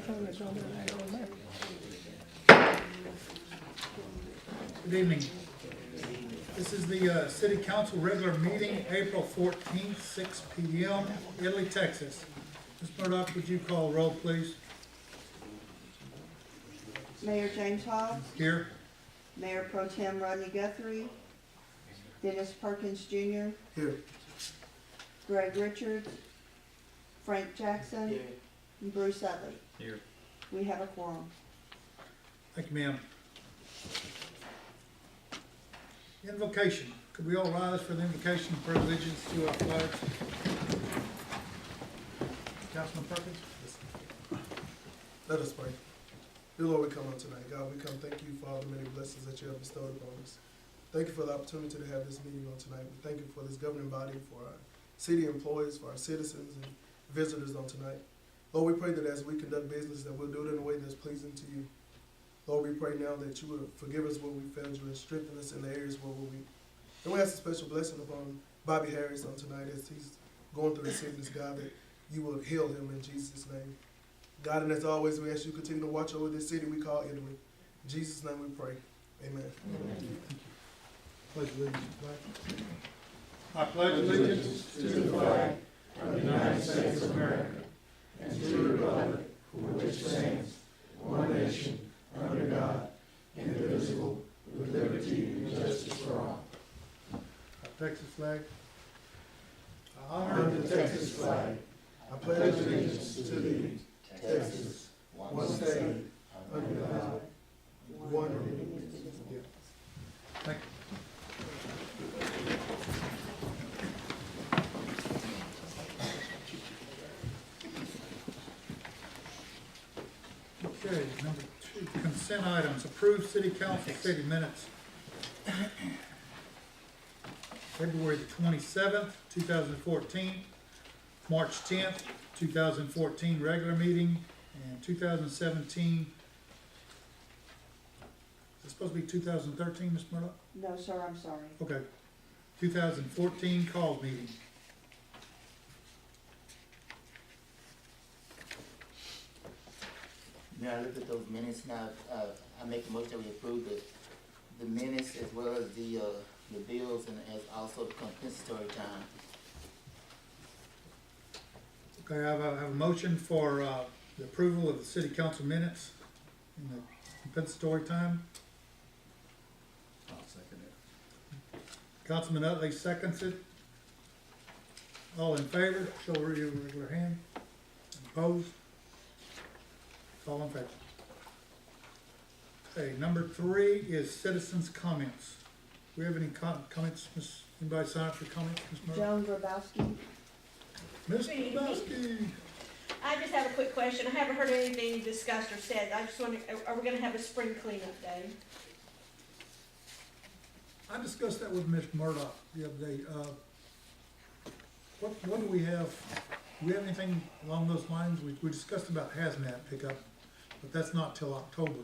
Good evening. This is the City Council regular meeting, April 14th, 6 p.m., Italy, Texas. Ms. Murdoch, would you call the roll, please? Mayor James Hall, Here. Mayor Pro Tem Rodney Guthrie, Dennis Perkins Jr., Here. Greg Richards, Frank Jackson, and Bruce Utley. Here. We have a quorum. Thank you, ma'am. Invocation. Could we all rise for the invocation for allegiance to our flag? Councilman Perkins? Let us pray. Dear Lord, we come on tonight. God, we come thank you for all the many blessings that you have bestowed upon us. Thank you for the opportunity to have this meeting on tonight. We thank you for this governing body, for our city employees, for our citizens and visitors on tonight. Lord, we pray that as we conduct business, that we'll do it in a way that's pleasing to you. Lord, we pray now that you will forgive us where we failed you and strengthen us in the areas where we're weak. And we ask a special blessing upon Bobby Harris on tonight as he's going through the sickness, God, that you will heal him in Jesus' name. God, and as always, we ask you to continue to watch over this city we call Italy. In Jesus' name we pray. Amen. Pledge allegiance to the flag. I pledge allegiance to the flag of the United States of America and to the republic for which it stands, one nation, under God, indivisible, with liberty and justice for all. our Texas flag. I Honor the Texas flag. I pledge allegiance to thee, Texas, one state, under God, one religion. Thank you. Okay, number 2, consent items. Approved city council city minutes. February the 27th, 2014, March 10th, 2014 regular meeting, and 2017. Is it supposed to be 2013, Ms. Murdoch? No, sir, I'm sorry. Okay. 2014 call meeting. Now, I look at those minutes now, I make a motion that we approve the minutes as well as the bills and as also the compensatory time. Okay, I have a motion for the approval of the city council minutes in the compensatory time. I'll second it. Councilman Utley seconds it. All in favor, show your regular hand. Opposed? All in favor. Okay, number 3 is citizens' comments. Do we have any comments, anybody sign up for comments, Ms. Murray? Joan Grabowski. Ms. Good evening. Grabowski. I just have a quick question. I haven't heard anything discussed or said. I just wonder, are we gonna have a spring cleanup day? I discussed that with Ms. Murdoch the other day. What do we have? Do we have anything along those lines? We discussed about hazmat pickup, but that's not till October.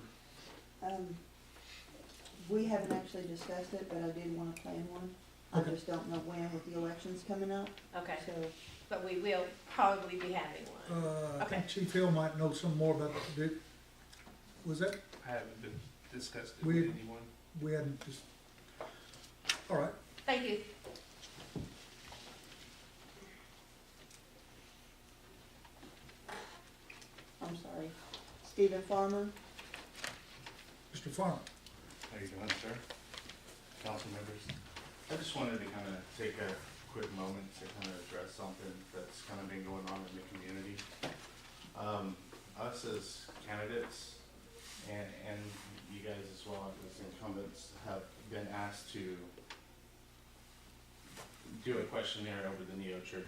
We haven't actually discussed it, but I did want to plan one. I Okay. just don't know when with the elections coming up, Okay, so. but we will probably be having one. I Okay. think Chief Hill might know some more about that. Was that, I haven't discussed it We- with anyone. we hadn't just, all right. Thank you. I'm sorry. Stephen Farmer. Mr. Farmer. How you doing, sir? Council members? I just wanted to kind of take a quick moment to kind of address something that's kind of been going on in the community. Us as candidates and you guys as well as incumbents have been asked to do a questionnaire over the Neotribune.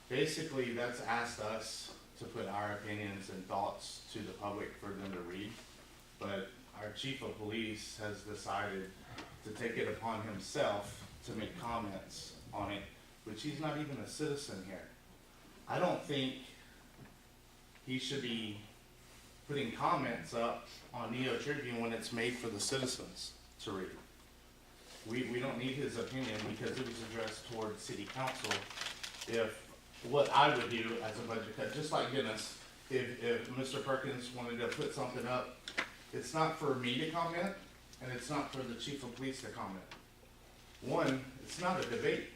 Basically, that's asked us to put our opinions and thoughts to the public for them to read, but our chief of police has decided to take it upon himself to make comments on it, which he's not even a citizen here. I don't think he should be putting comments up on Neotribune when it's made for the citizens to read. We don't need his opinion because it was addressed toward city council. If what I would do as a budget cut, just like Dennis, if Mr. Perkins wanted to put something up, it's not for me to comment, and it's not for the chief of police to comment. One, it's not a debate.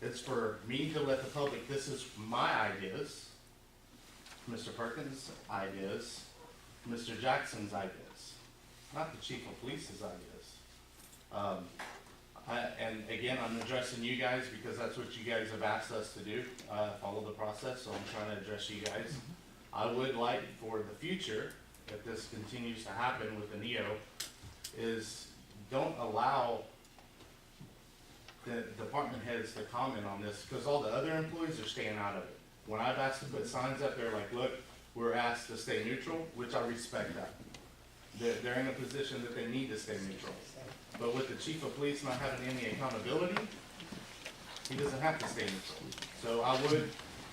It's for me to let the public, this is my ideas, Mr. Perkins' ideas, Mr. Jackson's ideas, not the chief of police's ideas. And again, I'm addressing you guys because that's what you guys have asked us to do, follow the process, so I'm trying to address you guys. I would like for the future, if this continues to happen with the Neo, is don't allow the department heads to comment on this, because all the other employees are staying out of it. When I've asked to put signs up there like, look, we're asked to stay neutral, which I respect that. They're in a position that they need to stay neutral. But with the chief of police not having any accountability, he doesn't have to stay neutral. So I would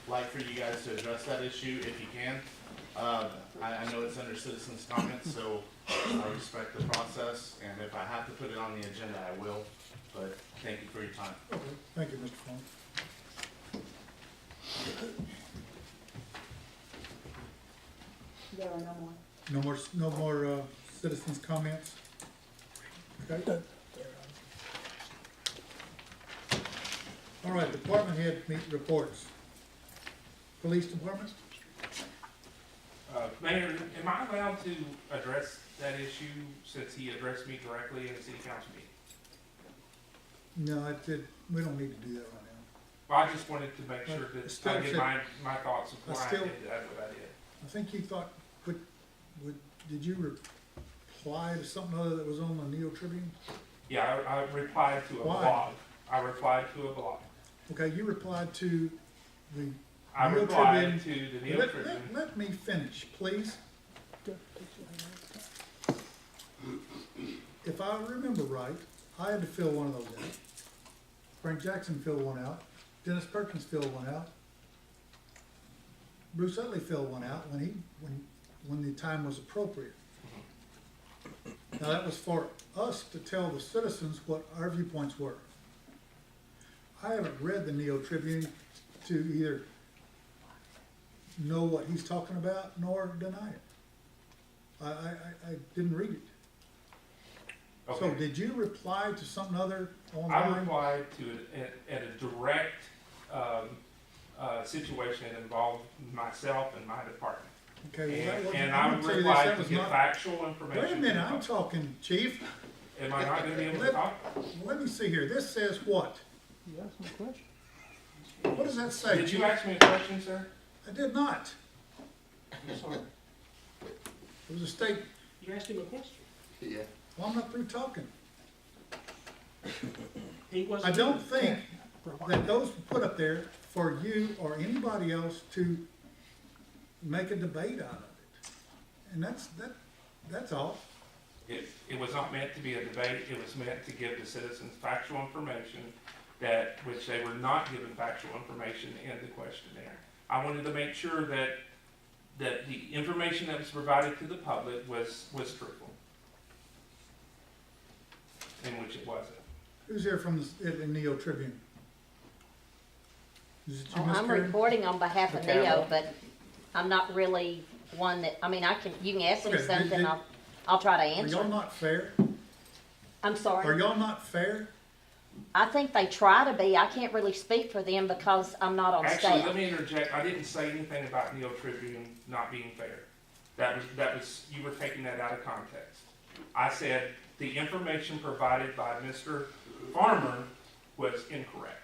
like for you guys to address that issue if you can. I know it's under citizens' comments, so I respect the process, and if I have to put it on the agenda, I will. But thank you for your time. Okay, thank you, Mr. Fong. There are no more. No more citizens' comments? Okay. All right, department head meet reports. Police department? Mayor, am I allowed to address that issue since he addressed me directly in the city council meeting? No, we don't need to do that right now. Well, I just wanted to make sure that I get my thoughts before I did what I did. I think you thought, did you reply to something other that was on the Neotribune? Yeah, I replied to a Why? blog. I replied to a blog. Okay, you replied to the I Neotribune. replied to the Neotribune. Let me finish, please. If I remember right, I had to fill one of those out. Frank Jackson filled one out. Dennis Perkins filled one out. Bruce Utley filled one out when the time was appropriate. Now, that was for us to tell the citizens what our viewpoints were. I haven't read the Neotribune to either know what he's talking about nor deny it. I didn't read it. So Okay. did you reply to something other I online? replied to it at a direct situation that involved myself and my department. Okay, well, that wasn't, And I'm I gonna tell you this, replied that to was get not, factual information. wait a minute, I'm talking, chief. Am I not gonna be able to Let- talk? Let me see here, this says what? You asked me a question. What does that say, Did chief? you ask me a question, sir? I did not. I'm sorry. It was a state, You asked him a question. Yeah. well, I'm not through talking. He wasn't. I don't think that those were put up there for you or anybody else to make a debate out of it. And that's all. It was not meant to be a debate, it was meant to give the citizens factual information which they were not given factual information in the questionnaire. I wanted to make sure that the information that was provided to the public was truthful. In which it wasn't. Who's here from the Neotribune? Is it you, Miss I'm Karen? reporting on behalf of Okay. Neo, but I'm not really one that, I mean, you can ask me Okay, something, I'll try to Are y'all answer. not fair? I'm Are sorry. y'all not fair? I think they try to be. I can't really speak for them because I'm not on Actually, let staff. me interject, I didn't say anything about Neotribune not being fair. That was, you were taking that out of context. I said the information provided by Mr. Farmer was incorrect.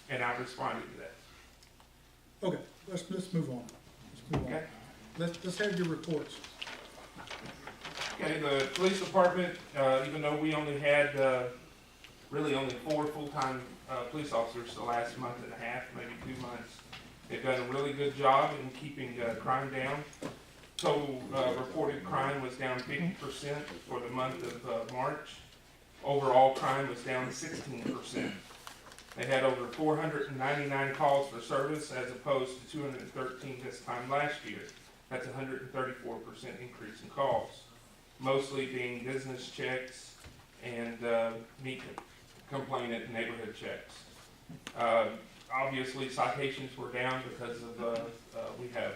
And I responded to that. Okay, let's move on. Let's move on. Okay? Let's have your reports. Okay, the police department, even though we only had, really only 4 full-time, police officers the last month and a half, maybe 2 months, they've done a really good job in keeping, crime down. Total, reported crime was down 50% for the month of, March. Overall crime was down 16%. They had over 499 calls for service as opposed to 213 this time last year. That's a 134% increase in calls, mostly being business checks and meet complainant neighborhood checks. Obviously, citations were down because of, we have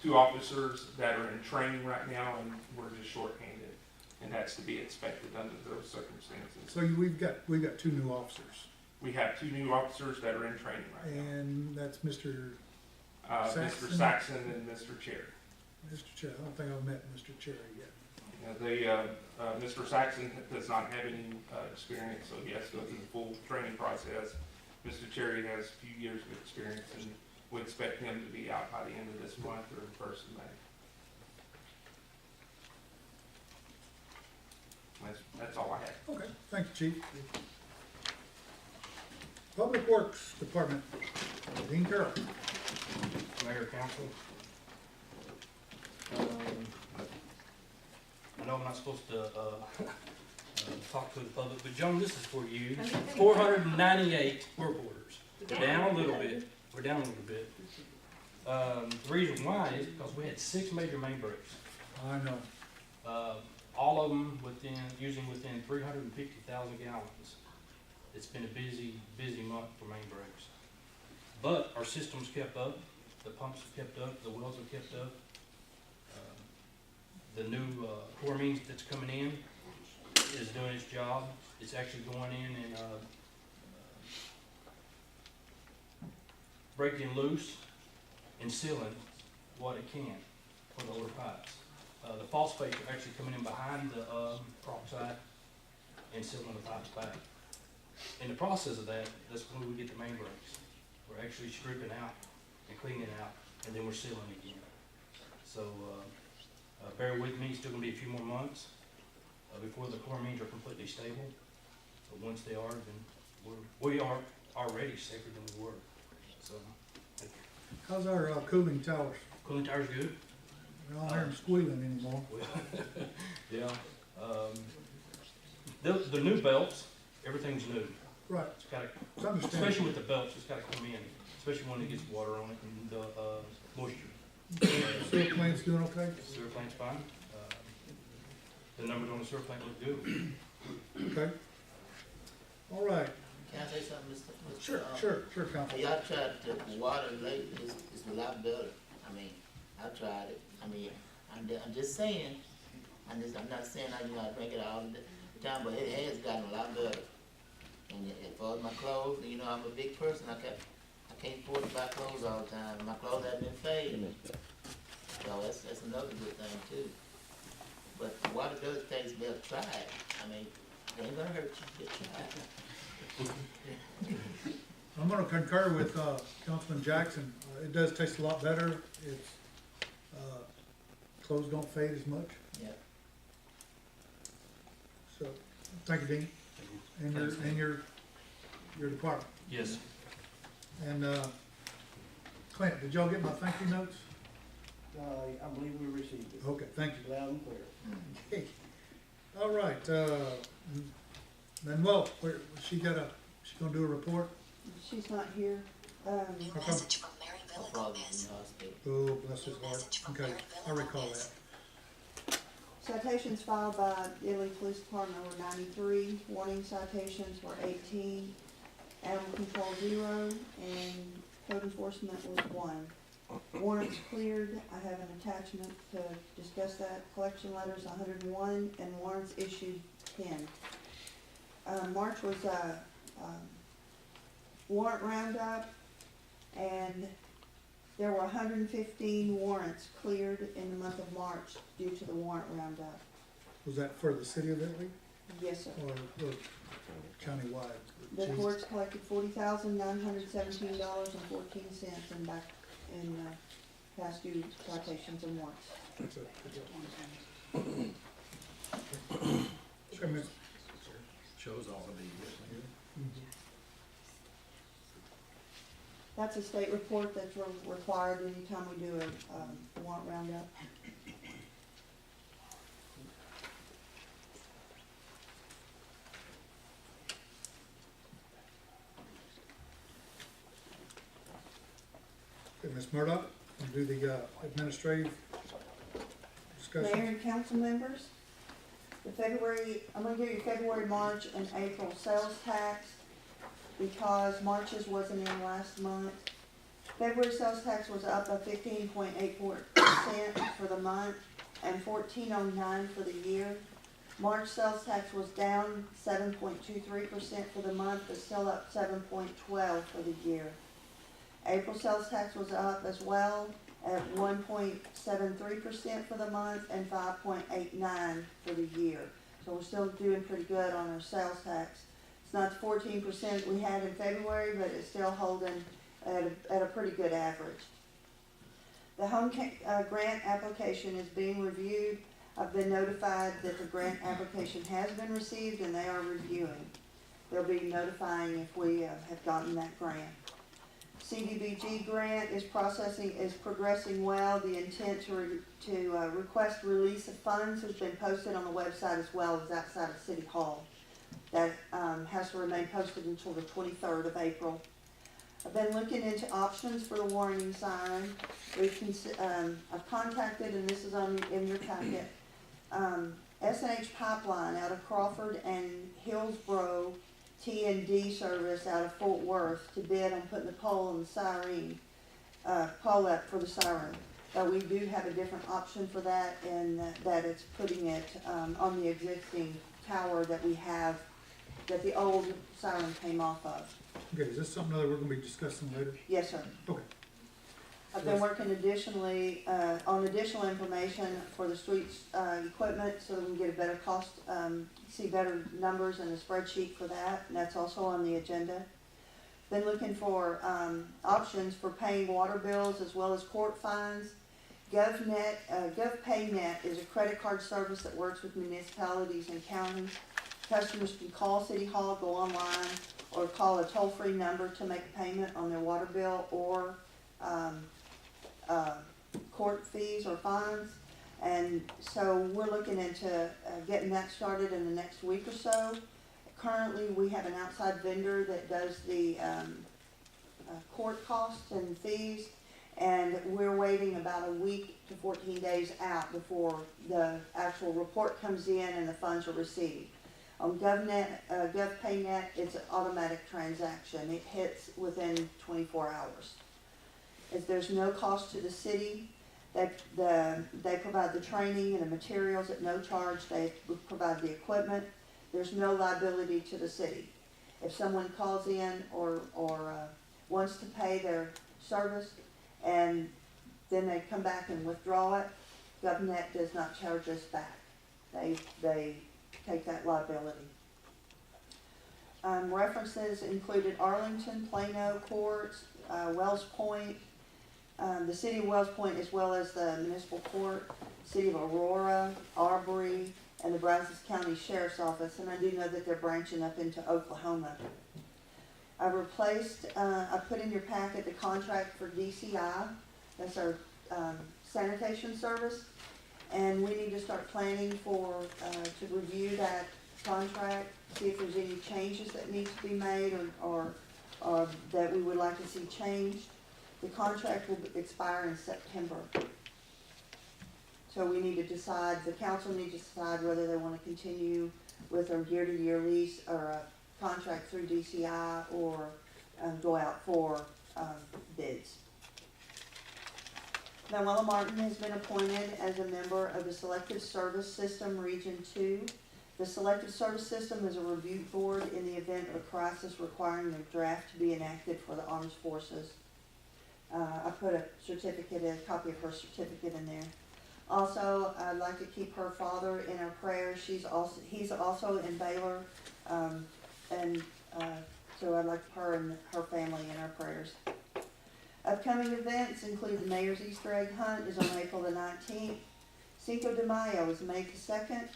2 officers that are in training right now, and we're just shorthanded, and that's to be expected under those circumstances. So we've got 2 new officers, We have 2 new officers that are in training right now. and that's Mr. Mr. Saxon and Mr. Cherry. Chair. I don't think I've met Mr. Cherry yet. Mr. Saxon does not have any experience, so he has to go through the full training process. Mr. Cherry has a few years of experience, and we expect him to be out by the end of this month or the 1st of May. That's all I have. Okay, thank you, Chief. Public Works Department, Dean Carroll. Mayor, council. I know I'm not supposed to, talk to the public, but Joan, this is for you. 498 work orders. We're down a little bit. The reason why is because we had 6 major main breaks. I know. All of them using within 350,000 gallons. It's been a busy month for main breaks. But our systems kept up, the pumps have kept up, the wells have kept up. The new chloramine that's coming in is doing its job. It's actually going in and breaking loose and sealing what it can for the older pipes. The phosphates are actually coming in behind the peroxide and sealing the pipes back. In the process of that, that's when we get the main breaks. We're actually stripping out and cleaning out, and then we're sealing again. So bear with me, it's still gonna be a few more months before the chloramines are completely stable. But once they are, then we are already safer than we were. So, How's our cooling towers? cooling tower's good. We don't hear them squealing anymore. Yeah. The new belts, everything's new. Right, It's gotta, it's understandable. especially with the belts, it's gotta come in, especially when it gets water on it and the moisture. Sewer plant's doing okay? Sewer plant's fine. The numbers on the sewer plant look good. Okay. All right. Can I say something, Mr.? Sure, Council. Y'all tried the water lately, it's a lot better. I mean, I tried it. I mean, I'm just saying, I'm not saying I drink it all the time, but it has gotten a lot better. And as far as my clothes, you know, I'm a big person. I can't afford to buy clothes all the time. My clothes have been fading. So that's another good thing too. But the water does taste better. Try it. I mean, it ain't gonna hurt you. Just try it. I'm gonna concur with Councilman Jackson. It does taste a lot better. It's, clothes don't fade as much. Yeah. So, thank you, Dean. And your department. Yes. And, Clint, did y'all get my thank you notes? I believe we received it. Okay, thank you. Loud and clear. Okay. All right, Manuel, she's gonna do a report? She's not here. How come? My father's in the hospital. Oh, bless his heart. Okay, I recall that. Citations filed by the Italy Police Department were 93, warning citations were 18, animal control 0, and code enforcement was 1. Warrants cleared, I have an attachment to discuss that. Collection letters 101, and warrants issued 10. March was a warrant roundup, and there were 115 warrants cleared in the month of March due to the warrant roundup. Was that for the city of Italy Yes, sir. or countywide? The Jeez. courts collected $40,917.14 in past due citations and warrants. That's it. Okay, Ms. Shows all the That's a state report that's required anytime we do a warrant roundup. Okay, Ms. Murdoch, we'll do the administrative discussion. Mayor and council members, I'm gonna give you February, March, and April sales tax. because March's wasn't in last month. February sales tax was up by 15.84% for the month and 14.09 for the year. March sales tax was down 7.23% for the month, but still up 7.12 for the year. April sales tax was up as well at 1.73% for the month and 5.89 for the year. So we're still doing pretty good on our sales tax. It's not the 14% we had in February, but it's still holding at a pretty good average. The home grant application is being reviewed. I've been notified that the grant application has been received and they are reviewing. They'll be notifying if we have gotten that grant. CDBG grant is progressing well. The intent to request release of funds has been posted on the website as well as outside of City Hall. That has to remain posted until the 23rd of April. I've been looking into options for the warning siren. I've contacted, and this is in your packet, S&H Pipeline out of Crawford and Hillsborough T&D service out of Fort Worth to bid on putting the pole on the siren, pole up for the siren. But we do have a different option for that, and that it's putting it on the existing tower that we have, that the old siren came off of. Okay, is this something that we're gonna be discussing later? Yes, sir. Okay. I've been working additionally on additional information for the streets equipment so that we can get a better cost, see better numbers in the spreadsheet for that, and that's also on the agenda. Been looking for options for paying water bills as well as court fines. GovPayNet is a credit card service that works with municipalities and counties. Customers can call City Hall, go online, or call a toll-free number to make a payment on their water bill or court fees or fines. And so we're looking into getting that started in the next week or so. Currently, we have an outside vendor that does the court costs and fees, and we're waiting about a week to 14 days out before the actual report comes in and the funds are received. On GovPayNet, it's an automatic transaction. It hits within 24 hours. As there's no cost to the city, they provide the training and the materials at no charge. They provide the equipment. There's no liability to the city. If someone calls in or wants to pay their service and then they come back and withdraw it, GovNet does not charge us back. They take that liability. References included Arlington, Plano, Courts, Wells Point, the city of Wells Point, as well as the municipal court, city of Aurora, Arbery, and the Brazos County Sheriff's Office, and I do know that they're branching up into Oklahoma. I put in your packet the contract for DCI, that's our sanitation service, and we need to start planning to review that contract, see if there's any changes that need to be made or that we would like to see changed. The contract will expire in September. So we need to decide, the council needs to decide whether they want to continue with a year-to-year lease or a contract through DCI or go out for bids. Manuela Martin has been appointed as a member of the Selective Service System Region 2. The Selective Service System is a review board in the event of a crisis requiring the draft to be enacted for the armed forces. I put a copy of her certificate in there. Also, I'd like to keep her father in our prayers. He's also in Baylor, so I'd like her and her family in our prayers. Upcoming events include the Mayor's Easter Egg Hunt is on April the 19th. Cinco de Mayo is May the 2nd.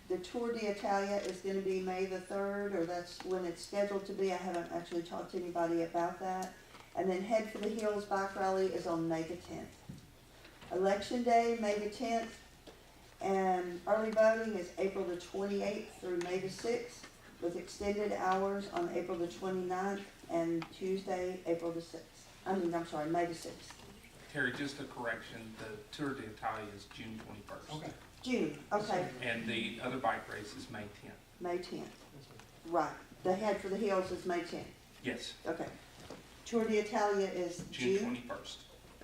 The Tour d'Italia is going to be May the 3rd, or that's when it's scheduled to be. I haven't actually talked to anybody about that. And then Head for the Hills Bike Rally is on May the 10th. Election Day, May the 10th, and early voting is April the 28th through May the 6th, with extended hours on April the 29th and Tuesday, May the 6th. Terry, just a correction, the Tour d'Italia is June 21st. Okay. June, okay, And the other bike race is May 10th. May 10th, right. the head for the hills is May 10th. Yes, Okay. Tour d'Italia is June June? 21st.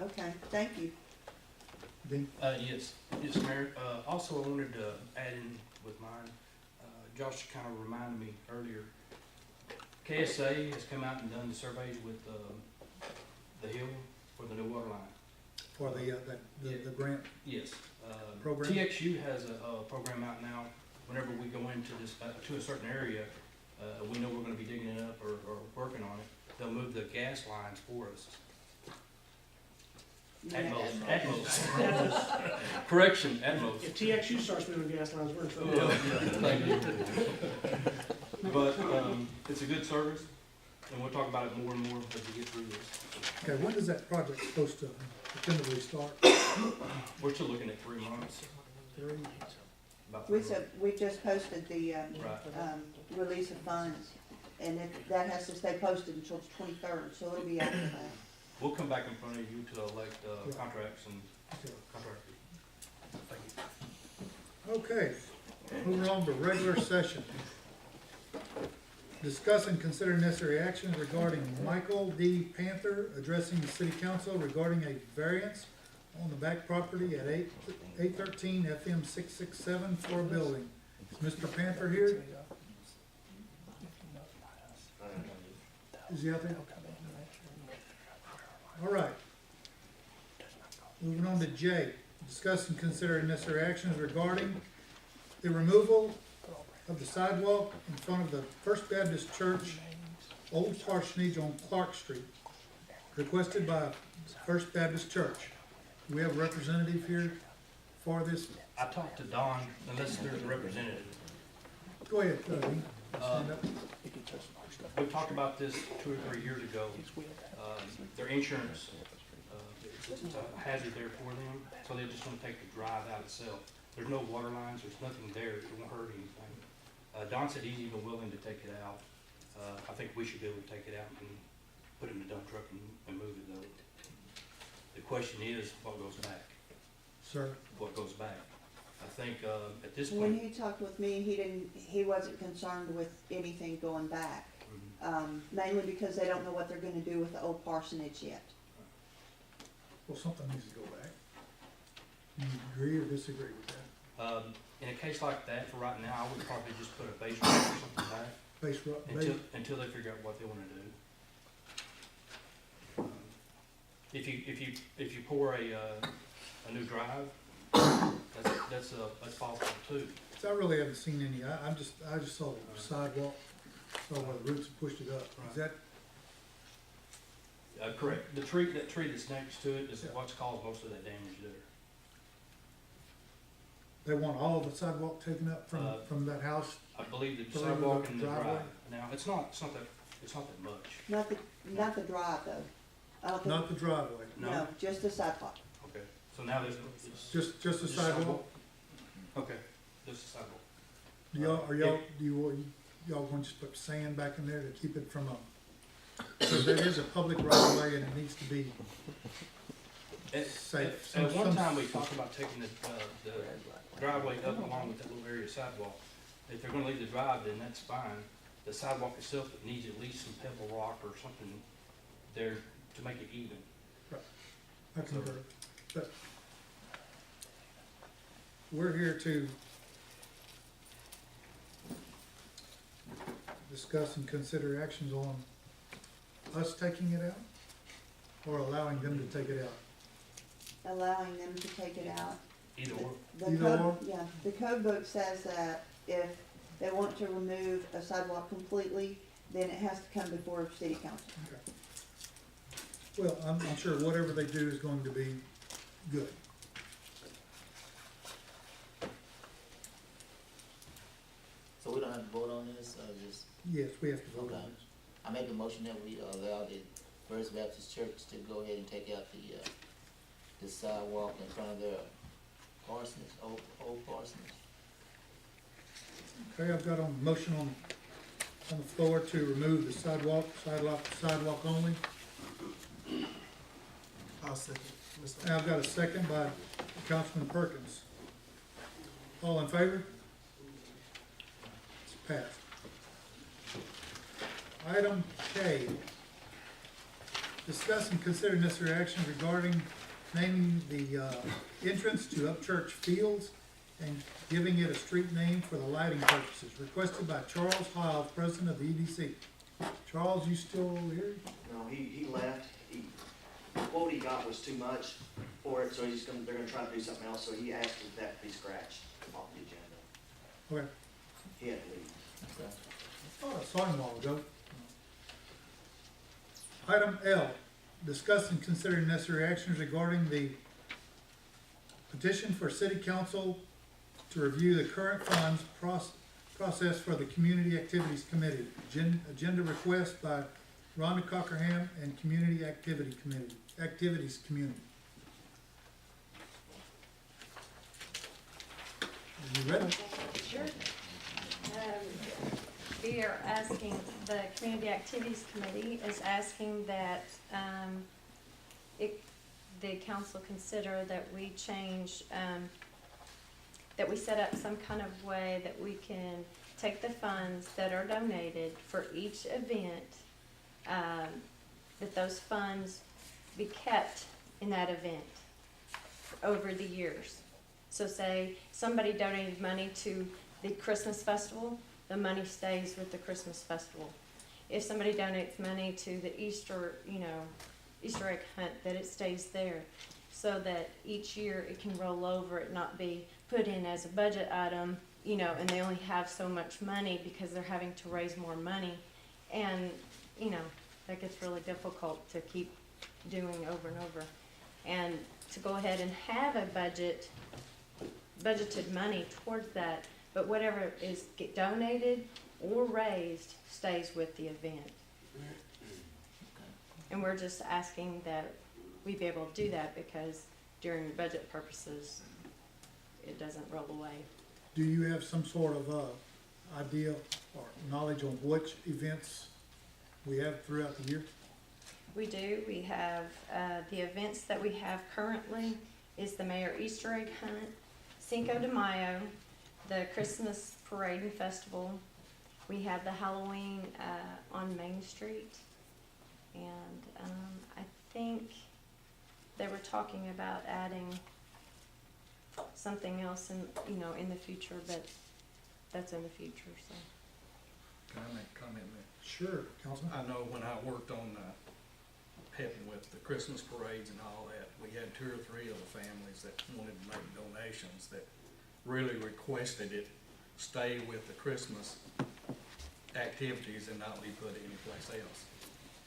Okay, thank you. Dean? Yes, Mayor. Also, I wanted to add in with mine, Josh kind of reminded me earlier, KSA has come out and done the surveys with the hill for the new water line. For the grant Yes. program? TXU has a program out now. Whenever we go into this, to a certain area, we know we're gonna be digging it up or working on it, they'll move the gas lines for us. At most. Correction, at most. If TXU starts moving gas lines, we're in trouble. Thank you. But, it's a good service, and we'll talk about it more and more as we get through this. Okay, when is that project supposed to definitively start? We're still looking at 3 months. About 3 months. We just posted the, Right. release of funds, and that has to stay posted until the 23rd, so it'll be after that. We'll come back in front of you to elect, Right. contracts and Okay. contractors. Thank you. Okay, moving on to regular session. Discuss and consider necessary actions regarding Michael D. Panther addressing the city council regarding a variance on the back property at 813 FM 667 for a building. Is Mr. Panther here? Is he out there? All right. Moving on to J, discuss and consider necessary actions regarding the removal of the sidewalk in front of the First Baptist Church, Old Parsonage on Clark Street, requested by First Baptist Church. Do we have a representative here for this? I talked to Don, unless there's a representative. Go ahead, Dean. Stand up. We talked about this 2 or 3 years ago. Their insurance, it's a hazard there for them, so they just want to take the drive out itself. There's no water lines, there's nothing there, it won't hurt anything. Don said he's even willing to take it out. I think we should be able to take it out and put it in the dump truck and move it though. The question is, what goes back? Sir, What goes back? I think, at this When point, he talked with me, he wasn't concerned with anything going back, mainly because they don't know what they're gonna do with the old parsonage yet. well, something needs to go back. You agree or disagree with that? in a case like that, for right now, I would probably just put a base rate or something back until they figure out what they wanna do. If you pour a new drive, that's possible too. So I really haven't seen any, I just saw the sidewalk, saw where the roots have pushed it up. Is that, Correct. That tree that's next to it is what's caused most of that damage there. they want all the sidewalk taken up from that house? I believe the Further sidewalk up and the the drive. driveway? Now, it's not that much. Not the drive though. I don't think- Not the driveway, No, just the sidewalk. Okay, so now there's, just the Just sidewalk? okay, just the sidewalk. Y'all gonna just put sand back in there to keep it from because that is a public right of way and it needs to be safe. At one time, we talked about taking the driveway up along with that little area of sidewalk. If they're gonna leave the drive, then that's fine. The sidewalk itself, it needs at least some pebble rock or something there to make it even. I concur. But we're here to discuss and consider actions on us taking it out or allowing them to take it out. Allowing them to take it out. Either or. The Either code, or? yeah, the code book says that if they want to remove a sidewalk completely, then it has to come before city council. Well, I'm sure whatever they do is going to be good. So we don't have to vote on this, just, Yes, we have to vote on okay. it. I make a motion that we allow the First Baptist Church to go ahead and take out the sidewalk in front of their parsonage, old parsonage. Okay, I've got a motion on the floor to remove the sidewalk only. I'll second. And I've got a second by Councilman Perkins. All in favor? It's passed. Item K, discuss and consider necessary action regarding naming the entrance to Upchurch Fields and giving it a street name for the lighting purposes, requested by Charles Hiles, President of the EDC. Charles, you still here? No, he left. The quote he got was too much for it, so they're gonna try to do something else, so he asked if that be scratched off the agenda. Okay. He had to leave. Oh, I saw him a while ago. Item L, discuss and consider necessary actions regarding the petition for city council to review the current funds process for the Community Activities Committee. Agenda request by Rhonda Cockerham and Community Activities Committee. Are you ready? Sure. We are asking, the Community Activities Committee is asking that, the council consider that we change, that we set up some kind of way that we can take the funds that are donated for each event, that those funds be kept in that event over the years. So say somebody donated money to the Christmas festival, the money stays with the Christmas festival. If somebody donates money to the Easter, Easter egg hunt, that it stays there. So that each year it can roll over, it not be put in as a budget item, and they only have so much money because they're having to raise more money. And, that gets really difficult to keep doing over and over. And to go ahead and have a budgeted money towards that, but whatever is get donated or raised stays with the event. And we're just asking that we be able to do that because during budget purposes, it doesn't roll away. Do you have some sort of idea or knowledge on which events we have throughout the year? We do. We have, the events that we have currently is the Mayor Easter egg hunt, Cinco de Mayo, the Christmas parade and festival. We have the Halloween on Main Street. And I think they were talking about adding something else in the future, but that's in the future, so. Can I make a comment there? Sure, Councilman. I know when I worked on helping with the Christmas parades and all that, we had 2 or 3 of the families that wanted to make donations that really requested it stay with the Christmas activities and not be put anyplace else.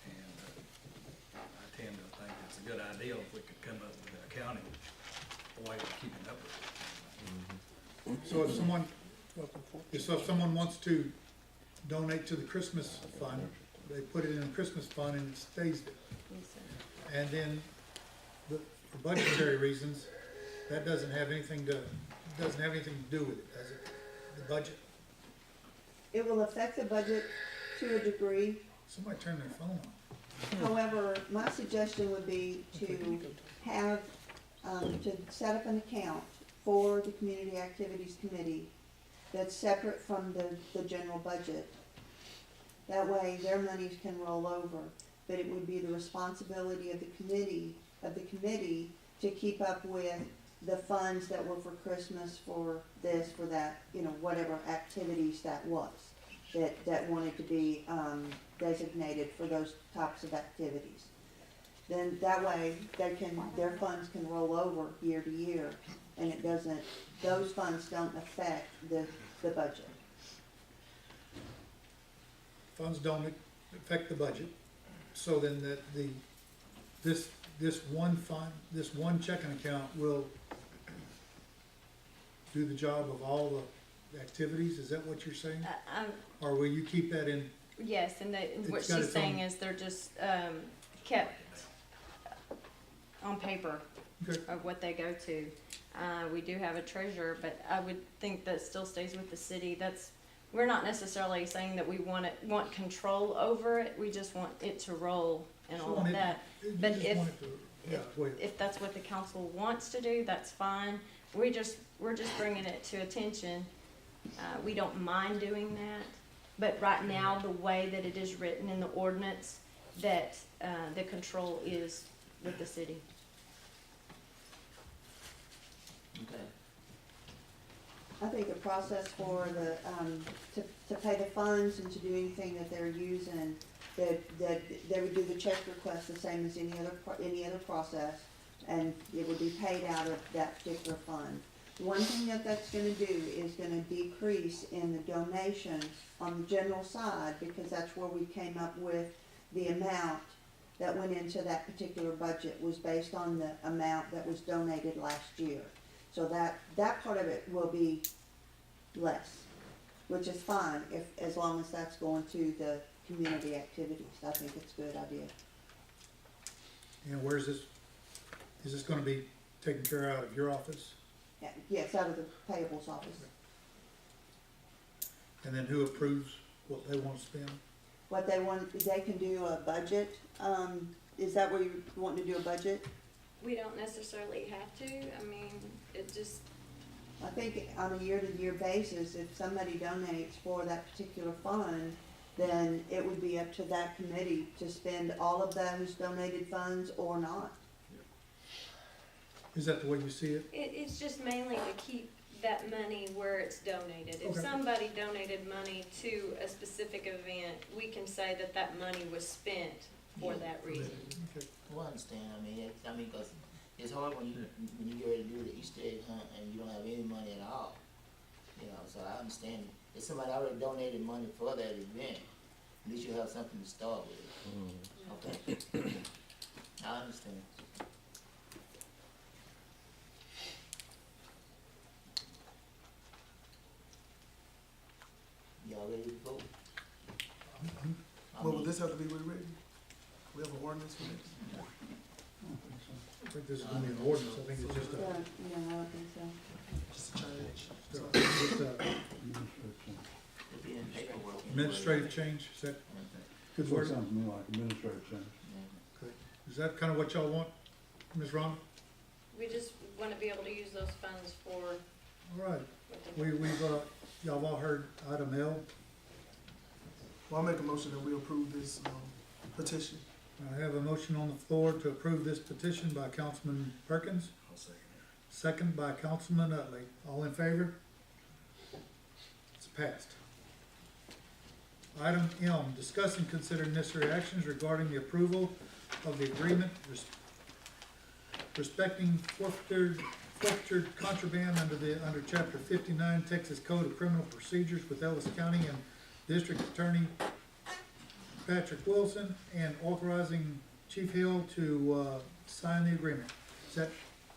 And I tend to think it's a good idea if we could come up with an accounting way of keeping up with it. So if someone wants to donate to the Christmas fund, they put it in a Christmas fund and it stays there. Yes, sir. And then, for budgetary reasons, that doesn't have anything to do with it, does it? The budget? It will affect the budget to a degree. Somebody turn their phone on. However, my suggestion would be to have, to set up an account for the Community Activities Committee that's separate from the general budget. That way, their monies can roll over, but it would be the responsibility of the committee to keep up with the funds that were for Christmas, for this, for that, whatever activities that was, that wanted to be, designated for those types of activities. Then that way, their funds can roll over year to year, and those funds don't affect the budget. Funds don't affect the budget, so then this one fund, this one checking account will do the job of all the activities, is that what you're saying? Or will you keep that in? Yes, and what It's got she's its saying own- is they're just kept on paper Okay. of what they go to. We do have a treasurer, but I would think that still stays with the city. We're not necessarily saying that we want control over it, we just want it to roll and all of that. You But just if- want it to- yeah, go ahead. If that's what the council wants to do, that's fine. We're just bringing it to attention. We don't mind doing that, But right now, the way that it is written in the ordinance, that, the control is with the city. Okay. I think the process for the, to pay the funds and to do anything that they're using, that they would do the check request the same as any other process, and it would be paid out of that particular fund. One thing that that's gonna do is gonna decrease in the donations on the general side, because that's where we came up with the amount that went into that particular budget was based on the amount that was donated last year. So that part of it will be less, which is fine as long as that's going to the community activities. I think it's a good idea. And where's this, is this gonna be taken care of out of your office? Yeah, yes, out of the payables office. And then who approves what they want to spend? What they want, they can do a budget. Is that where you want to do a budget? We don't necessarily have to, I mean, it just, I think on a year-to-year basis, if somebody donates for that particular fund, then it would be up to that committee to spend all of those donated funds or not. Is that the way you see it? it's just mainly to keep that money where it's donated. If Okay. somebody donated money to a specific event, we can say that that money was spent for Yeah. that reason. Okay. Well, I understand, cause it's hard when you get ready to do the Easter egg hunt and you don't have any money at all. You know, so I understand, if somebody already donated money for that event, at least you have something to start with. Okay. I understand. Y'all ready to vote? Well, would this have to be rewritten? We have an ordinance for this? I think this is gonna be an ordinance, I think it's just Yeah, a, I don't think so. Just a change. So, just a It'll be in paperwork. administrative change, is that good That's what word? sounds to me like administrative change. Is that kinda what y'all want, Ms. Rhonda? We just wanna be able to use those funds for All right, what they we've, y'all have all heard item L. well, I'll make a motion that we approve this, petition. I have a motion on the floor to approve this petition by Councilman Perkins. I'll second it. Second by Councilman Utley. All in favor? It's passed. Item M, discuss and consider necessary actions regarding the approval of the agreement respecting forfeiture contraband under Chapter 59 Texas Code of Criminal Procedures with Ellis County and District Attorney Patrick Wilson, and authorizing Chief Hill to sign the agreement. Is that,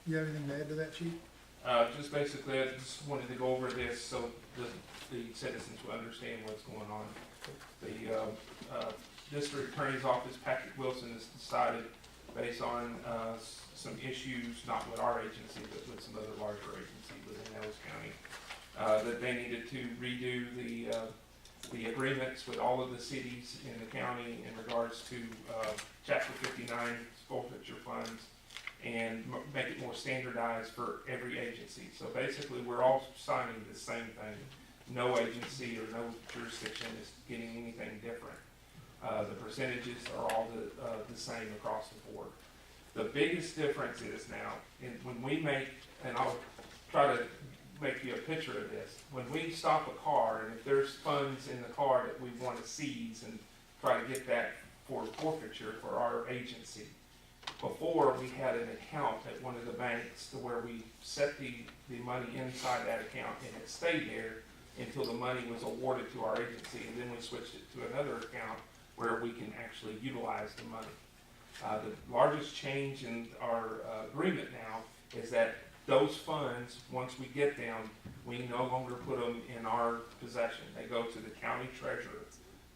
you have anything to add to that, Chief? Just basically, I just wanted to go over this so the citizens will understand what's going on. The District Attorney's Office, Patrick Wilson, has decided, based on some issues, not with our agency, but with some other larger agency within Ellis County, that they needed to redo the agreements with all of the cities in the county in regards to Chapter 59 forfeiture funds, and make it more standardized for every agency. So basically, we're all signing the same thing. No agency or no jurisdiction is getting anything different. The percentages are all the same across the board. The biggest difference is now, when we make, and I'll try to make you a picture of this, when we stop a car, and if there's funds in the car that we want to seize and try to get that for forfeiture for our agency, before we had an account at one of the banks to where we set the money inside that account and it stayed there until the money was awarded to our agency, and then we switched it to another account where we can actually utilize the money. The largest change in our agreement now is that those funds, once we get them, we no longer put them in our possession. They go to the county treasurer.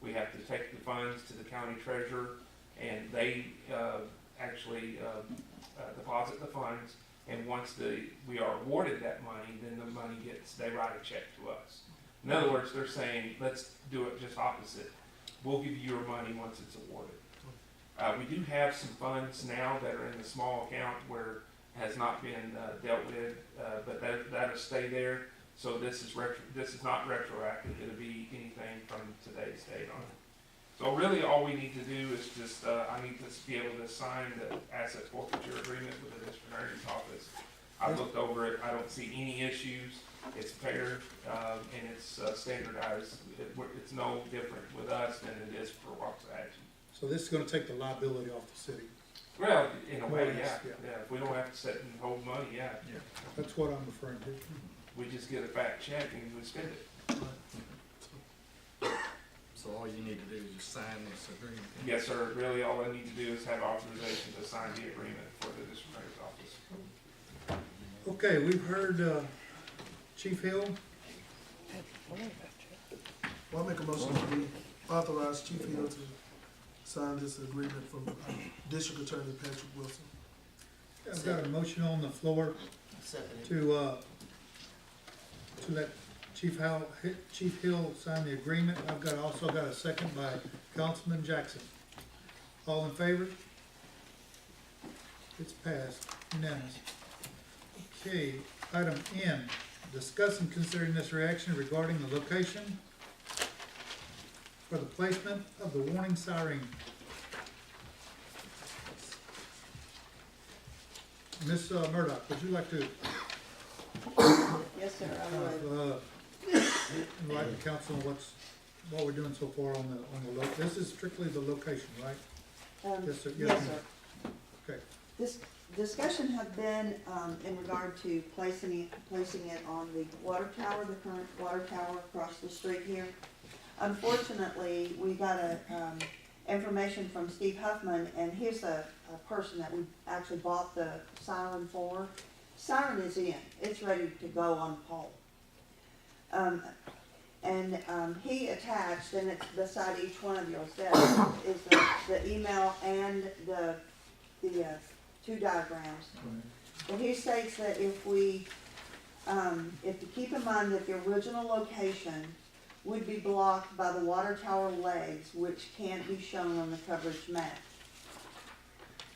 We have to take the funds to the county treasurer, and they actually deposit the funds. And once we are awarded that money, then the money they write a check to us. In other words, they're saying, let's do it just opposite. We'll give you your money once it's awarded. We do have some funds now that are in the small account where it has not been dealt with, but that'll stay there. So this is not retroactive, it'll be anything from today's date on it. So really, all we need to do is just, I need to be able to sign the asset forfeiture agreement with the district attorney's office. I've looked over it, I don't see any issues, it's fair, and it's standardized. It's no different with us than it is for Waxahachie. So this is gonna take the liability off the city. Well, in a way, More or less, yeah, if we don't have to sit and hold money, yeah. That's what I'm referring to. We just get a back check and we spend it. So all you need to do is just sign this agreement? Yes, sir, really, all I need to do is have authorization to sign the agreement for the district attorney's office. Okay, we've heard, Chief Hill. Well, I make a motion that we authorize Chief Hill to sign this agreement from District Attorney Patrick Wilson. I've got a motion on the floor Second. to let Chief Hill sign the agreement. I've also got a second by Councilman Jackson. All in favor? It's passed, unanimous. Okay, item N, discuss and consider necessary action regarding the location for the placement of the warning siren. Ms. Murdoch, would you like to Yes, sir, I would. enlighten the council on what we're doing so far on the this is strictly the location, right? Yes, sir. Yes, sir. Okay. This discussion had been, in regard to placing it on the water tower, the current water tower across the street here. Unfortunately, we got information from Steve Huffman, and he's a person that we actually bought the siren for. Siren is in, it's ready to go on the pole. He attached, and it's beside each one of yours, is the email and the two diagrams. And he states that if you keep in mind that the original location would be blocked by the water tower legs, which can't be shown on the coverage map.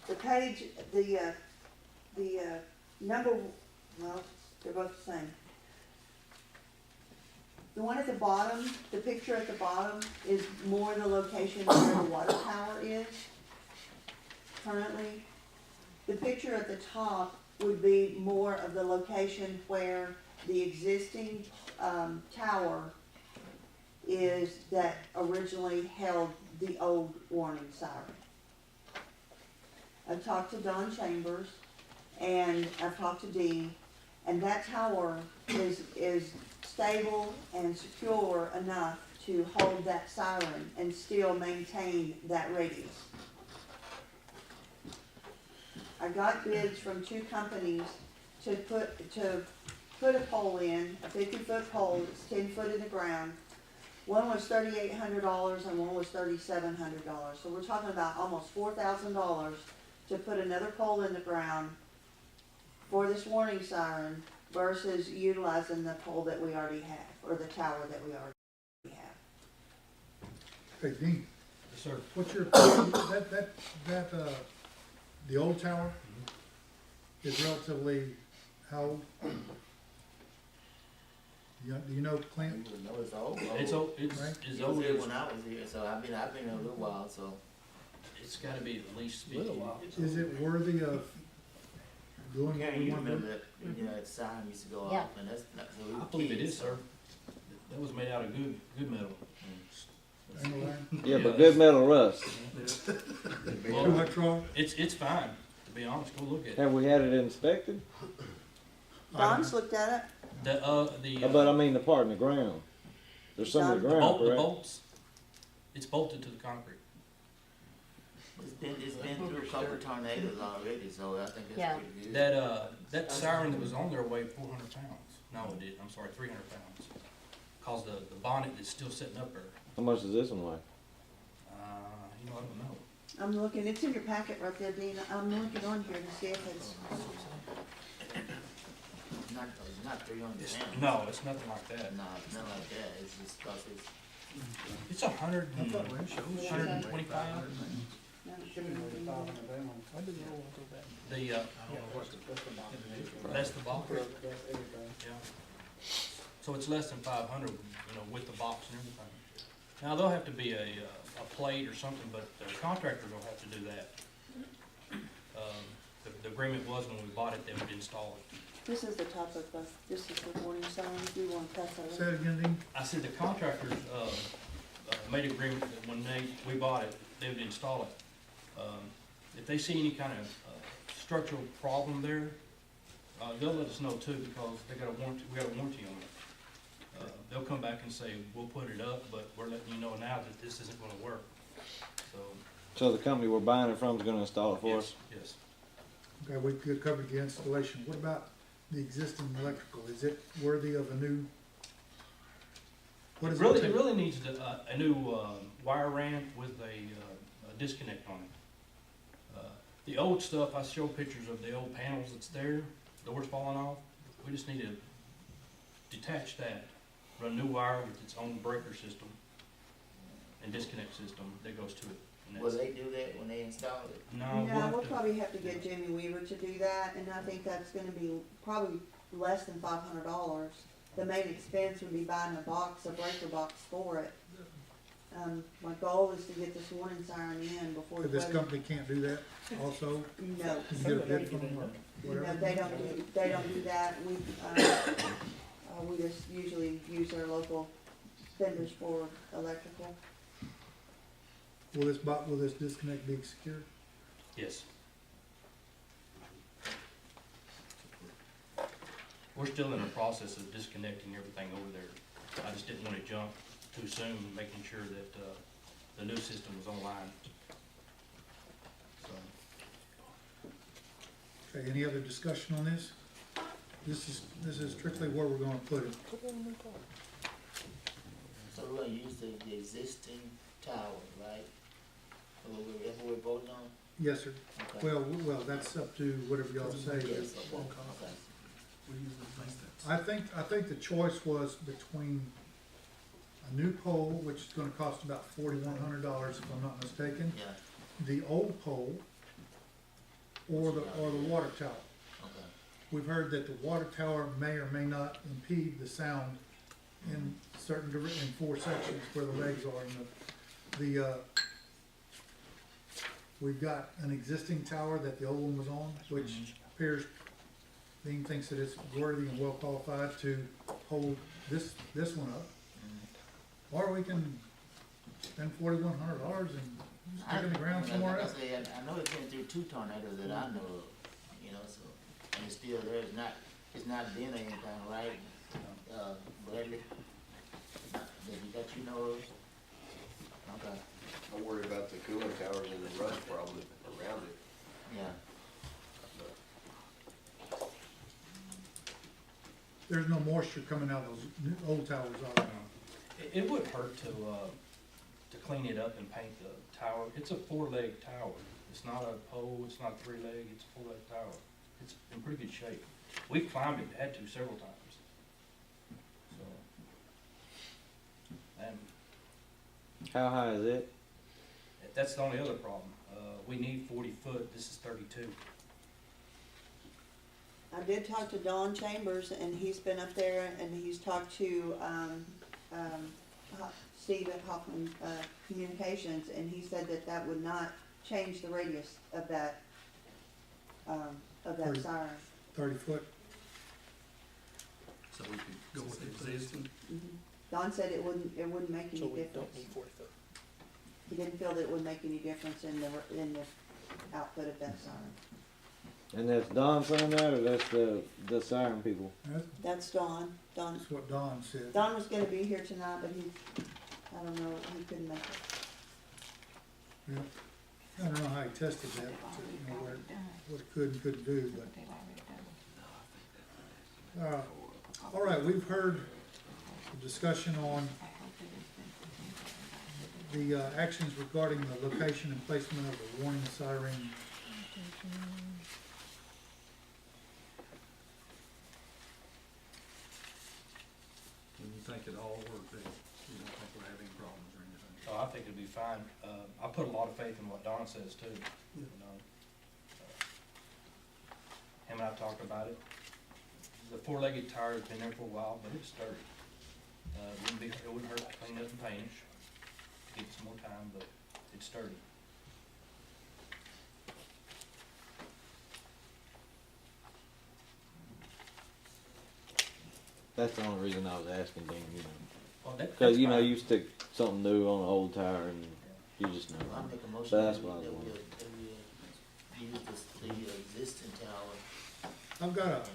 The page, the number, well, they're both the same. The one at the bottom, the picture at the bottom is more the location where the water tower is currently. The picture at the top would be more of the location where the existing tower is that originally held the old warning siren. I've talked to Don Chambers and I've talked to Dean, and that tower is stable and secure enough to hold that siren and still maintain that radius. I got bids from two companies to put a pole in, a 50-foot pole that's 10 foot in the ground. One was $3,800 and one was $3,700. So we're talking about almost $4,000 to put another pole in the ground for this warning siren versus utilizing the pole that we already have, or the tower that we already have. Hey, Dean, Yes, sir. what's your, the old tower is relatively how old? Do you know, Clint? No, it's old. It's old, it's, Right. it's It was old, here when I was here, so I've been here a little while, so. it's gotta be at least 50 years. Is it worthy of doing what Karen, we you want to do? remember that, you know, that sign used to go Yeah. off, and that's not, so we were I believe it kids, is, so- sir. That was made out of good metal. Ain't no line? Yeah, but good metal rust. Too much wrong? It's fine, to be honest, go look at it. Have we had it inspected? Don's looked at it. But I mean the part in the ground. There's some in the The ground, the correct? bolts, it's bolted to the concrete. It's been through a couple of tornadoes already, so I think Yeah. that's pretty good. That siren that was on there weighed 400 pounds. No, it did, I'm sorry, 300 pounds. Cause the bonnet is still sitting up there. How much does this one weigh? I don't know. I'm looking, it's in your packet right there, Dean. I'm looking on here to see if it's, Not 300 pounds. No, it's nothing like that. No, it's not like that, it's just cause it's. It's 125. That's the box. Yeah. So it's less than 500, with the box and everything. Now, there'll have to be a plate or something, but the contractors will have to do that. The agreement was when we bought it, they would install it. This is the top of this is the warning sign, we want to pass that Say over. it again, Dean. I said the contractors, made an agreement that when we bought it, they would install it. If they see any kind of, structural problem there, they'll let us know too, because we got a warranty on it. They'll come back and say, we'll put it up, but we're letting you know now that this isn't gonna work. So the company we're buying it from is gonna install it for us? Yes. Okay, we covered the installation. What about the existing electrical? Is it worthy of a new? What does it take? It really needs a new, wire ran with a disconnect on it. The old stuff, I show pictures of the old panels that's there, doors falling off. We just need to detach that, run a new wire with its own breaker system and disconnect system that goes to it. And Will that's- they do that when they install it? No, No, we'll to- probably have to get Jimmy Weaver to do that, and I think that's gonna be probably less than $500. The main expense would be buying a breaker box for it. My goal is to get this warning siren in before the This weather. company can't do that also? No, Can you get a bid from them or whatever? no, they don't do that. We just usually use our local vendors for electrical. Will this disconnect be secure? Yes. We're still in the process of disconnecting everything over there. I just didn't want to jump too soon, making sure that, the new system was online. So, Okay, any other discussion on this? This is strictly where we're gonna put it. So we're gonna use the existing tower, right? That's what we're voting on? Yes, sir. Okay. Well, that's up to whatever y'all say. Yes, One okay. cost. Okay. We use the place that's. I think the choice was between a new pole, which is gonna cost about $4,100 if I'm not mistaken, Yeah, the old pole, or the water tower. okay. We've heard that the water tower may or may not impede the sound in in 4 sections where the legs are. And we've got an existing tower that the old one was on, which appears, Dean thinks that it's worthy and well qualified to hold this one up. Or we can spend $4,100 and stick it in the ground somewhere else. Like I say, I know it's been through 2 tornadoes that I know of, so, and it's still there, it's not been anything, right? Bradley, that you know of? Okay, I worry about the cooling towers and the rust problem around it. yeah. There's no moisture coming out of those old towers, are there? it wouldn't hurt to clean it up and paint the tower. It's a 4-leg tower. It's not a pole, it's not 3-leg, it's a 4-leg tower. It's in pretty good shape. We've climbed it, had to several times. So, and How high is it? that's the only other problem. We need 40 foot, this is 32. I did talk to Don Chambers, and he's been up there, and he's talked to, Steve at Hoffman, Communications, and he said that would not change the radius of that Thirty. siren. 30 foot? So we could go with the existing? Don said it wouldn't make any difference. He didn't feel that it would make any difference in the output of that siren. And that's Don saying that, or that's the siren people? That's Don. That's what Don said. Don was gonna be here tonight, but I don't know, he couldn't make it. Yeah. I don't know how he tested that, what it could and couldn't do, but. All right, we've heard the discussion on the actions regarding the location and placement of the warning siren. And you think it all worked out? You don't think we'll have any problems or anything? Oh, I think it'd be fine. I put a lot of faith in what Don says too. Him and I talked about it. The 4-legged tower has been there for a while, but it's sturdy. It wouldn't hurt to clean up and paint it, to give it some more time, but it's sturdy. That's the only reason I was asking, Dean, you know. Well, Cause you know, you stick something new on an old tire and you just know. I make a motion But that that's we, what I was that wondering. we use the existing tower. I've got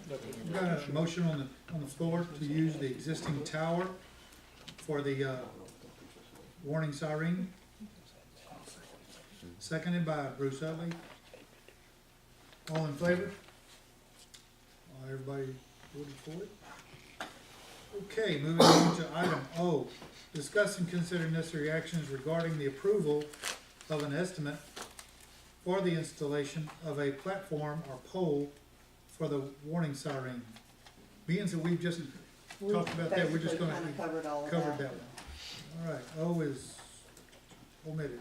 a motion on the floor to use the existing tower for the, warning siren. Seconded by Bruce Utley. All in favor? Everybody voted for it? Okay, moving on to item O. Discuss and consider necessary actions regarding the approval of an estimate for the installation of a platform or pole for the warning siren. Being that we've just talked about that, we're just basically gonna kinda covered all of cover that that. one. All right, O is omitted.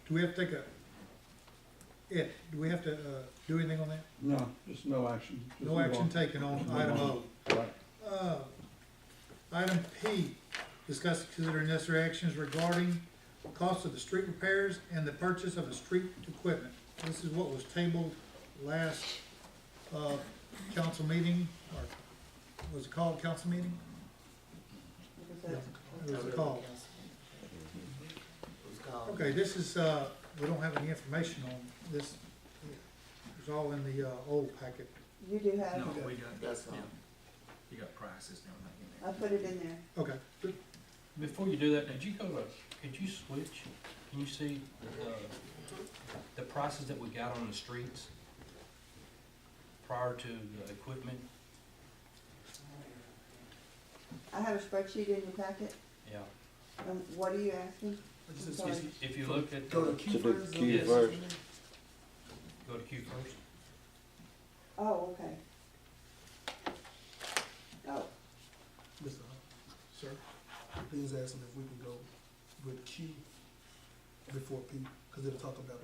Do we have to take do we have to, do anything on that? No, just no action. Just No move action on. taken on Just move item on. O. Right. Item P, discuss and consider necessary actions regarding cost of the street repairs and the purchase of the street equipment. This is what was tabled last, council meeting, or was it called council meeting? Because It was called. It was called. Okay, this is, we don't have any information on this. It's all in the, old packet. You do have, No, we got, That's all. yeah, you got prices and everything in I put it in there. Okay, good. Before you do that, could you switch, can you see, the prices that we got on the streets prior to the equipment? I have a spreadsheet in your packet. Yeah. What are you asking? I'm sorry. If you look at, Go to the- Q To do first. Q Yes. first. go to Q first. Oh, okay. Oh, Mr. Sir, Dean's asking if we can go with Q before P, cause it'll talk about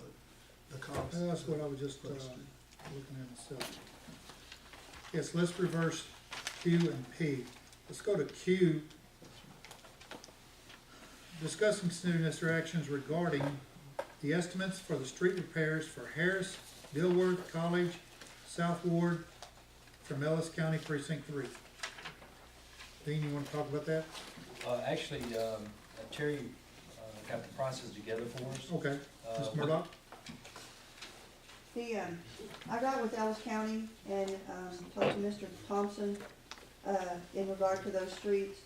the cost. That's what I was just, for the street. looking at myself. Yes, let's reverse Q and P. Let's go to Q. Discuss and consider necessary actions regarding the estimates for the street repairs for Harris, Dilworth, College, South Ward, from Ellis County Precinct 3. Dean, you wanna talk about that? Actually, Terry, got the prices together for us. Okay, Ms. What- Murdock? I got with Ellis County and, talked to Mr. Thompson, in regard to those streets.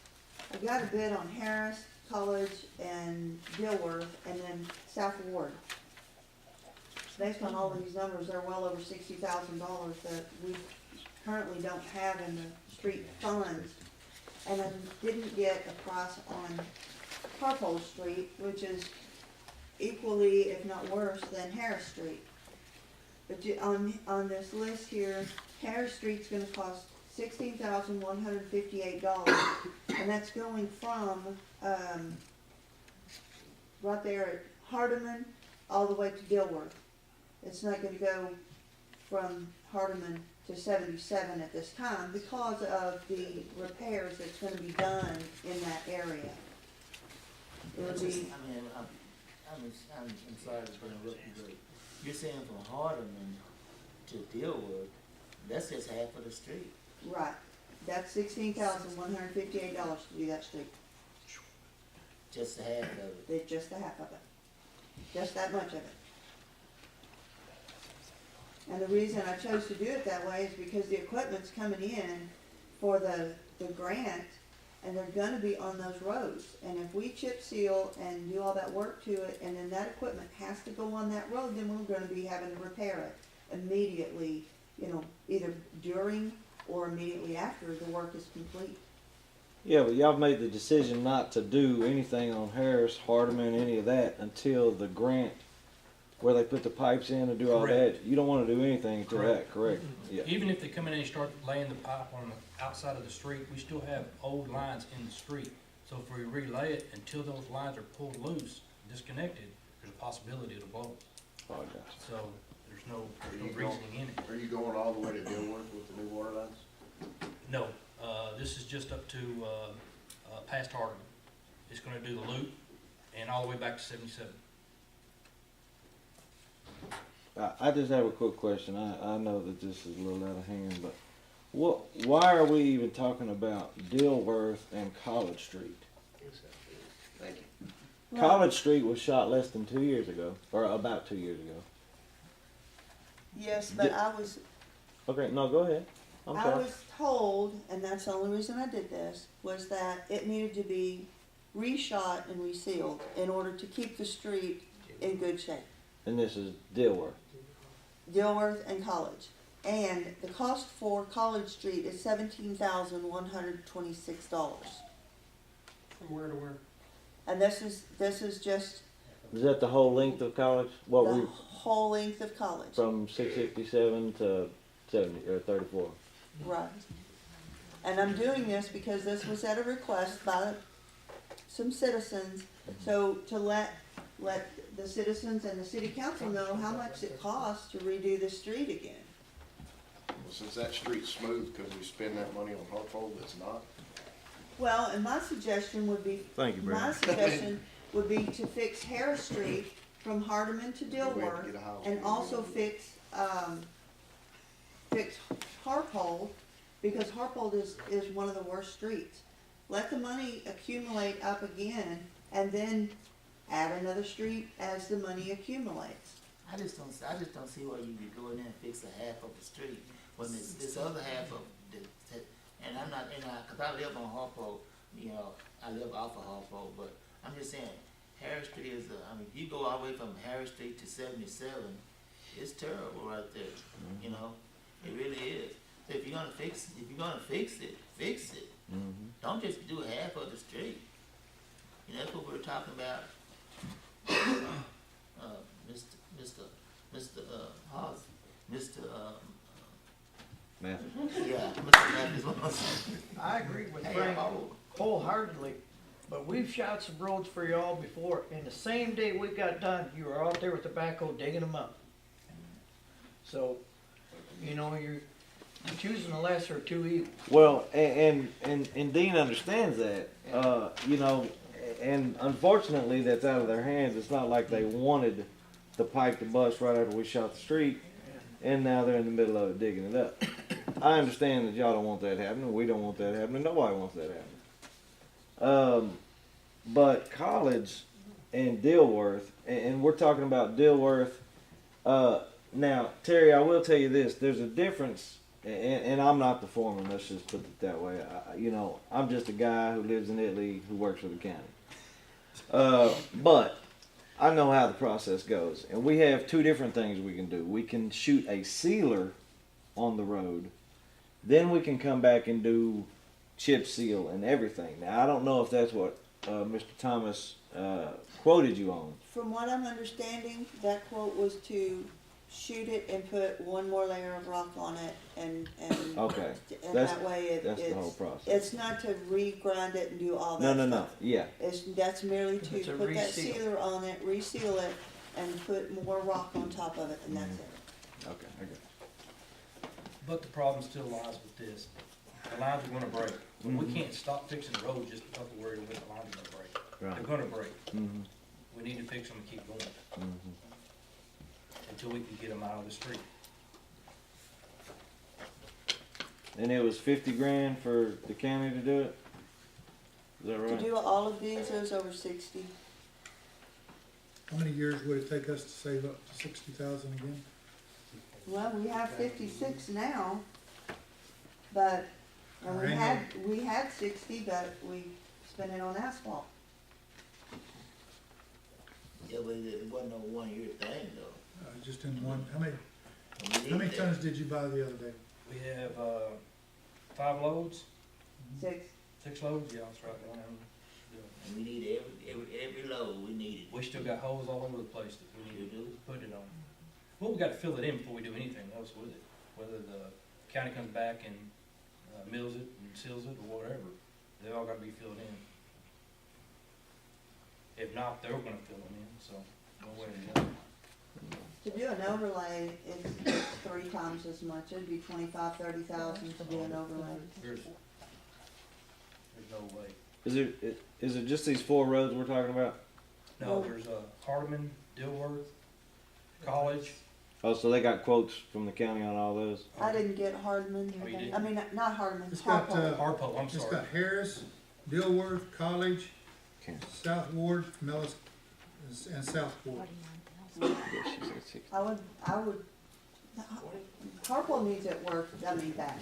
I got a bid on Harris, College, and Dilworth, and then South Ward. Based on all these numbers, they're well over $60,000 that we currently don't have in the street funds. And I didn't get a price on Harpole Street, which is equally, if not worse, than Harris Street. But on this list here, Harris Street's gonna cost $16,158, and that's going from, right there at Hardeman all the way to Dilworth. It's not gonna go from Hardeman to 77 at this time because of the repairs that's gonna be done in that area. It'll be, I'm sorry to interrupt you, but you're saying from Hardeman to Dilworth, that's just half of the street. right, that's $16,158 to do that street. Just half of it. It's just a half of it, just that much of it. And the reason I chose to do it that way is because the equipment's coming in for the grant, and they're gonna be on those roads. And if we chip seal and do all that work to it, and then that equipment has to go on that road, then we're gonna be having to repair it immediately, either during or immediately after the work is complete. Yeah, but y'all made the decision not to do anything on Harris, Hardeman, any of that until the grant where they put the pipes in and do all that. You don't wanna do anything until that, correct? Yeah. Even if they come in and start laying the pipe on the outside of the street, we still have old lines in the street. So if we relay it until those lines are pulled loose, disconnected, there's a possibility it'll blow. Oh, I got you. So there's no reasoning in it. Are you going all the way to Dilworth with the new water lines? No, This is just up to, past Hardeman. It's gonna do the loop and all the way back to 77. I just have a quick question. I know that this is a little out of hand, but why are we even talking about Dilworth and College Street? Thank you. Well, College Street was shot less than 2 years ago, or about 2 years ago. yes, but I was Okay, no, go ahead. I'm I sorry. was told, and that's the only reason I did this, was that it needed to be reshot and resealed in order to keep the street in good shape. And this is Dilworth. Dilworth and College. And the cost for College Street is $17,126. From where to where? And this is just Is that the whole length of College? What the we whole length of College. from 657 to 70 or 34? Right. And I'm doing this because this was at a request by some citizens, so to let the citizens and the city council know how much it costs to redo the street again. Well, since that street's smooth, could we spend that money on Hartford that's not? Well, and my suggestion would be, Thank you, my Brandon. suggestion would be to fix Harris Street from Hardeman to We have to Dilworth, get a house. and also fix Harpold, because Harpold is one of the worst streets. Let the money accumulate up again, and then add another street as the money accumulates. I just don't see why you be going in and fix a half of the street when this other half of and I'm not, cause I live on Harpo, I live off of Harpo, but I'm just saying, Harris Street is, if you go all the way from Harris Street to 77, it's terrible right there, it really is. So if you're gonna fix it, fix it. Mm-hmm. Don't just do half of the street. That's what we're talking about. Mr. House, Mr. Matthew. Yeah, Mr. Matthews. I agree with Hey, Frank oh, wholeheartedly, but we've shot some roads for y'all before, and the same day we got done, you were out there with the backhoe digging them up. So, you're choosing the lesser of two evils. Well, and Dean understands that, and unfortunately that's out of their hands. It's not like they wanted the pipe to bust right after we shot the street, and now they're in the middle of it digging it up. I understand that y'all don't want that happening. We don't want that happening. Nobody wants that happening. But College and Dilworth, and we're talking about Dilworth. Now, Terry, I will tell you this. There's a difference, and I'm not the foreman. Let's just put it that way. I'm just a guy who lives in Italy who works for the county. But I know how the process goes. And we have two different things we can do. We can shoot a sealer on the road. Then we can come back and do chip seal and everything. Now, I don't know if that's what Mr. Thomas quoted you on. From what I'm understanding, that quote was to shoot it and put one more layer of rock on it, and Okay. and that way That's the whole process. it's not to re-grind it and do all that No. stuff. Yeah. That's merely to It's a put that reseal. sealer on it, reseal it, and put more rock on top of it, and that's it. Okay. I got it. But the problem still lies with this. The lines are gonna break. But we Mhm. can't stop fixing the road just because we're worried that the lines are gonna break. Right. They're gonna break. Mm-hmm. We need to fix them and keep going Mm-hmm. until we can get them out of the street. And it was 50 grand for the county to do it? Is that To right? do all of these, it was over 60. How many years would it take us to save up to 60,000 again? Well, we have 56 now, but, and I we had 60, but we spent it on asphalt. Yeah, but it wasn't no 1 year thing though. Just in one, how many We need that. tons did you buy the other day? We have, 5 loads, 6. 6 loads, yeah, that's right. And we need every load, we need it. We still got holes all over the place that we You need to do? put it on. Well, we gotta fill it in before we do anything else with it. Whether the county comes back and mills it and seals it or whatever, they all gotta be filled in. If not, they're gonna fill them in, so no way to go. To do an overlay is 3 times as much. It'd be 25,000, 30,000 to do an overlay. There's no way. Is it just these 4 roads we're talking about? No, there's Hardeman, Dilworth, College. Oh, so they got quotes from the county on all those? I didn't get Hardman, Oh, you didn't? I mean, not Hardman, It's got, Harpo. Harpo, I'm It's sorry. got Harris, Dilworth, College, Okay. South Ward, Millis, and South Ward. Yeah, she said 60. I would, Harpo needs it work, I mean, bad.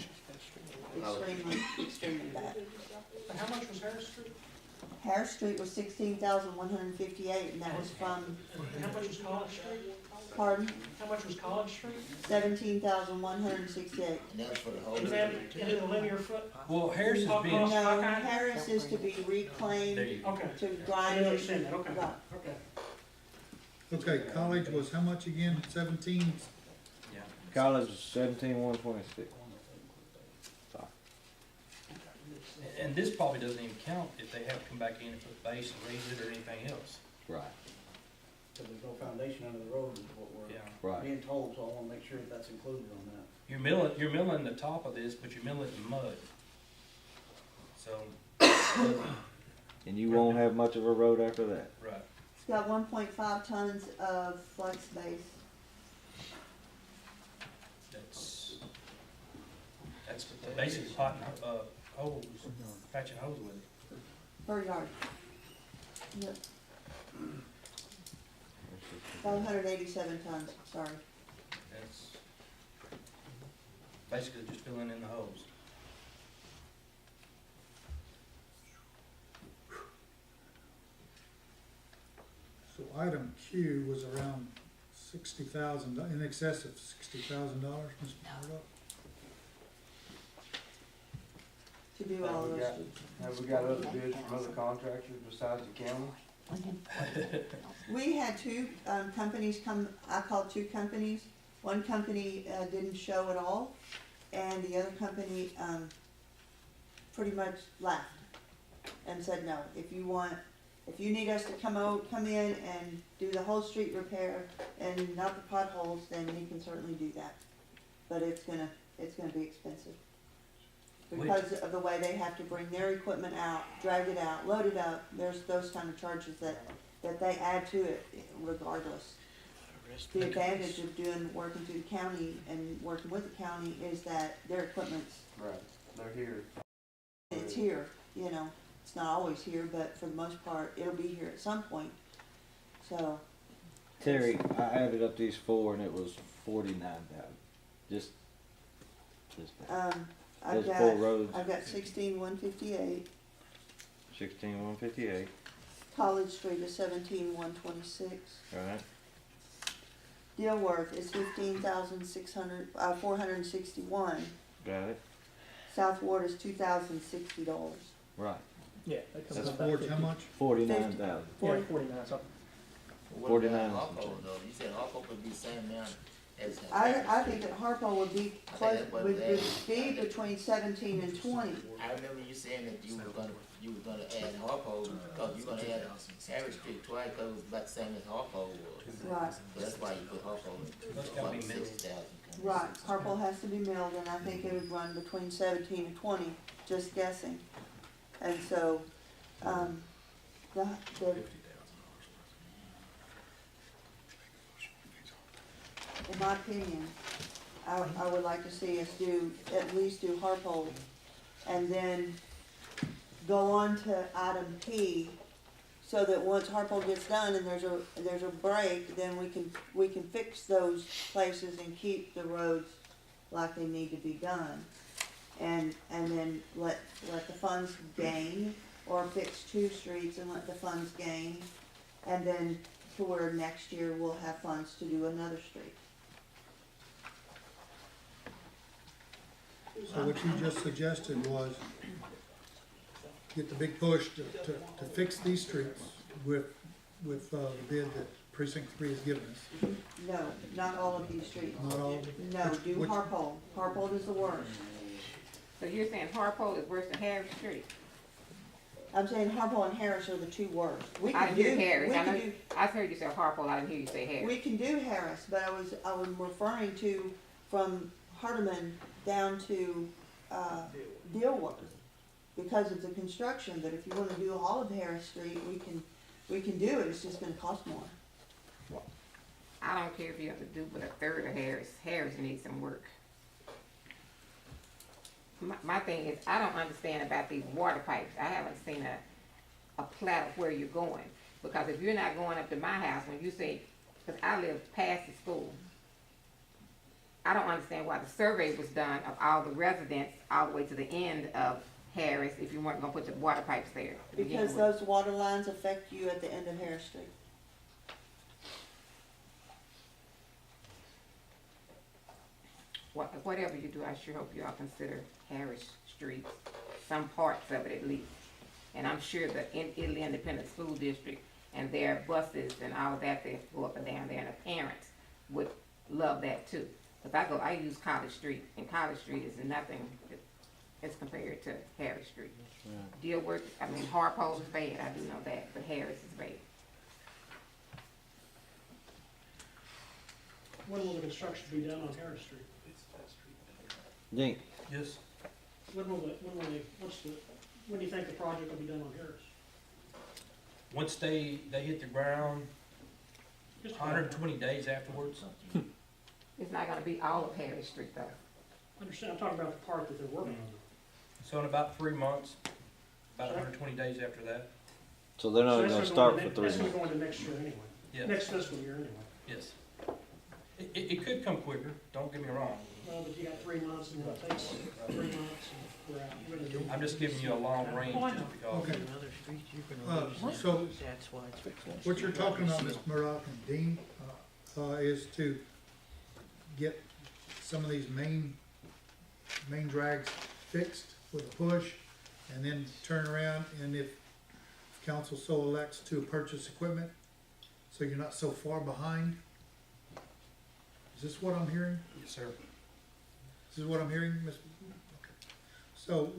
Extremely bad. How much was Harris Street? Harris Street was 16,158, and that was from, And how much was College Street? pardon, How much was College Street? 17,168. And that's for the whole. Is that into the linear foot? Well, Harris is being, No, Harris is to be there reclaimed, you go. Okay. to I grind didn't it. understand that, okay. Right. Okay. Okay, College was how much again? 17? yeah. College was 17,126. And this probably doesn't even count if they have to come back in and put base and raise it or anything else. Right, So there's no foundation under the road is what we're Yeah. right. being told, so I wanna make sure that that's included on that. You're milling the top of this, but you're milling it in mud. So, And you won't have much of a road after that. right. It's got 1.5 tons of flex base. That's basically potting, holes, patching holes with it. Per yard. Yep. 587 tons, sorry. That's basically just filling in the holes. So item Q was around 60,000, in excess of $60,000, Mr. Murdock? To do all those. Have we got other bids from other contractors besides the county? We had two companies come, I called two companies. One company didn't show at all, and the other company pretty much laughed and said, no, if you need us to come in and do the whole street repair and not the potholes, then we can certainly do that. But it's gonna be expensive. Because of the way they have to bring their equipment out, drag it out, load it up, there's those kind of charges that they add to it regardless. The advantage of working through the county and working with the county is that their equipment's, Right, they're here. it's here, you know. It's not always here, but for the most part, it'll be here at some point. So, Terry, I added up these 4 and it was 49,000. Just I've those 4 got, roads, I've got 16,158. 16,158, College Street is 17,126. right? Dilworth is 461. Got it? South Ward is $2,060. Right. Yeah, that comes That's up about Ford's 50. how much? 49,000. Yeah, 49 something. What 49 about is Harpo the check. though? You said Harpo would be the same amount as. I think that Harpo would be close, that's what would they- be between 17 and 20. I remember you saying that you were gonna add Harpo, because you were gonna add Harris Street twice, because it was about the same as Harpo was. Right, So that's why you put Harpo That's gotta be in, milled. 60,000. right. Harpo has to be milled, and I think it would run between 17 and 20, just guessing. And so, in my opinion, I would like to see us at least do Harpo, and then go on to item P, so that once Harpo gets done and there's a break, then we can fix those places and keep the roads like they need to be done. And then let the funds gain, or fix 2 streets and let the funds gain, and then to where next year we'll have funds to do another street. So what you just suggested was get the big push to fix these streets with the bid that precinct 3 has given us. No, not all of these streets. Not all? No, do Which- Harpole. Harpole is the worst. So you're saying Harpole is worse than Harris Street? I'm saying Harpole and Harris are the 2 worst. We I can didn't do, hear Harris. we I can know, do, I've heard you say Harpole, I didn't hear you say Harris. we can do Harris, but I was referring to from Hardeman down to, Dilworth. because of the construction, but if you wanna do all of Harris Street, we can do it, it's just gonna cost more. I don't care if you have to do but a third of Harris. Harris needs some work. My thing is, I don't understand about these water pipes. I haven't seen a plat of where you're going. Because if you're not going up to my house, when you say, because I live past the school, I don't understand why the survey was done of all the residents all the way to the end of Harris if you weren't gonna put the water pipes there. to begin Because with. those water lines affect you at the end of Harris Street. Whatever you do, I sure hope y'all consider Harris Street, some parts of it at least. And I'm sure the Italy Independent School District and their buses and all of that, they go up and down there, and the parents would love that too. Cause I use College Street, and College Street is nothing as compared to Harris Street. Dealwork, Harpole is bad, I do know that, but Harris is bad. When will the construction be done on Harris Street? Dink, Yes. When do you think the project will be done on Harris? Once they hit the ground, Just 120 days afterwards. It's not gonna be all of Harris Street though. Understand, I'm talking about the part that they're working on. So in about 3 months, about 120 days after that. so they're not So even that's gonna gonna start go for into- 3 That's gonna months. go into next year anyway, Yes. next fiscal year anyway. Yes. It could come quicker, don't get me wrong. Well, but you got 3 months and it takes 3 months and we're out. Really do- I'm just giving you a long range just because. Okay. So, what you're talking about, Ms. Murdoch and Dean, is to get some of these main drags fixed with a push, and then turn around, and if council so elects to purchase equipment, so you're not so far behind? Is this what I'm hearing? Yes, sir. This is what I'm hearing, Ms.? Okay. So,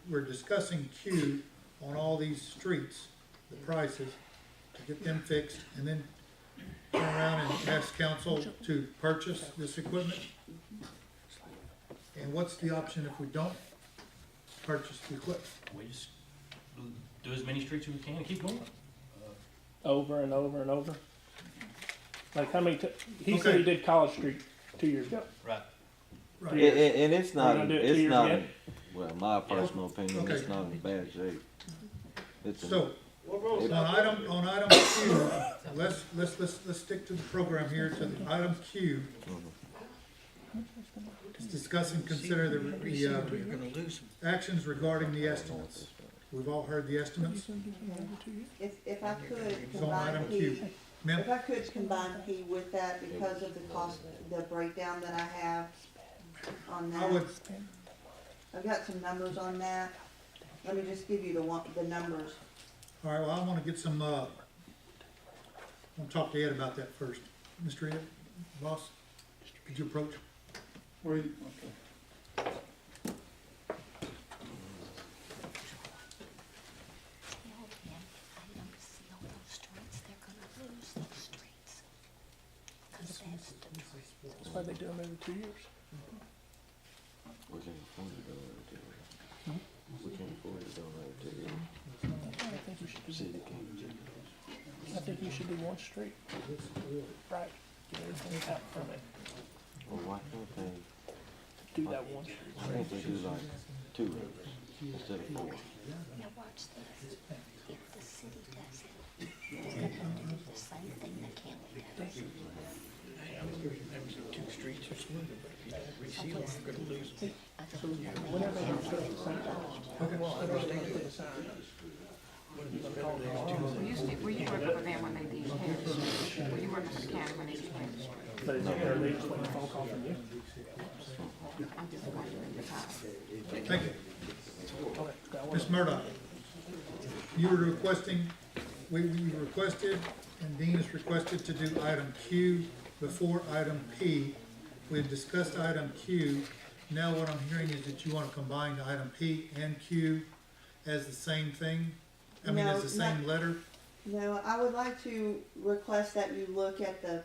we're discussing Q on all these streets, the prices, to get them fixed, and then turn around and ask council to purchase this equipment? And what's the option if we don't purchase the equipment? We just do as many streets as we can and keep going. Over and over and over? Like how many, he said Okay. he did College Street 2 years ago. Right. Right. And it's not, We're gonna do it 2 it's years not, again? well, my personal opinion, it's Okay. not in bad shape. It's, So, it- on item Q, let's stick to the program here, to the item Q. It's discuss and consider the actions regarding the estimates. We've all heard the estimates. If I could It's on combine item P, Q. Ma'am? if I could combine P with that because of the cost, the breakdown that I have on I would, that. I've got some numbers on that. Let me just give you the numbers. all right, well, I wanna get some, I wanna talk to Ed about that first. Mr. Ed, boss, could you approach? That's why they do them every 2 years. we can't afford to go over to it. We can't afford to go over to it. I think you should do, City can't. I think you should do one street. Right, get everything out from it, Well, why can't they, do that one street. why can't they do like 2 roads instead of 4? Now watch this. If the city does it, they're gonna do the same thing the county does. Two streets are smoother, but if you don't reseal, you're gonna lose. Whenever they have to Were you working for them when they did Harris? Were you working for the county when they did Harris? But it's okay, they just waiting a phone call from you. I'm just wondering because. Thank you. Okay, got one. Ms. Murdoch, you were requesting, we requested, and Dean has requested to do item Q before item P. We've discussed item Q. Now what I'm hearing is that you want to combine item P and Q as the same thing? I mean, as the same letter? No, I would like to request that you look at the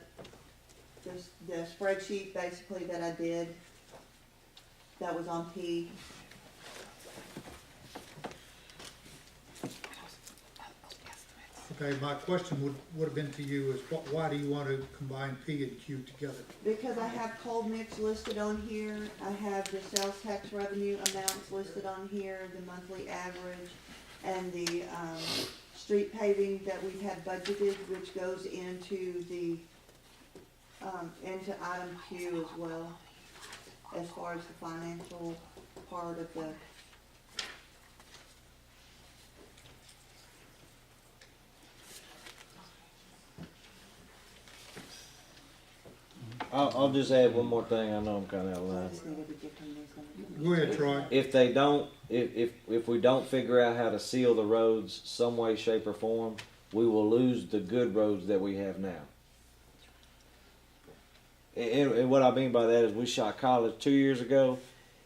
spreadsheet basically that I did, that was on P. Okay, my question would have been to you is why do you want to combine P and Q together? Because I have cold mix listed on here, I have the sales tax revenue amounts listed on here, the monthly average, and the, street paving that we've had budgeted, which goes into the, into item Q as well, as far as the financial part of the. I'll just add one more thing. I know I'm kind of out of line. Go ahead, Troy. If they don't, if we don't figure out how to seal the roads some way, shape, or form, we will lose the good roads that we have now. And what I mean by that is we shot college 2 years ago.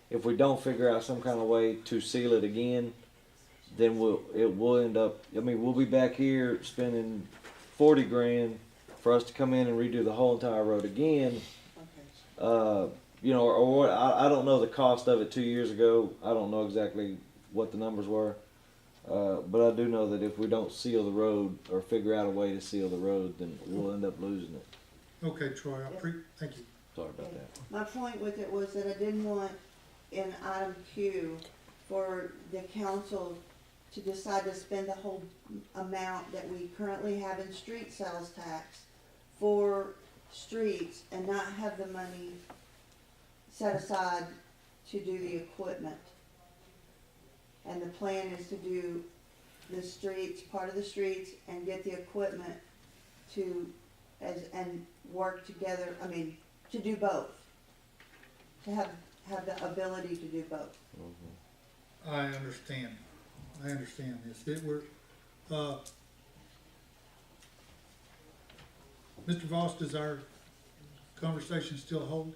If we don't figure out some kind of way to seal it again, then we'll end up. I mean, we'll be back here spending 40 grand for us to come in and redo the whole entire road again. You know, or what, I don't know the cost of it 2 years ago. I don't know exactly what the numbers were. But I do know that if we don't seal the road or figure out a way to seal the road, then we'll end up losing it. Okay, Troy, thank you. Sorry about that. My point with it was that I didn't want in item Q for the council to decide to spend the whole amount that we currently have in street sales tax for streets and not have the money set aside to do the equipment. And the plan is to do the streets, part of the streets, and get the equipment to, and work together, I mean, to do both. To have the ability to do both. Mm-hmm. I understand this. Mr. Voss, does our conversation still hold?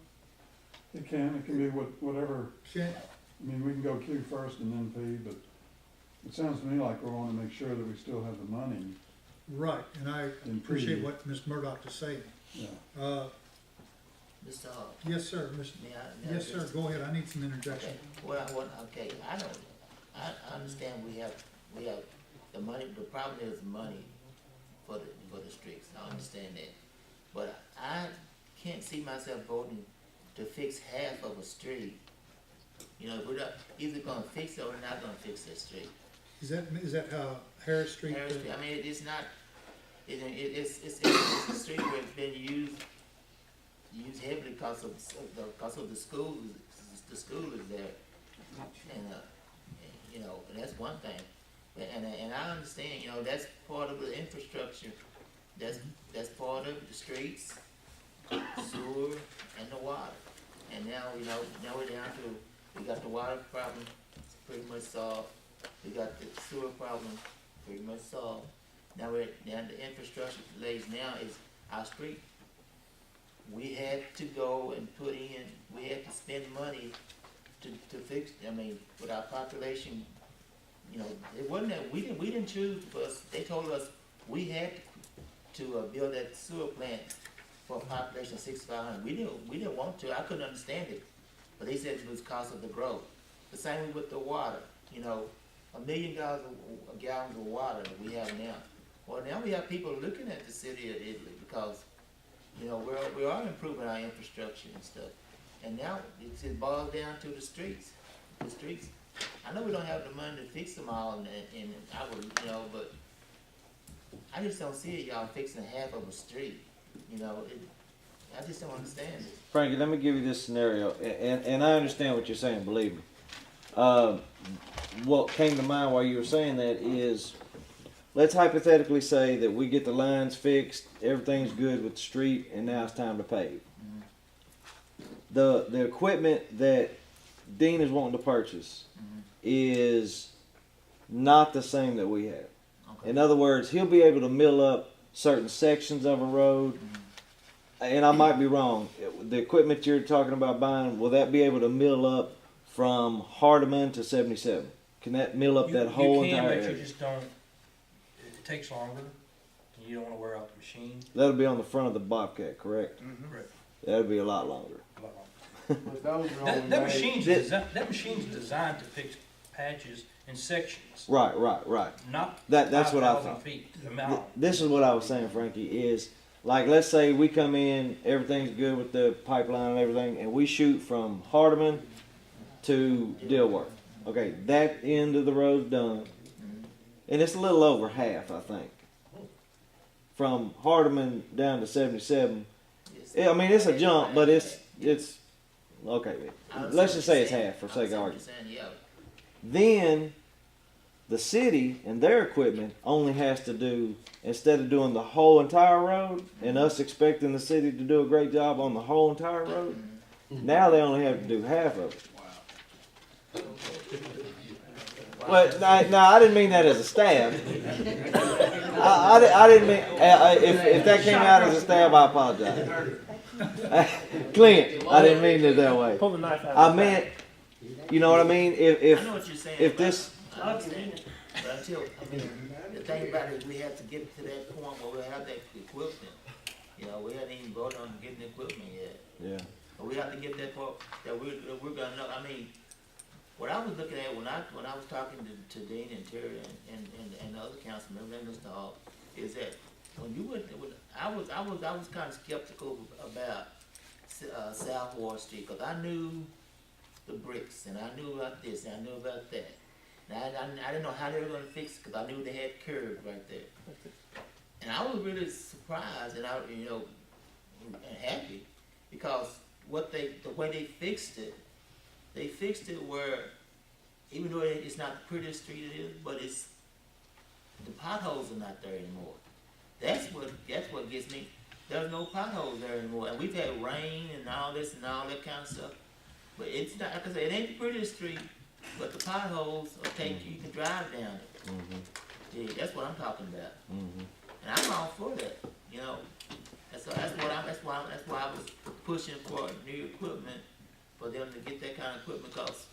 It can be whatever. Shane? I mean, we can go Q first and then P, but it sounds to me like we want to make sure that we still have the money. Right, and I appreciate what Ms. Murdoch is saying. Yeah. Mr. Hall. Yes, sir. Yes, sir. Go ahead. I need some Okay, interjection. okay, I understand we have the money, the problem is money for the streets, I understand that. But I can't see myself voting to fix half of a street. You know, we're not either gonna fix it or not gonna fix that street. Is that Harris Street? Harris Street, I mean, it's not, it's a street where it's been used heavily because of the school is there. And, you know, and that's one thing. And I understand, you know, that's part of the infrastructure. That's part of the streets, sewer, and the water. And now, you know, now we're down to, we got the water problem pretty much solved. We got the sewer problem pretty much solved. Now the infrastructure lays now is our street. We had to go and we had to spend money to fix, I mean, with our population, you know, it wasn't that, we didn't choose first. They told us we had to build that sewer plant for a population of 6,500. We didn't want to, I couldn't understand it. But they said it was because of the growth. The same way with the water, you know, 1 million gallons of water that we have now. Well, now we have people looking at the city of Italy because, you know, we are improving our infrastructure and stuff. And now it boils down to the streets. The streets. I know we don't have the money to fix them all, and I would, you know, but I just don't see it, y'all fixing half of a street. You know, I just don't understand it. Frankie, let me give you this scenario, and I understand what you're saying, believe me. What came to mind while you were saying that is, let's hypothetically say that we get the lines fixed, everything's good with the street, and now it's time to pave. The equipment that Dean is wanting to purchase is not the same that we have. Okay. In other words, he'll be able to mill up certain sections of a road, and I might be wrong. The equipment you're talking about buying, will that be able to mill up from Hardeman to 77? Can that mill up that whole entire area? You can, but you just don't. It takes longer. And you don't want to wear out the machine. That'll be on the front of the Bobcat, correct? Mm-hmm. Correct. That'll be a lot longer. A lot longer. That machine's designed to fix patches in sections, Right. not That's what I 5,000 thought. feet amount. This is what I was saying, Frankie, is like, let's say we come in, everything's good with the pipeline and everything, and we shoot from Hardeman to Dilworth. Okay, that end of the road's done. And it's a little over half, I think. From Hardeman down to 77. I mean, it's a jump, but it's okay. Let's just say it's half for sake of argument. Then the city and their equipment only has to do, instead of doing the whole entire road and us expecting the city to do a great job on the whole entire road, now they only have to do half of it. Well, no, I didn't mean that as a stab. I didn't mean, if that came out as a stab, I apologize. Clint, I didn't mean it that way. Pull the knife out. I meant, you know what I mean? I know what you're saying. If this, I understand it, but until, I mean, the thing about it is we have to get to that point where we have that equipment. You know, we haven't even voted on getting the equipment yet. yeah. But we have to get that part, that we're gonna know, I mean, what I was looking at when I was talking to Dean and Terry and the other council members and Mr. Hall, is that when you went, I was kind of skeptical about South Ward Street, cause I knew the bricks, and I knew about this, and I knew about that. Now, I didn't know how they were gonna fix it, cause I knew they had curves right there. And I was really surprised, and and happy, because the way they fixed it where, even though it's not the prettiest street it is, but the potholes are not there anymore. That's what gets me. There's no potholes there anymore, and we've had rain and all this and all that kind of stuff. But it's not, like I said, it ain't the prettiest street, but the potholes will take you can drive down it. Yeah, that's what I'm talking about. And I'm all for that, you know. That's why I was pushing for new equipment, for them to get that kind of equipment, because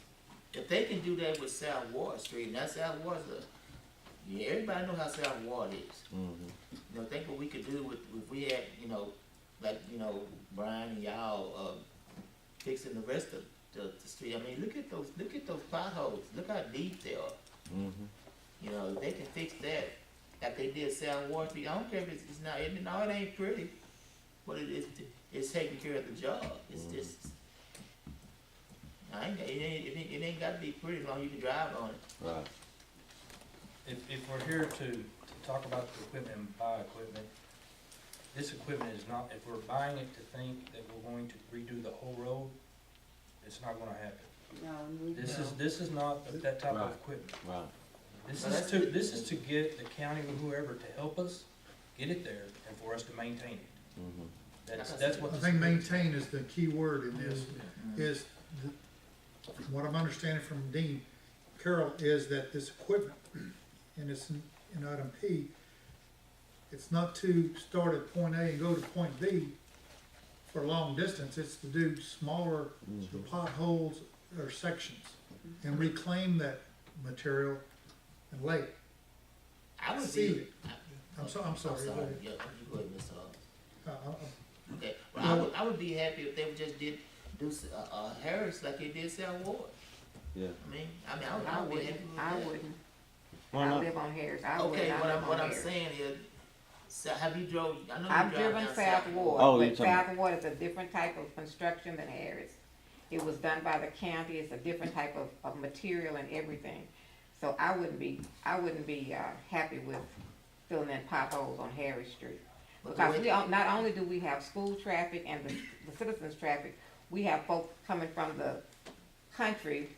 if they can do that with South Ward Street, and that South Ward's everybody know how South Ward is. You know, think what we could do if we had, Brian and y'all fixing the rest of the street. I mean, look at those potholes. Look how deep they are. You know, if they can fix that, like they did South Ward Street. I don't care if it's not. No, it ain't pretty, but it's taking care of the job. It's just. It ain't got to be pretty as long as you can drive on it. Right. If we're here to talk about the equipment and buy equipment, this equipment is not, if we're buying it to think that we're going to redo the whole road, it's not gonna happen. No, This is not that type of equipment. Right. This is to get the county or whoever to help us get it there and for us to maintain it. That's what I think maintain is the key word in this, is, from what I'm understanding from Dean Carroll, is that this equipment, and it's in item P, it's not to start at point A and go to point B for a long distance, it's to do smaller potholes or sections and reclaim that material and lay it. I would Seal be. it. I'm sorry. Yeah, you go ahead, Mr. Hall. Okay, well, I would be happy if they would just do Harris like they did South Ward. Yeah. I would be happy with that. I wouldn't. Why I not? live on Harris. Okay, what I'm saying is, so have you drove? I know you I've drive driven down South Ward, Oh, but you're talking- South Ward is a different type of construction than Harris. It was done by the county. It's a different type of material and everything. So I wouldn't be happy with filling in potholes on Harris Street. Because not only do we have school traffic and the citizens traffic, we have folks coming from the country,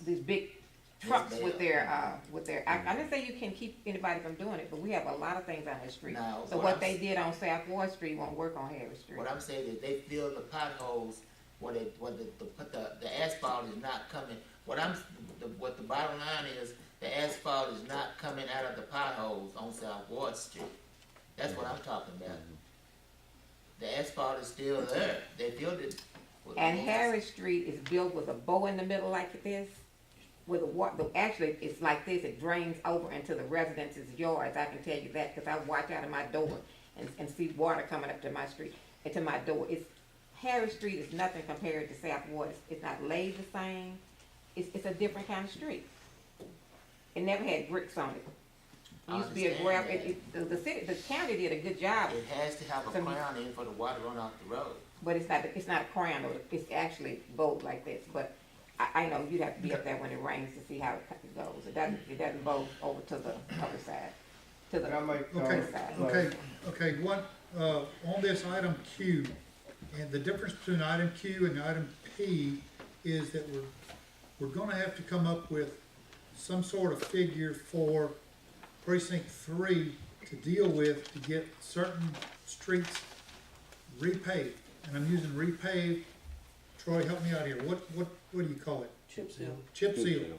these big trucks with their, I didn't say you can keep anybody from doing it, but we have a lot of things on the street. Now, So what they did on South Ward Street won't work on Harris Street. What I'm saying is they fill the potholes where the asphalt is not coming. What the bottom line is, the asphalt is not coming out of the potholes on South Ward Street. That's what I'm talking about. The asphalt is still there. They filled it. And Harris Street is built with a bow in the middle like this, with a water. Actually, it's like this. It drains over into the residents' yards. I can tell you that because I watch out of my door and see water coming up to my street, into my door. Harris Street is nothing compared to South Ward. It's not laid the same. It's a different kind of street. It never had bricks on it. It I used to be a understand gravel, the county did a good job, It has to have a crown in for the water run off the road. but it's not a crown, it's actually bowed like this, but I know you'd have to be up there when it rains to see how it goes. It doesn't bow over to the other side, to the Okay, other side. okay, on this item Q, and the difference between item Q and item P is that we're gonna have to come up with some sort of figure for precinct 3 to deal with to get certain streets repaved. And I'm using repaved. Troy, help me out here. What do you call it? Chip seal. Chip seal.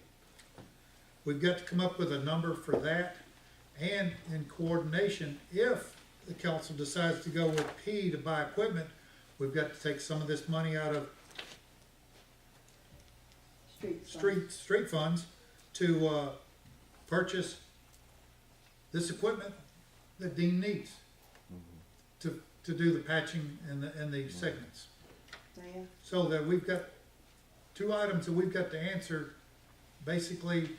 We've got to come up with a number for that, and in coordination, if the council decides to go with P to buy equipment, we've got to take some of this money out of street funds to purchase this equipment that Dean needs to do the patching and the segments. Yeah. So that we've got two items that we've got to answer, basically.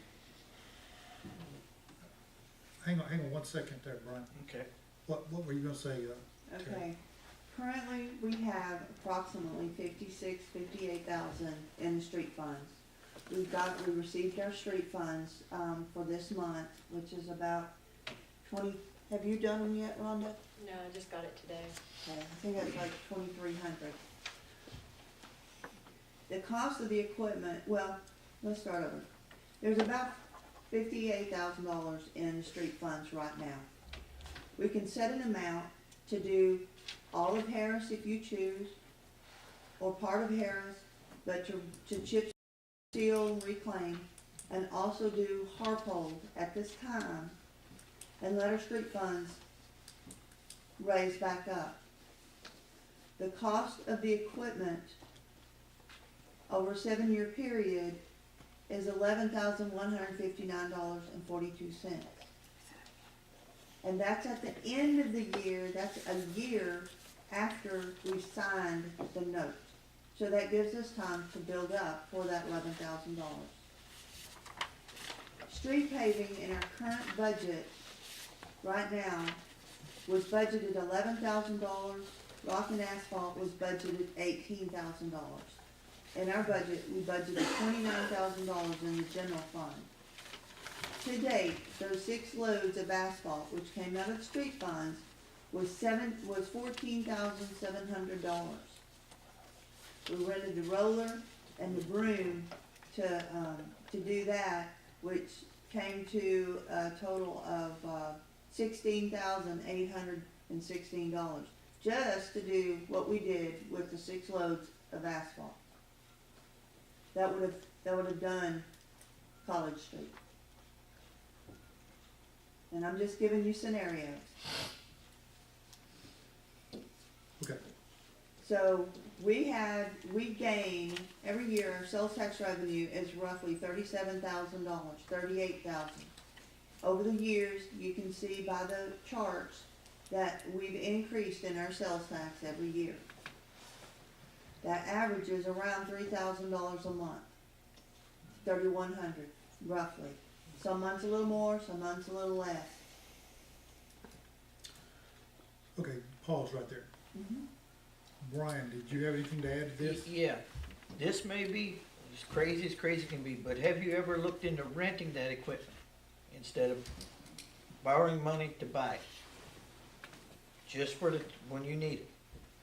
Hang on 1 second there, Brian. Okay. What were you gonna say? Okay, currently, we have approximately 58,000 in the street funds. We received our street funds, for this month, which is about 20, have you done them yet, Rhonda? No, I just got it today. Okay, I think that's like 2,300. The cost of the equipment, well, let's start over. There's about $58,000 in the street funds right now. We can set an amount to do all of Harris if you choose, or part of Harris, but to chip seal, reclaim, and also do Harpold at this time, and let our street funds raise back up. The cost of the equipment over a 7-year period is $11,159.42. And that's at the end of the year, that's a year after we've signed the note. So that gives us time to build up for that $11,000. Street paving in our current budget right now was budgeted $11,000, rock and asphalt was budgeted $18,000. In our budget, we budgeted $29,000 in the general fund. To date, those 6 loads of asphalt, which came out of the street funds, was $14,700. We rented the roller and the broom to do that, which came to a total of $16,816, just to do what we did with the 6 loads of asphalt. That would have done College Street. And I'm just giving you scenarios. Okay. So we gain, every year, our sales tax revenue is roughly $37,000, $38,000. Over the years, you can see by the charts that we've increased in our sales tax every year. That averages around $3,000 a month, $3,100 roughly. Some months a little more, some months a little less. Okay, pause right there. Brian, did you have anything to add to this? Yeah, this may be as crazy can be, but have you ever looked into renting that equipment instead of borrowing money to buy it? Just for when you need it.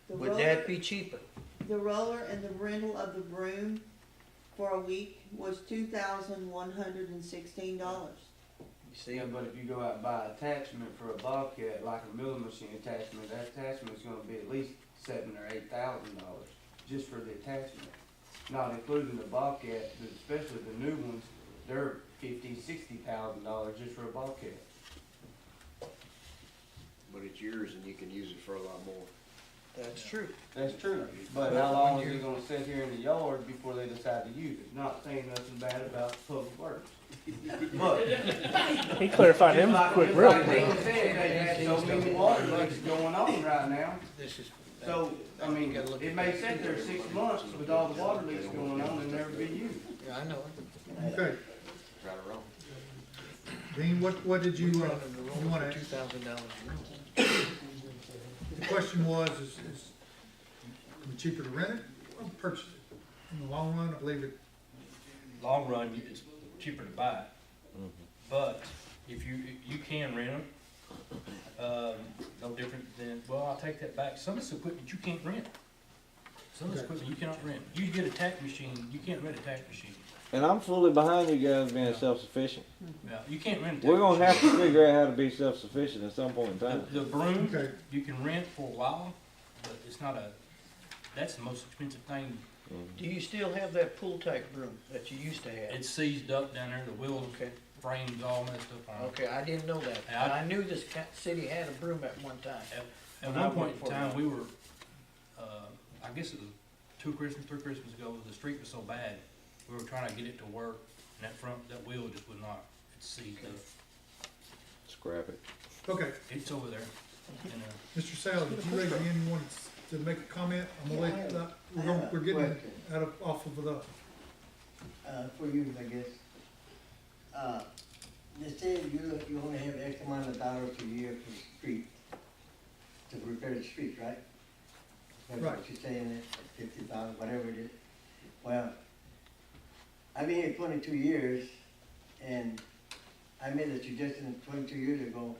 Would that be cheaper? The roller and the rental of the broom for a week was $2,116. You see? Yeah, but if you go out and buy attachment for a Bobcat, like a milling machine attachment, that attachment is gonna be at least $7,000 or $8,000 just for the attachment. Not including the Bobcat, but especially the new ones, they're $50,000, $60,000 just for a Bobcat. But it's yours and you can use it for a lot more. That's true. That's true, but how long is it gonna sit here in the yard before they decide to use it? Not saying nothing bad about public works. But. He clarified him quick, real Like quick. Dean said, they had so many water leaks going on right now. This is. So, I mean, it may sit there 6 months with all the water leaks going on and never be used. Yeah, I know. Okay, Right or wrong. Dean, what did you, you wanna, $2,000. the question was, is it cheaper to rent it or purchase it? In the long run, I believe it, Long run, it's cheaper to buy it. But if you can rent them, no different than, well, I'll take that back. Some of this equipment you can't rent. Some of this equipment you cannot rent. You get a tack machine, you can't rent a tack machine. And I'm fully behind you guys being self-sufficient. Yeah, you can't rent a tack We're gonna machine. have to figure out how to be self-sufficient at some point in time. The broom, Okay. you can rent for a while, but it's not that's the most expensive thing. Do you still have that pool type broom that you used to have? It's seized up down there, the wheels, Okay. frames all messed up on it. Okay, I didn't know that. Yeah, I knew this city had a broom at one time. At When I one point worked in for time, them. we were, I guess it was 3 Christmas ago, the street was so bad, we were trying to get it to work, and that wheel just would not, it's seized up. Scrap it. okay. It's over there. And, Mr. Sal, did you raise your hand, you wanted to make a comment? I'm gonna let, we're getting off of the, For you, I guess. They say you only have X amount of dollars a year for the street, to repair the street, right? That's Right. what you're saying, 50,000, whatever it is. Well, I've been here 22 years, and I made a suggestion 22 years ago,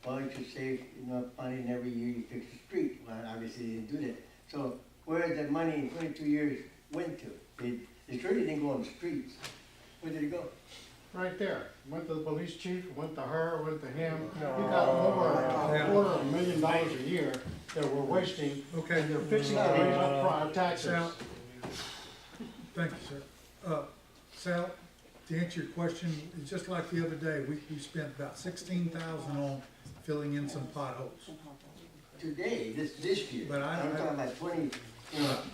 why don't you save enough money and every year you fix the street? Well, obviously you didn't do that. So where did that money in 22 years went to? It surely didn't go on the streets. Where did it go? Right there, went to the police chief, went to her, went to him. We got over $250,000 a year that we're wasting, okay. and they're fixing to raise up our taxes. Sal, thank you, sir. Sal, to answer your question, it's just like the other day, we spent about 16,000 on filling in some potholes. Today, this year. But I'm talking about 20,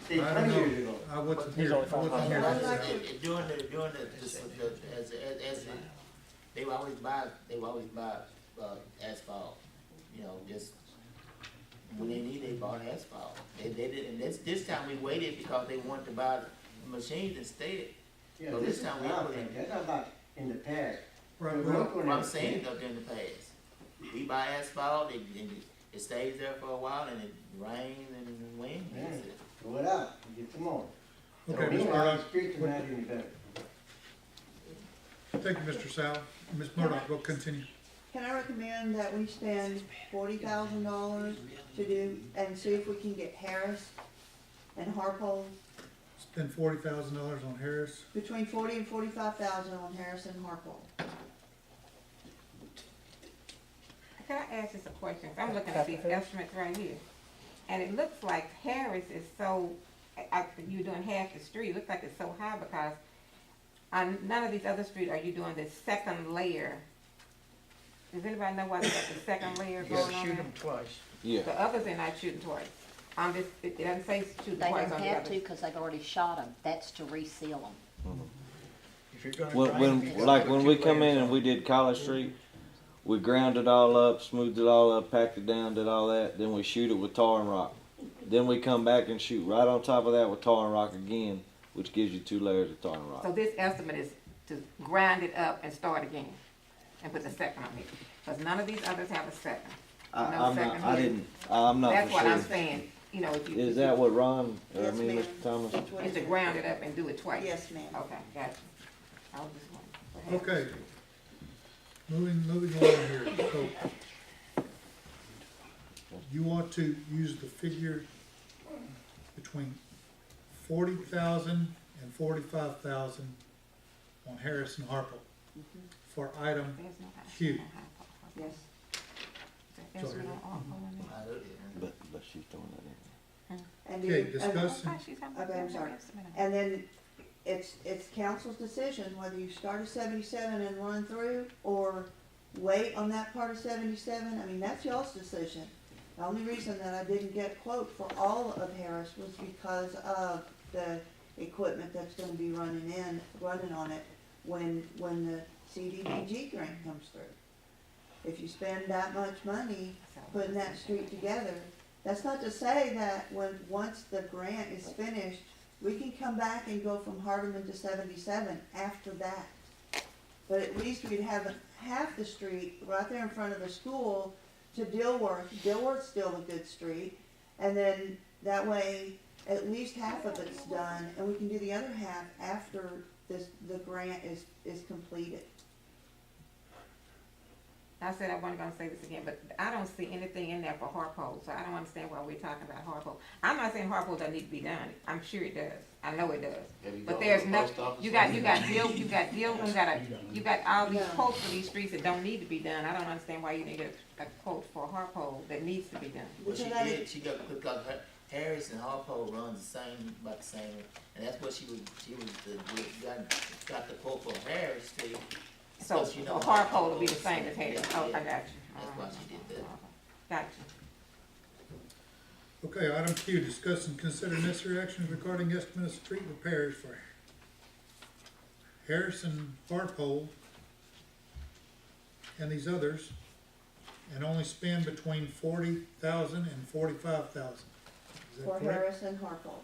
say I don't 20 years know, ago. I wasn't He's here, only I wasn't here. I'd like Sal. to- During they will always buy asphalt, you know, just when they need, they bought asphalt. They did, and this time we waited because they wanted to buy the machines instead. Yeah, So this time we now, put in. that's not about in the past. Right, We're well, working What on I'm it. saying though, in the past, we buy asphalt, it stays there for a while, and it rains and wind Yeah. hits it. Throw it out, and get some more. okay, Mr. Meanwhile, Murdoch, the streets are not any better. thank you, Mr. Sal. Ms. Murdoch, go continue. Can I recommend that we spend $40,000 to do, and see if we can get Harris and Harpole, Spend $40,000 on Harris. between 40 and 45,000 on Harris and Harpole. Can I ask this a question? I'm looking at these estimates right here, and it looks like Harris is so, you're doing half the street, it looks like it's so high because on none of these other streets are you doing the second layer. Does anybody know why they got the second layer You going gotta on shoot there? them twice. Yeah. The others they're not shooting twice. On this, it doesn't say shooting They twice don't on the have to others. because they've already shot them. That's to reseal them. If you're gonna When, grind when them, you gotta like put when two we come layers in on. and we did College Street, we ground it all up, smoothed it all up, packed it down, did all that. Then we shoot it with tar and rock. Then we come back and shoot right on top of that with tar and rock again, which gives you 2 layers of tar and rock. So this estimate is to grind it up and start again, and put the second on it. Because none of these others have a second. I'm No not. second I here. didn't. I'm not That's for what sure. I'm saying, you know, if you. Is that what Ron? Yes, ma'am. Mr. Thomas. That's what Is to it- ground it up and do it twice? Yes, ma'am. Okay, gotcha. I was just wondering. Go ahead. Okay. Moving along here, so you want to use the figure between 40,000 and 45,000 on Harris and Harple for item There's no high- Q. no high- Yes. There's Sorry. no all in there. But she's throwing that in. And Okay, you- discuss. Why she's talking about Okay, I'm the sorry. estimate? And then it's council's decision whether you start at 77 and run through, or wait on that part of 77. I mean, that's y'all's decision. The only reason that I didn't get a quote for all of Harris was because of the equipment that's gonna be running on it when the CDBG grant comes through. If you spend that much money putting that street together, that's not to say that once the grant is finished, we can come back and go from Hardeman to 77 after that. But at least we'd have half the street, right there in front of the school, to Dilworth. Dilworth's still a good street, and then that way, at least half of it's done, and we can do the other half after the grant is completed. I said I wasn't gonna say this again, but I don't see anything in there for Harpo, so I don't understand why we're talking about Harpo. I'm not saying Harpo doesn't need to be done. I'm sure it does. I know it does. But there's no, you got all these quotes for these streets that don't need to be done. I don't understand why you need a quote for Harpo that needs to be done. Well, she got, because Harris and Harpo runs about the same, and that's what she got the quote for Harris Street. So, Because, you know, Harpo will be the same as Harris. Yeah, Oh, yeah. I got you. That's why she did that. Got you. Okay, item Q, discuss and consider necessary actions regarding estimate of street repairs for Harrison, Farpole, and these others, and only spend between $40,000 and $45,000. Is that For correct? Harris and Harple.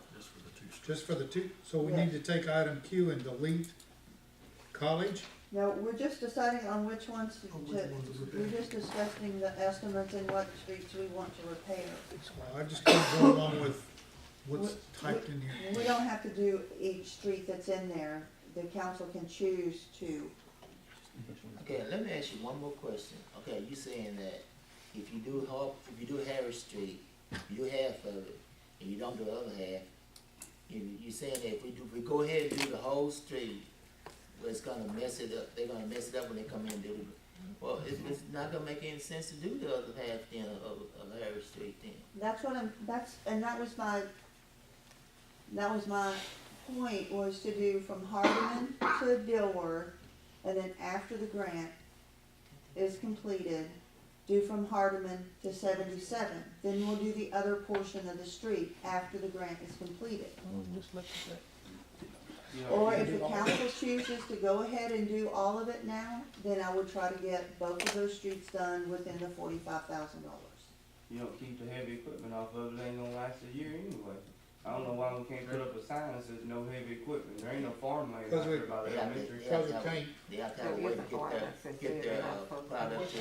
Just for the two, so we Yes. need to take item Q and delete college? No, we're just deciding on which ones we're just discussing the estimates and what streets we want to repair. I just can't go along with what's typed in here. We don't have to do each street that's in there. The council can choose to. Okay, let me ask you one more question. Okay, you saying that if you do Harris Street, you do half of it, and you don't do the other half, you saying that if we go ahead and do the whole street, well, it's gonna mess it up, they're gonna mess it up when they come in and do it. Well, it's not gonna make any sense to do the other half then of Harris Street then. That was my point, was to do from Hardeman to Dilworth, and then after the grant is completed, do from Hardeman to 77. Then we'll do the other portion of the street after the grant is completed. Just look at that. Or if the council chooses to go ahead and do all of it now, then I would try to get both of those streets done within the $45,000. You don't keep the heavy equipment off of it, it ain't gonna last a year anyway. I don't know why we can't put up a sign that says no heavy equipment, there ain't no farmland out there by the elementary. They have to have a way to get their product to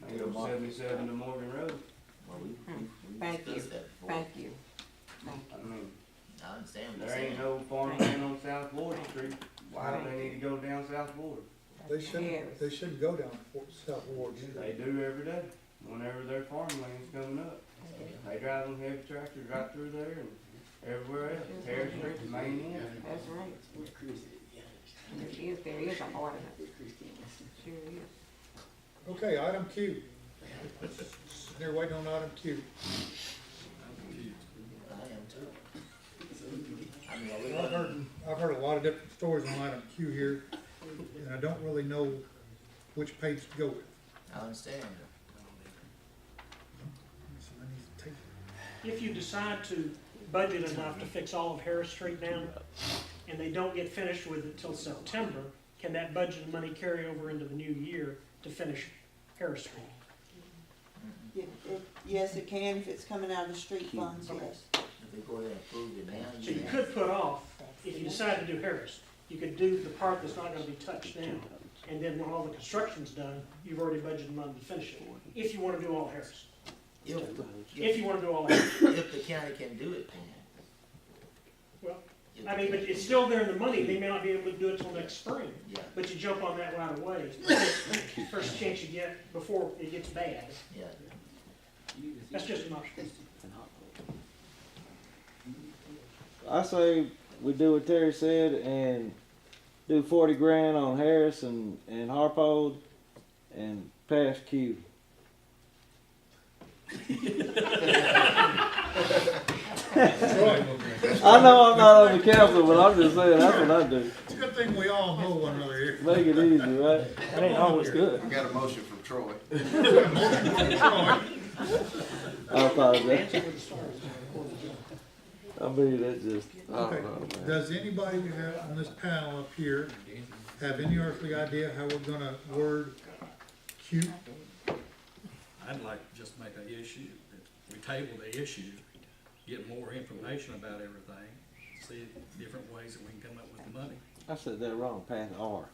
I go 77 to Morgan Road. Well, we Thank you. discussed that before. Thank you. Thank you. I mean, I understand what you're there saying. ain't no farmland on South Florida Street, why do they need to go down South Florida? They shouldn't go down South Ward. They do every day, whenever their farmland's coming up. They drive them heavy tractors right through there and everywhere else, Harris Street, the main end. That's right. There is an ordinance. Sure is. Okay, item Q. They're waiting on item Q. I am too. I mean, are we gonna- I've heard a lot of different stories on item Q here, and I don't really know which page to go with. I understand. So I need to take- If you decide to budget enough to fix all of Harris Street now, and they don't get finished with it till September, can that budgeted money carry over into the new year to finish Harris Street? Yes, it can, if it's coming out of the street funds, yes. If we go ahead and approve it now, So you could put off, if you decide to do Harris, you could do the part that's not gonna be touched now. And then when all the construction's done, you've already budgeted money to finish it, if you wanna do all Harris. If you wanna do all Harris. If the county can do it then. Well, If I the mean, but county- it's still there in the money, they may not be able to do it till next spring, Yeah, but you jump on that right away. First chance you get before it gets bad. yeah. That's just an option. I say we do what Terry said and do 40 grand on Harris and Harpold and pass Q. I know I'm not on the council, but I'm just saying that's what I do. It's a good thing we all know one another here. Make it easy, right? That ain't always good. We got a motion from Troy. I apologize. I mean, that's just, I Okay, don't know, man. does anybody on this panel up here have any earthly idea how we're gonna word Q? I'd like to just make an issue, that we table the issue, get more information about everything, see different ways that we can come up with the money. I said that wrong, pass R.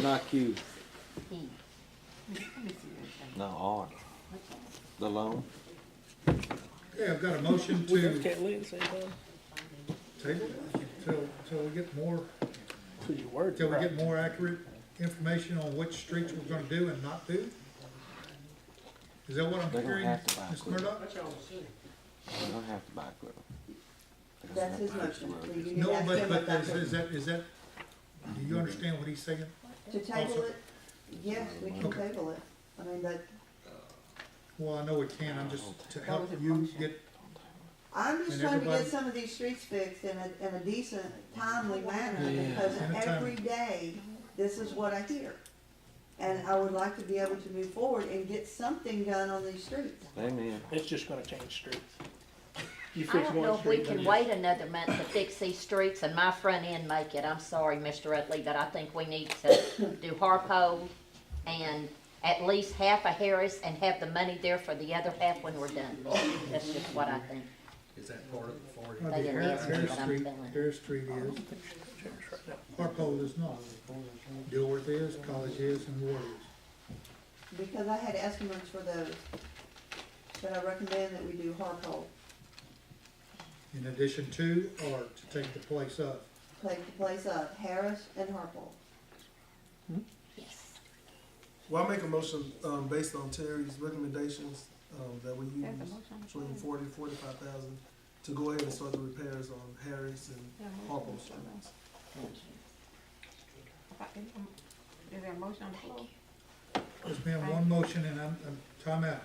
Not Q. No, R. The loan. Okay, I've got a motion We to both can't live at the same time. table it till we get more, Put your words till we right. get more accurate information on which streets we're gonna do and not do? Is that what I'm They're gonna hearing, have to buy Ms. equipment. Murdoch? That's y'all's decision. They're gonna have to buy equipment. They're gonna That's have his to fix the motion. road. So you need No, to ask him but about is that, do you understand what he's saying? To table also- it, yes, we can Okay. table it. I mean, that, Well, I know we can, I'm just to help you get, I'm just And trying to everybody- get some of these streets fixed in a decent, timely manner, Yeah. because In a every day, this is what I hear. And I would like to be able to move forward and get something done on these streets. Amen. It's just gonna change streets. You I fix don't one know if we street, can then wait another month to fix these streets and my front end make it. I'm sorry, Mr. Rutley, but I think we need to do Harpo and at least half of Harris and have the money there for the other half when we're done. That's just what I think. Is that part of the 40? the They didn't answer me, Harris but I'm Street, feeling it. Harris Street is, Harpole is not. Dilworth is, College is, and Ward is. Because I had estimates for those, but I recommend that we do Harpole, In addition to, or to take the place of. take the place of Harris and Harpole. Yes. Well, I make a motion, based on Terry's recommendations, that we use between 40 and 45,000 to go ahead and start the repairs on Harris and Harpo streets. Is there a motion on the floor? There's been one motion and I'm time out.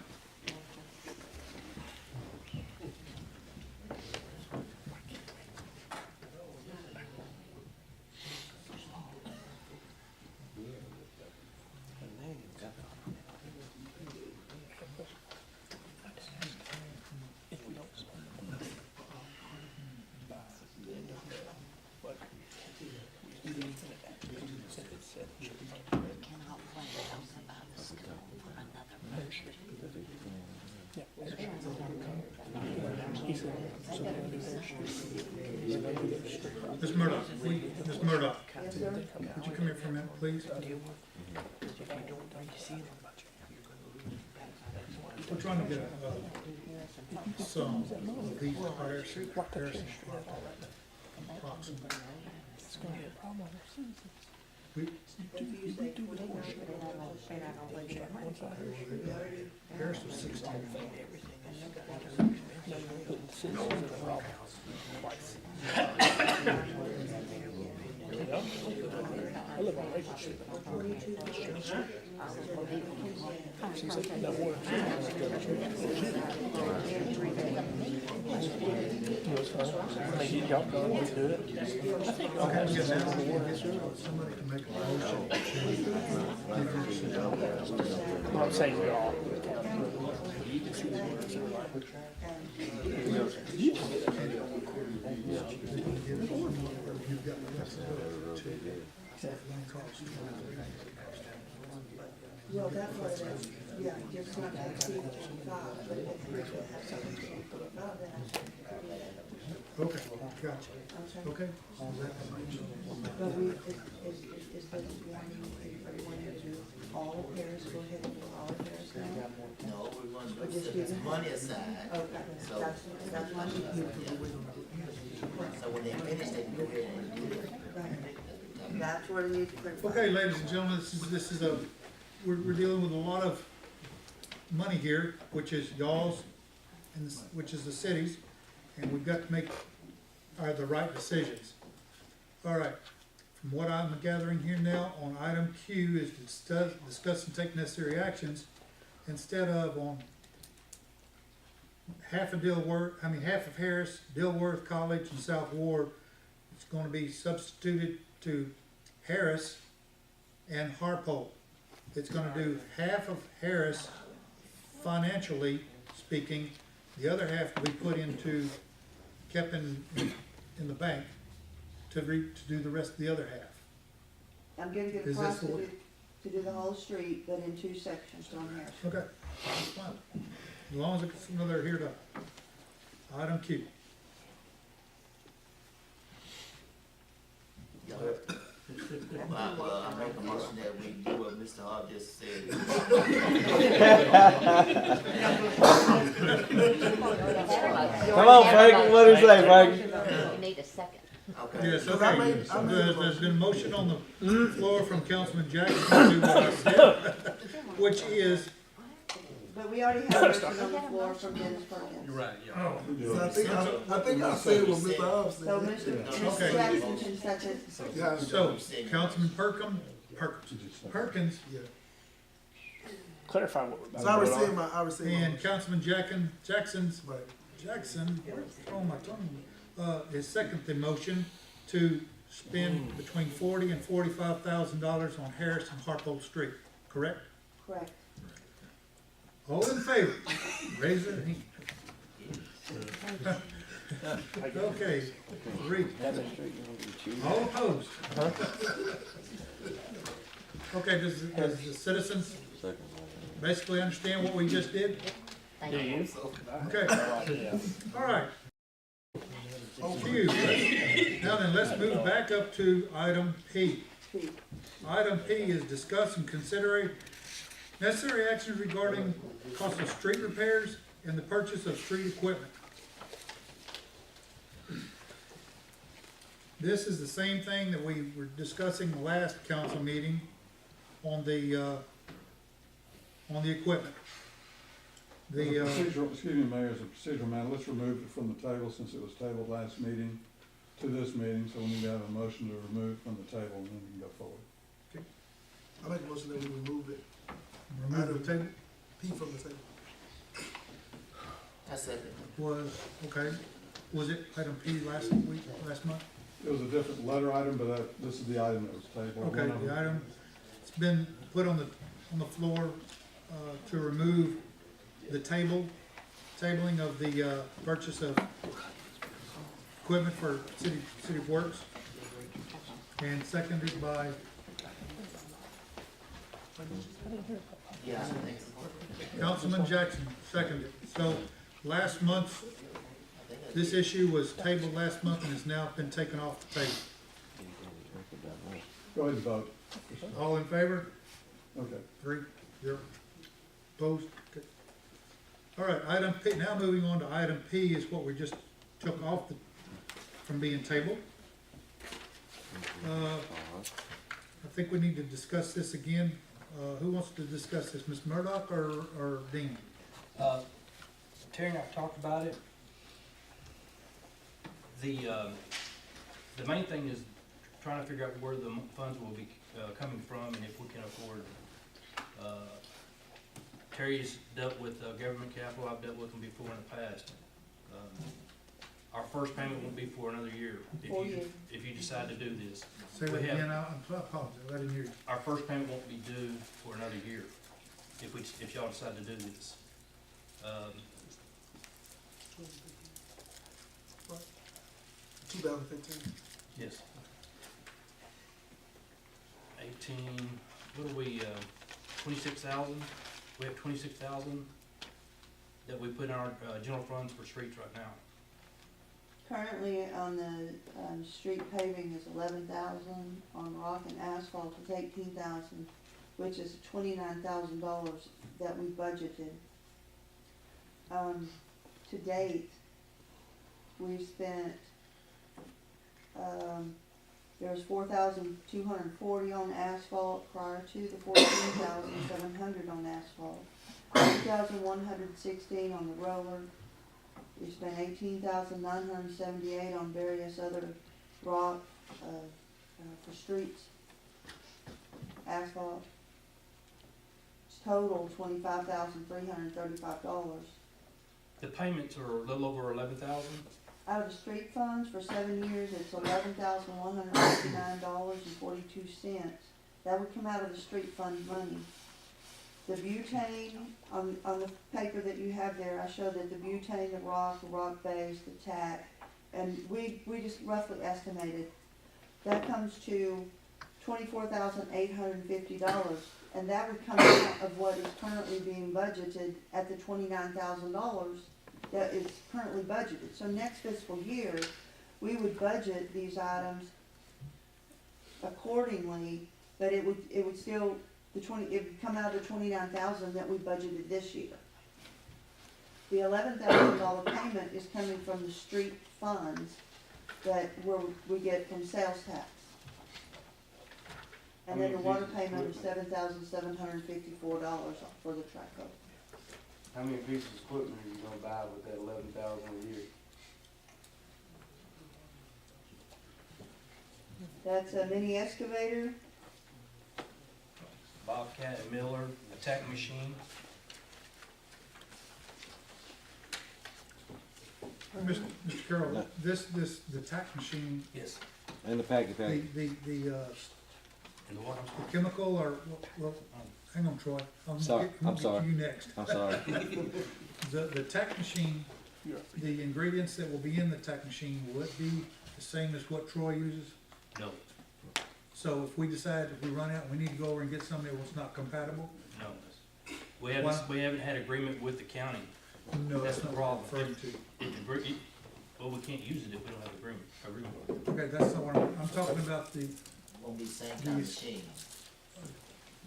Cannot wait to buy the school for another month. Ms. Murdoch, Ms. Murdoch, Yes, sir? would you come here for a minute, please? We're trying to get some of these repairs, approximately. Harris was 16. I live on Maple Street. She said, no more. I mean, y'all can do it. I think y'all Okay, have we to get now, the water. somebody can make a motion to I'm saying y'all. You've got the rest of it. Well, that's what it is, yeah, just not to exceed 25, but if we could have something to 25, then I should do that. Okay, gotcha. Okay. But we, is this one, everyone to do all of Harris, go ahead and do all of Harris now? No, we're gonna Or just set do some the- money aside. Okay, So- that's one. So when they finish, they can go ahead and do it. Right. That's what it needs to clarify. Okay, ladies and gentlemen, this is a, we're dealing with a lot of money here, which is y'all's, and which is the city's, and we've got to make the right decisions. All right, from what I'm gathering here now, on item Q is to discuss and take necessary actions, instead of on half of Harris, Dilworth, College, and South Ward, it's gonna be substituted to Harris and Harpole. It's gonna do half of Harris financially speaking, the other half will be put into, kept in the bank to do the rest of the other half. I'm gonna get a Is price this the way- to do the whole street, but in two sections on Harris. Okay, that's fine. As long as it's another here to, item Q. Mr. Hart just said. Come on, Frankie, what do you say, Frankie? You need a second. Okay. Yes, Because I okay, made- I made a there's been a motion on the floor from Councilman Jackson to do what I said, which is, But we already have a motion on the floor from Dennis Perkins. You're right, yeah. So I think I said what Mr. Hobbs said. So Mr. Okay. Jackson can second. Yeah, so, Councilman Perkins, Clarify what we're so I rescind my, and Councilman Jackson's, Right. Jackson, where's throwing my tongue? Is second the motion to spend between $40,000 and $45,000 on Harris and Harpold Street, correct? Correct. All in favor, raise your hand. Okay, read. All opposed? Okay, does the citizens basically understand what we just did? Thank you. Okay, all right. Phew. Now then, let's move back up to item P. Item P is discuss and consider necessary actions regarding cost of street repairs and the purchase of street equipment. This is the same thing that we were discussing the last council meeting on the equipment. Procedural, excuse me, Mayor, as a procedural matter, let's remove it from the table since it was tabled last meeting to this meeting, so we need to have a motion to remove it from the table and then we can go forward. I make a motion that we remove it, Remove the table P from the table. I second. was it item P last month? It was a different letter item, but this is the item that was tabled. Okay, the item, it's been put on the floor, to remove the tabling of the, purchase of equipment for city works, and seconded by, Yeah, I think so. Councilman Jackson, seconded. So, last month, this issue was tabled last month and has now been taken off the table. Go ahead and vote. All in favor? Okay. 3-0. Opposed? Okay. All right, item P, now moving on to item P is what we just took off from being tabled. I think we need to discuss this again. Who wants to discuss this, Ms. Murdoch or Dean? Terry and I talked about it. The main thing is trying to figure out where the funds will be coming from and if we can afford. Terry's dealt with government capital. I've dealt with them before in the past. Our first payment won't be for another year if you decide to do this. Say that again, I apologize, I didn't hear you. Our first payment won't be due for another year if y'all decide to do this. 2015. Yes. 18, what are we, 26,000? We have 26,000 that we put in our general funds for streets right now. Currently on the, street paving is 11,000, on rock and asphalt is 18,000, which is $29,000 that we budgeted. To date, we've spent, there's 4,240 on asphalt prior to the 14,700 on asphalt. 2,116 on the roller. We spent 18,978 on various other rock, for streets, asphalt. It's total $25,335. The payments are a little over 11,000. Out of the street funds for 7 years, it's $11,159.42. That would come out of the street fund money. The butane, on the paper that you have there, I show that the butane, the rock base, the tack, and we just roughly estimated, that comes to $24,850, and that would come out of what is currently being budgeted at the $29,000 that is currently budgeted. So next fiscal year, we would budget these items accordingly, but it would still it would come out of the 29,000 that we budgeted this year. The $11,000 payment is coming from the street funds where we get from sales tax. And then the water payment is $7,754 for the track hoe. How many pieces of equipment are you gonna buy with that 11,000 a year? That's a mini excavator, Bobcat, Miller, attack machine. Mr. Carroll, the tack machine, Yes. And the packy the, pack. the, And the what? the chemical or, well, hang on, Troy. Sorry, I'm get sorry. to you next. I'm sorry. The tack machine, the ingredients that will be in the tack machine, will it be the same as what Troy uses? No, So if we decide, if we run out, we need to go over and get something that was not compatible? no. We haven't had agreement with the county. No, That's that's the not what I'm problem. referring to. Well, we can't use it if we don't have agreement. Okay, that's not what I'm talking about, the, Won't be the same kind of These- machine.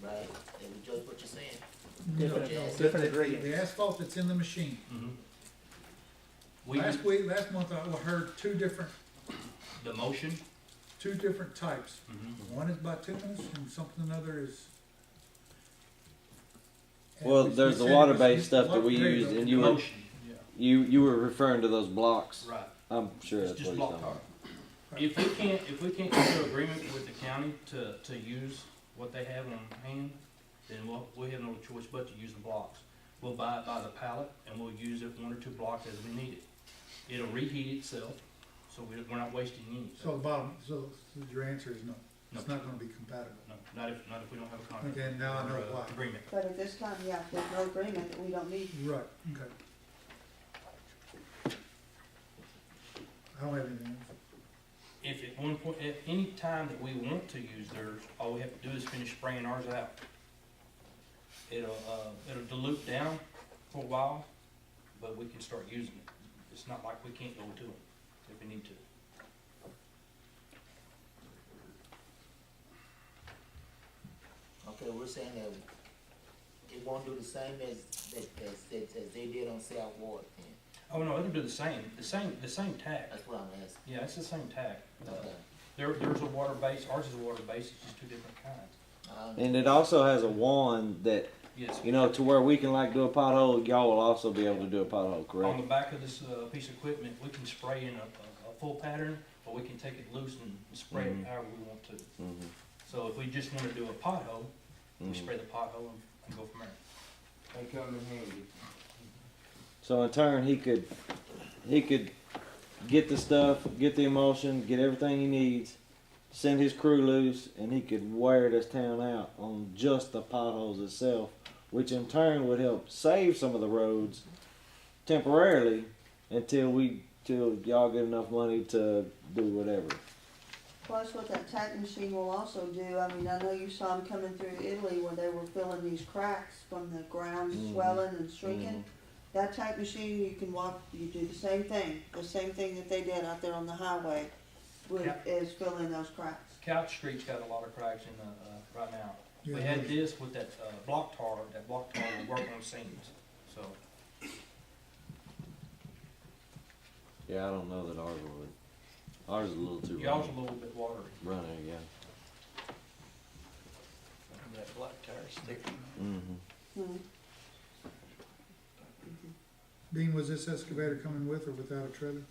Right, is it just what you're saying? the asphalt that's in the machine. We, Last month I heard two different types. One is bituminous and something another is. Well, And we there's the said it water-based was- stuff that we there you used, go. and motion, you were referring to those blocks. right. I'm sure It's that's just what he's block talking tar. about. If we can't get to agreement with the county to use what they have on hand, then we have no choice but to use the blocks. We'll buy it by the pallet and we'll use it 1 or 2 blocks as we need it. It'll reheat itself, so we're not wasting any. So your answer is no, it's not gonna be compatible. No, not if we don't have a contract. Okay, now I know or, why. agreement. but at this time, yeah, there's no agreement that we don't need. Right, okay. I don't have anything else. If at one point, at any time that we want to use theirs, all we have to do is finish spraying ours out. It'll dilute down for a while, but we can start using it. It's not like we can't go to them if we need to. Okay, we're saying that it won't do the same as they did on South Ward then. Oh, no, it'll do the same tack. That's what I'm asking. Yeah, it's the same tack. Okay. There's a water base, ours is a water base, it's just 2 different kinds. And it also has a wand that, Yes. you know, to where we can like do a pothole, y'all will also be able to do a pothole, On correct? the back of this piece of equipment, we can spray in a full pattern, or we can take it loose and spray it however we want to. Mhm. So if we just want to do a pothole, we Mhm. spray the pothole and go from there. They come in handy. So in turn, he could get the stuff, get the emulsion, get everything he needs, send his crew loose, and he could wear this town out on just the potholes itself, which in turn would help save some of the roads temporarily till y'all get enough money to do whatever. Plus what that tack machine will also do, I mean, I know you saw them coming through Italy where they were filling these cracks from the ground swelling and shrinking. That tack machine, you do the same thing that they did out there on the highway, is filling those cracks. Couch Street's got a lot of cracks in right now. Yeah, We had this with that block tar will work on seams, so. Yeah, I don't know that ours would. Ours is a little too Y'all's a little bit watery. runny, yeah. That black tire sticky. Mm-hmm. Dean, was this excavator coming with or without a trailer?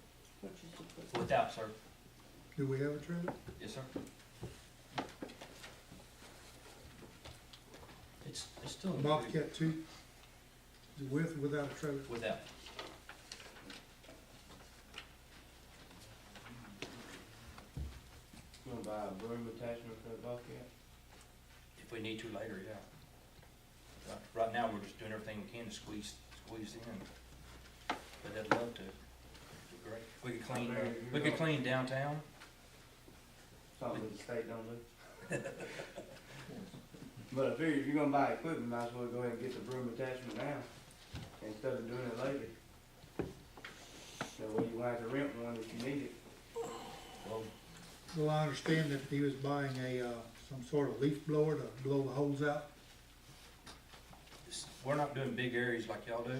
Without, sir. Do we have a trailer? Yes, sir. It's still. Bobcat 2? Is it with or without a trailer? Without. You gonna buy a broom attachment for the Bobcat? If we need to later, yeah. Right now, we're just doing everything we can to squeeze in. But I'd love to. It'd be great. We could clean downtown. Something the state don't do. But I figure if you're gonna buy equipment, might as well go ahead and get the broom attachment now, instead of doing it later. That way you won't have to rent one if you need it. Well, I understand that he was buying some sort of leaf blower to blow the holes out. we're not doing big areas like y'all do.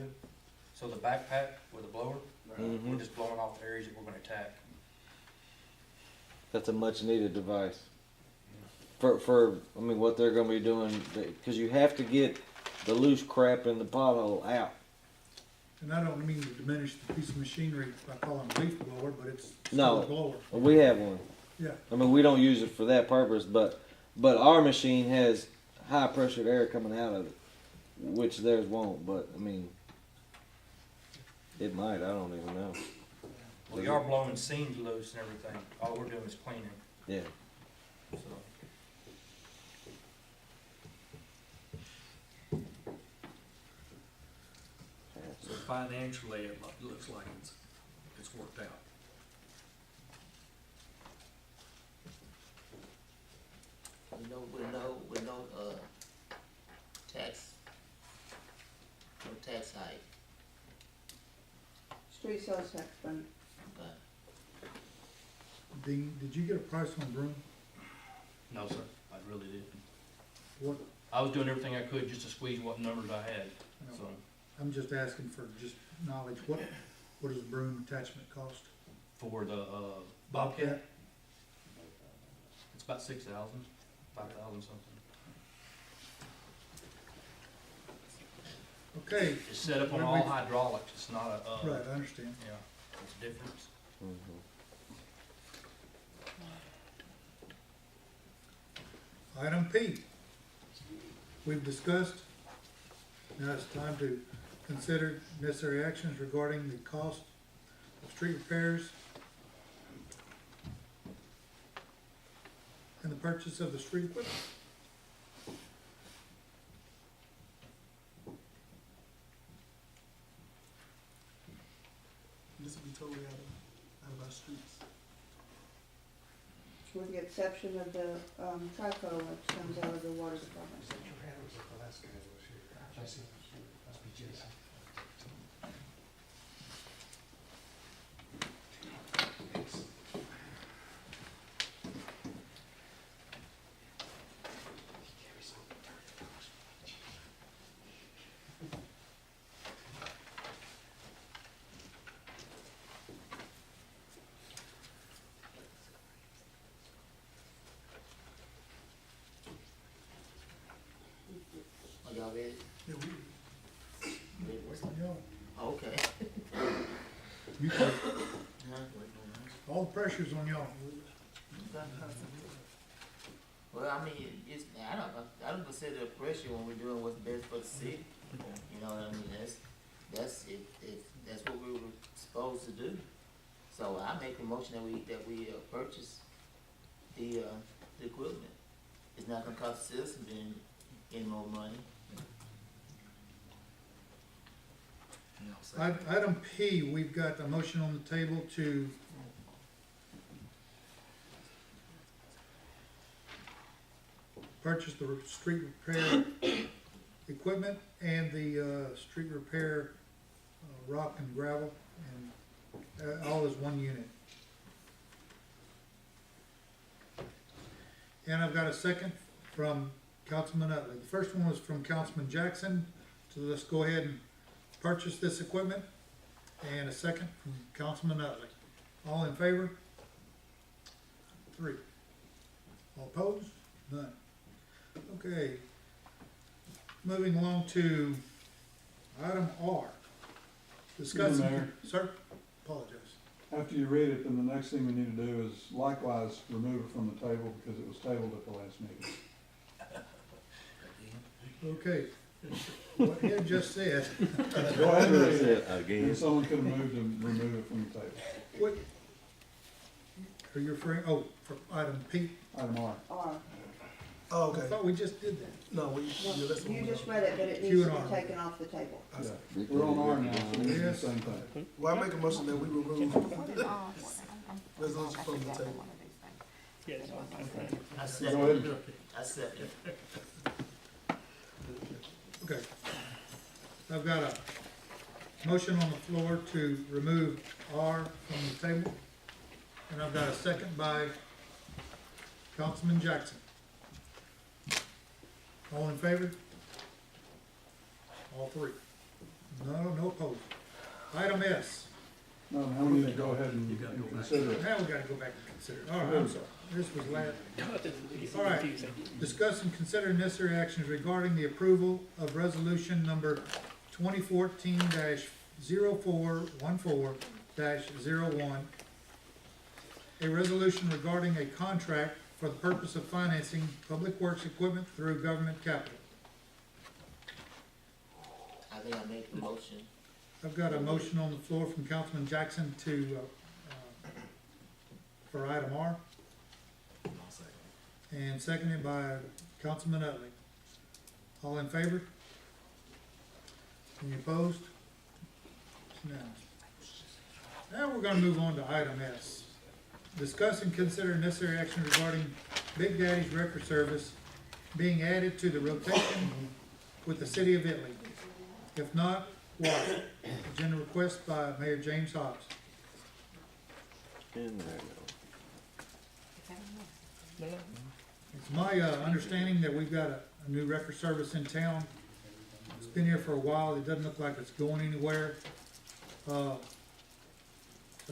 So the backpack with a blower, we're just blowing off areas that we're gonna attack. That's a much needed device. For I mean, what they're gonna be doing, because you have to get the loose crap in the pothole out. And I don't mean to diminish the piece of machinery by calling it a leaf blower, but it's still No, a blower. we have one. Yeah. I mean, we don't use it for that purpose, but our machine has high pressured air coming out of it, which theirs won't. But I mean, it might. I don't even know. We are blowing seams loose and everything. All we're doing is cleaning. Yeah. So. So financially, it looks like it's worked out. With no tax, no tax hike. Street sales tax fund. Okay. Dean, did you get a price on broom? No, sir, I really didn't. What? I was doing everything I could just to squeeze what numbers I had, so. I'm just asking for just knowledge. What does a broom attachment cost? For the, Bobcat, it's about 6,000, 5,000 something. Okay. It's set up on all hydraulics, it's not a, Right, I understand. yeah, it's a difference. Item P. We've discussed. Now it's time to consider necessary actions regarding the cost of street repairs and the purchase of the street equipment. This will be totally out of our streets. With the exception of the, trico, which comes out of the water department. Are y'all ready? Yeah, Ready? What's on y'all? Okay. You take Huh? all the pressure's on y'all. Well, I mean, it's, I don't consider it pressure when we're doing what's best for the city. You know what I mean? That's what we were supposed to do. So I make a motion that we purchase the equipment. It's not gonna cost the citizens any more money. Item P, we've got a motion on the table to purchase the street repair equipment and the street repair rock and gravel, and all as one unit. And I've got a second from Councilman Utley. The first one was from Councilman Jackson, so let's go ahead and purchase this equipment, and a second from Councilman Utley. All in favor? 3. All opposed? None. Okay. Moving along to item R. Discussing. Mayor. Sir? Apologize. After you read it, then the next thing we need to do is likewise remove it from the table because it was tabled at the last meeting. Okay. What Ed just said. Go ahead and read it. And someone could have moved and remove it from the table. What? Are you referring, for item P? Item R. R. Oh, okay. I thought we just did that. No, You just read it, but it Q needs to and be R. taken off the table. Yeah. We're on R now, so we do the same thing. Well, I make a motion that we remove resolution from the table. I Go second. ahead. I second. Okay. I've got a motion on the floor to remove R from the table, and I've got a second by Councilman Jackson. All in favor? All three. No opposed. Item S. No, now we need to go ahead and consider it. Now we gotta go back and consider it. All right, I'm sorry. This was last. All right. Discuss and consider necessary actions regarding the approval of resolution number 2014-0414-01. A resolution regarding a contract for the purpose of financing public works equipment through government capital. I think I make a motion. I've got a motion on the floor from Councilman Jackson to, for item R. And seconded by Councilman Utley. All in favor? Any opposed? It's unanimous. Now we're gonna move on to item S. Discuss and consider necessary action regarding Big Daddy's Record Service being added to the rotation with the city of Italy. If not, why? Agenda request by Mayor James Hobbs. In there now. It's my understanding that we've got a new record service in town. It's been here for a while. It doesn't look like it's going anywhere. So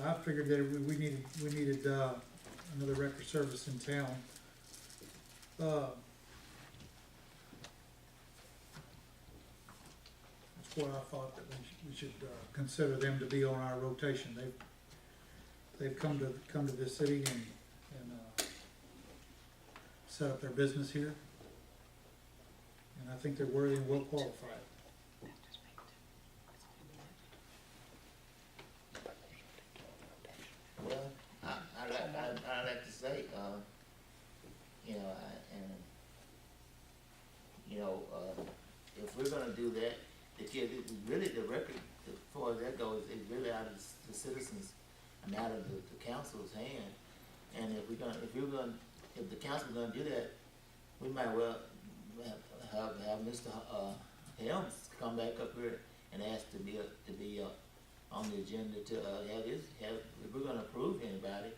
I figured that we needed another record service in town. That's what I thought, that we should consider them to be on our rotation. They've come to this city and set up their business here. And I think they're worthy and well qualified. Well, I like to say, if we're gonna do that, the kid, really the record, as far as that goes, is really out of the citizens and out of the council's hand. And if the council's gonna do that, we might well have Mr. Helms come back up here and ask to be on the agenda to if we're gonna approve anybody,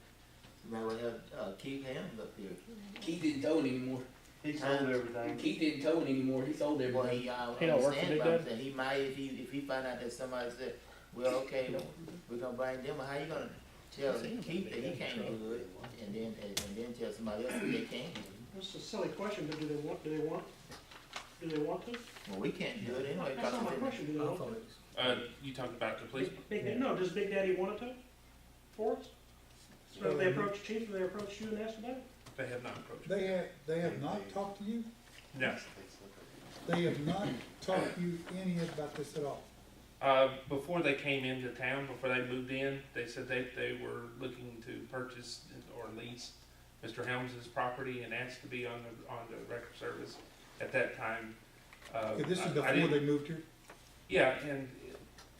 we might well have Keith Helms up here. Keith didn't tow it anymore. He sold everything. Keith didn't tow it anymore. He sold everything. Well, he don't work for Big Daddy. He might, if he find out that somebody said, well, okay, we're gonna bring them, how you gonna tell Keith that he can't do it, and then tell somebody else that they can? That's a silly question, but do they want to? Well, we can't do it anyway. That's not my question, do they want to? You talking about the police? No, does Big Daddy want it to? For us? So if they approach Chief, or they approach you and ask about it? They have not approached me. They have not talked to you? No. They have not talked to you any about this at all? Before they came into town, before they moved in, they said they were looking to purchase or lease Mr. Helms's property and asked to be on the record service at that time. Okay, this is before they moved here? Yeah, and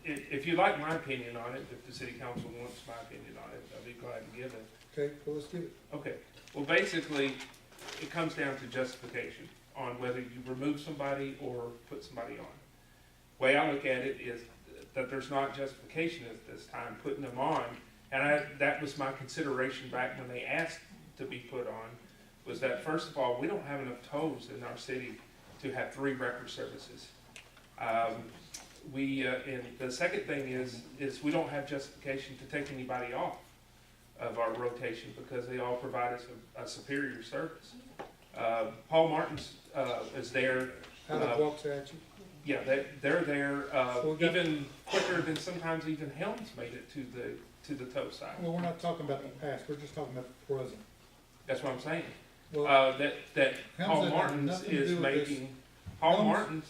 if you like my opinion on it, if the city council wants my opinion on it, I'd be glad to give it. Okay, well, let's give it. Okay, well, basically, it comes down to justification on whether you remove somebody or put somebody on. Way I look at it is that there's not justification at this time putting them on, and that was my consideration back when they asked to be put on, was that first of all, we don't have enough tows in our city to have 3 record services. And the second thing is we don't have justification to take anybody off of our rotation because they all provide us a superior service. Paul Martin's is there. Walks at you? Yeah, they're there even quicker than sometimes even Helms made it to the tow side. Well, we're not talking about the past, we're just talking about the present. That's what I'm saying. Well, that Paul Martin's is making. Paul Martin's.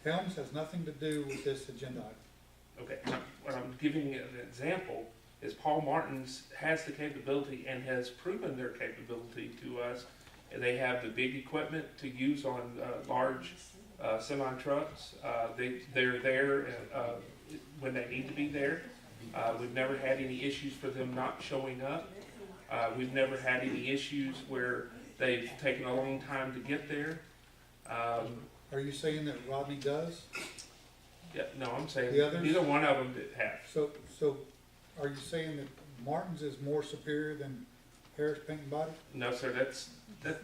Helms has nothing to do with this agenda item. Okay, what I'm giving you an example is Paul Martin's has the capability and has proven their capability to us. They have the big equipment to use on large semi-trucks. They're there when they need to be there. We've never had any issues for them not showing up. We've never had any issues where they've taken a long time to get there. Are you saying that Rodney does? Yeah, no, I'm saying The others? neither one of them have. So are you saying that Martin's is more superior than Harris Paint and Body? No, sir, that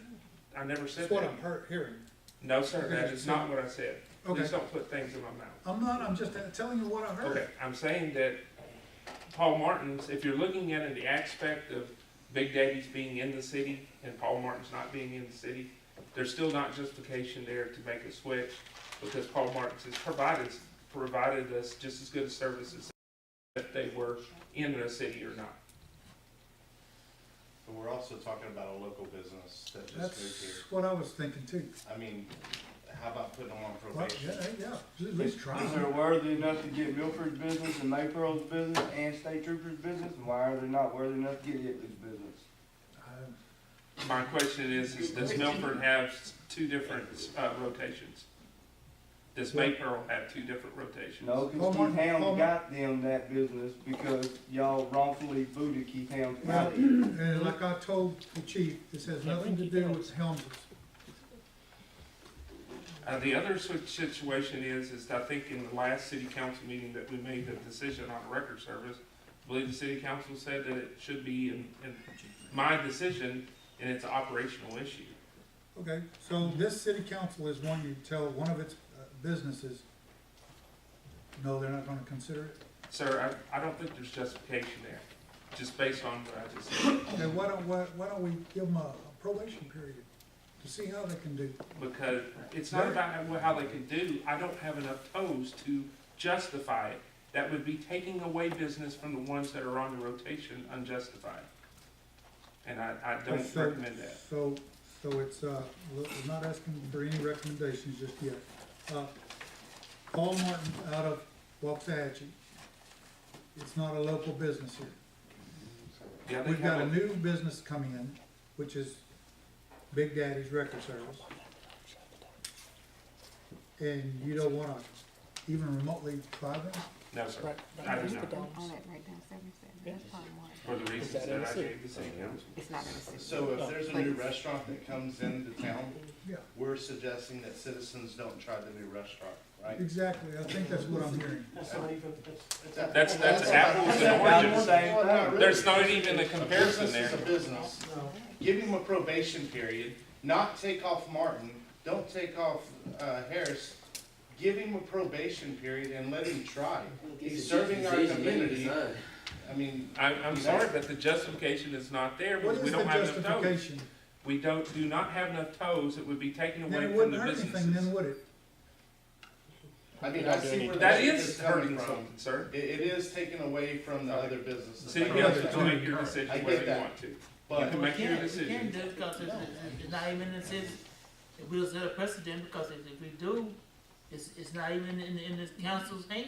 I never said That's what that. I'm hearing. No, sir, that is not what I said. Okay. Please don't put things in my mouth. I'm not, I'm just telling you what I heard. Okay, I'm saying that Paul Martin's, if you're looking at it in the aspect of Big Daddy's being in the city and Paul Martin's not being in the city, there's still not justification there to make a switch, because Paul Martin's has provided us just as good a services if they were in the city or not. But we're also talking about a local business that just moved That's here. what I was thinking too. I mean, how about putting them on Well, probation? yeah, at least try. Is there worthy enough to get Milford's business and Maypearl's business and State Troopers' business? And why are they not worthy enough to get Italy's business? My question is does Milford have two different rotations? Does Maypearl have two different rotations? No, because Keith Helms got them that business because y'all wrongfully booted Keith Helms Well, out. and like I told the chief, this has nothing to do with Helms's. The other situation is I think in the last city council meeting that we made the decision on record service, I believe the city council said that it should be in my decision, and it's an operational issue. Okay, so this city council is one you tell one of its businesses, no, they're not gonna consider it? Sir, I don't think there's justification there, just based on what I just said. Okay, why don't we give them a probation period to see how they can do? Because it's not about how they can do, I don't have enough toes to justify it. That would be taking away business from the ones that are on the rotation unjustified. And I don't recommend that. So it's, we're not asking for any recommendations just yet. Paul Martin out of Waxahachie. It's not a local business here. Yeah, We've got a new business coming in, which is Big Daddy's Record Service. And you don't wanna even remotely try them? No, sir, I do not. For the reasons that I gave the city council. It's not in the city. So if there's a new restaurant that comes into town, Yeah, we're suggesting that citizens don't try the new restaurant, right? exactly, I think that's what I'm hearing. That's not even, That's apples and oranges. There's not even a comparison Business there. is a business. no. Give him a probation period, not take off Martin, don't take off, Harris. Give him a probation period and let him try. He's serving our community. I mean. I'm sorry, but the justification is not there What because we is the don't have enough toes. justification? We do not have enough toes. It would be taken Then away it from wouldn't the hurt anything, then businesses. would it? I mean, I see where That this is coming hurting from. something, sir. It is taken away from the other businesses. City I get council that. can make your I decision get whether you that. want to. You But can make your We can't decision. do it because it's not even in the city. We'll set a precedent because if we do, it's not even in the council's hands.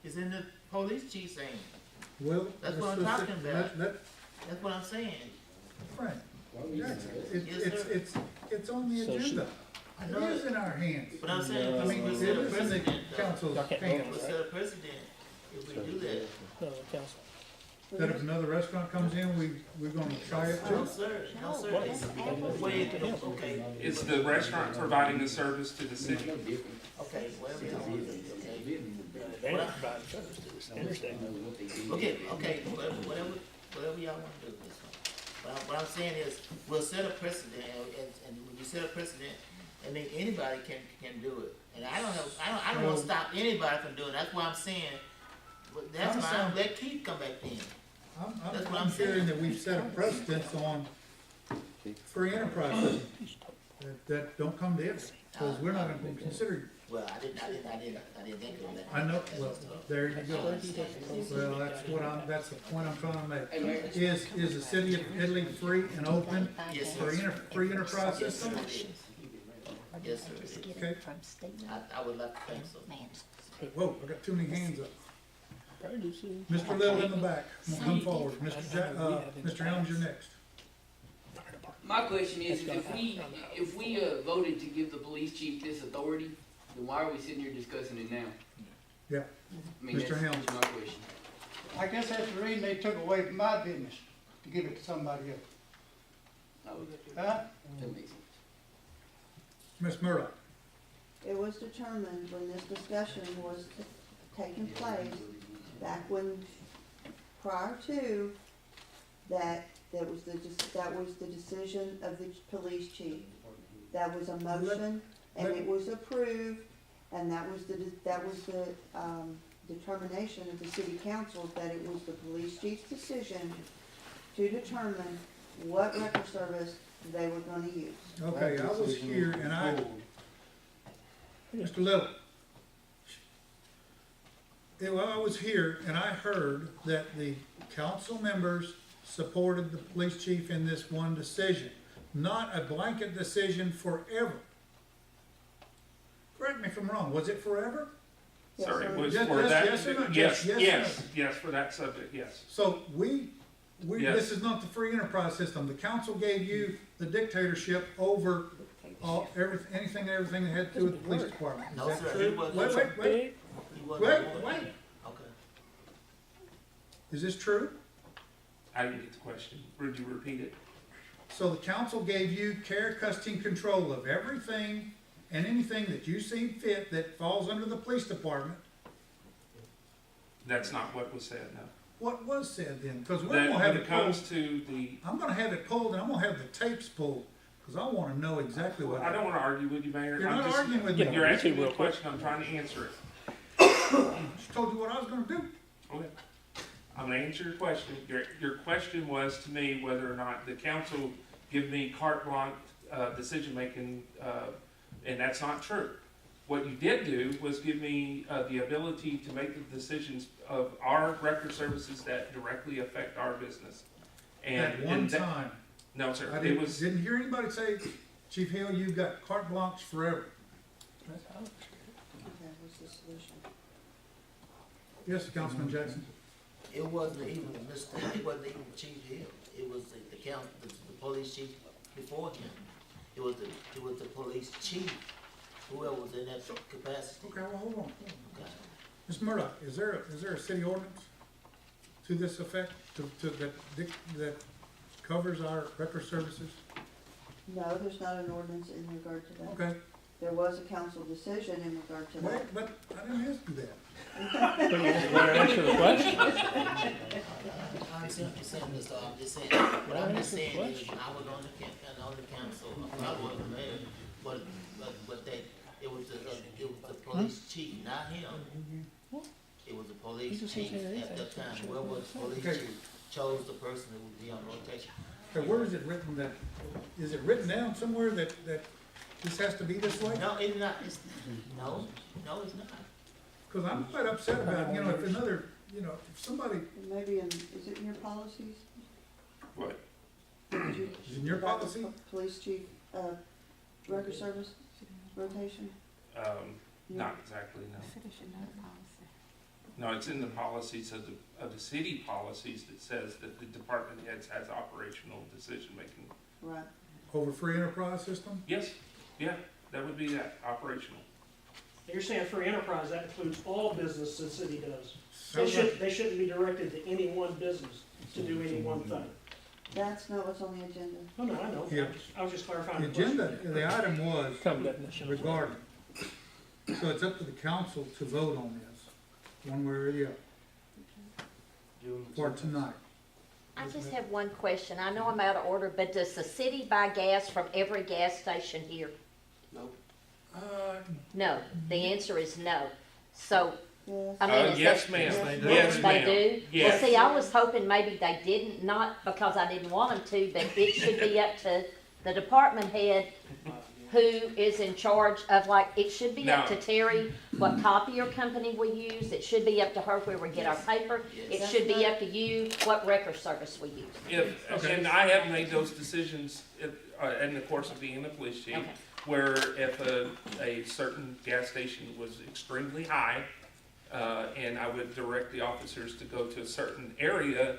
It's in the police chief's hands. Well, That's what I'm talking about. That's what I'm saying. Frank, Yes, it's on the agenda. I It know is it. in our hands. But I'm saying, I mean, we'll it set a is in the precedent though. council's We'll hands. set a precedent if we do that. That if another restaurant comes in, we're gonna try it No, too. sir, no, sir. It's the way it goes, okay. It's the restaurant providing the service to the city. Okay, whatever you want to do, okay. Okay, whatever y'all wanna do, this one. What I'm saying is, we'll set a precedent, and when you set a precedent, I mean, anybody can do it. And I don't wanna stop anybody from doing it, that's why I'm saying, that's why let Keith come back in. That's what I'm I'm saying. hearing that we've set a precedence on free enterprises that don't come to us, because we're not gonna consider you. Well, I didn't think of that. I know, well, there you go. Well, that's the point I'm trying to make. Is the city of Italy free and open Yes, for sir. free enterprise Yes, system? sir, it is. Yes, sir, it is. Okay. I would like to think so. Whoa, I got too many hands up. Mr. Little in the back, come forward. Mr. Helms, you're next. My question is, if we voted to give the police chief this authority, then why are we sitting here discussing it now? Yeah. I mean, Mr. Helms. that's my question. I guess that's the reason they took away from my business, to give it to somebody else. Huh? That makes sense. Ms. Murdoch, It was determined when this discussion was taking place, back when, prior to, that was the decision of the police chief. that was a motion, and it was approved, and that was the determination of the city council, that it was the police chief's decision to determine what record service they were gonna use. Okay, I was here and Mr. Little. I was here and I heard that the council members supported the police chief in this one decision, not a blanket decision forever. Correct me if I'm wrong, was it forever? Yes, Sorry, sir. it was Yes, for yes, that, yes or no? yes, Yes, yes, or yes, for that subject, yes. So Yes. this is not the free enterprise system. The council gave you the dictatorship over anything and everything that had to do with the police department. Is No, that sir, true? he wasn't. Wait. He wasn't Wait. Okay. Is this true? I didn't get the question. Would you repeat it? So the council gave you care, custody, and control of everything and anything that you see fit that falls under the police department. That's not what was said, no. What was said then? Because we're That gonna have when it it comes pulled. to the, I'm gonna have it pulled and I'm gonna have the tapes pulled, because I wanna know exactly what. I don't wanna argue with you, Mayor. You're I'm not just- arguing with me. You're asking me a question, I'm trying to answer it. Just told you what I was gonna do. Okay. I'm gonna answer your question. Your question was to me whether or not the council give me carte blanche, decision-making, and that's not true. What you did do was give me, the ability to make the decisions of our record services that directly affect our business. At one time. No, sir, I it was, didn't hear anybody say, Chief Hill, you've got carte blanche forever. Okay, what's the solution? Yes, Councilman Jackson. It wasn't even it wasn't even Chief Hill. It was the police chief before him. It was the police chief, whoever was in that capacity. Okay, well, hold on. Okay. Ms. Murdoch, is there a city ordinance to this effect, that covers our record services? No, there's not an ordinance in regard to that. Okay, There was a council decision in regard to wait, that. but I didn't ask you that. Answer the question. I'm simply saying this, I'm just saying, what I'm just saying is, I was on the council, I wasn't the mayor, but it was the police chief, not him. It was the police chief at that time, whoever was the police Okay. chief chose the person who would be on rotation. Okay, where is it written is it written down somewhere that this has to be this way? No, it's not, no, it's not. Because I'm quite upset about, if somebody, Maybe is it in your policies? what? Did you- is it in your about the policy? Police chief, record service rotation? Not exactly, no. No, it's in the policies of the city policies that says that the department heads has operational decision-making. Right. Over free enterprise system? Yes, yeah, that would be that, operational. You're saying free enterprise, that includes all business the city does. Sounds like- They shouldn't be directed to any one business to do any one thing. That's not what's on the agenda. No, I know. Yeah. I was just clarifying The the question. agenda, the item was regarding. So it's up to the council to vote on this, one way or the other, for tonight. I just have one question. I know I'm out of order, but does the city buy gas from every gas station here? No. The answer is no. So, Yes. I mean, is Yes, that- ma'am. They Yes, They ma'am. do? Yes. Well, see, I was hoping maybe they didn't, not because I didn't want them to, but it should be up to the department head who is in charge of, like, it should be up to No. Terry what copier company we use. It should be up to her where we get our paper. It should be up to you what record service we use. And I have made those decisions in the course of being a police chief, Okay. where if a certain gas station was extremely high, and I would direct the officers to go to a certain area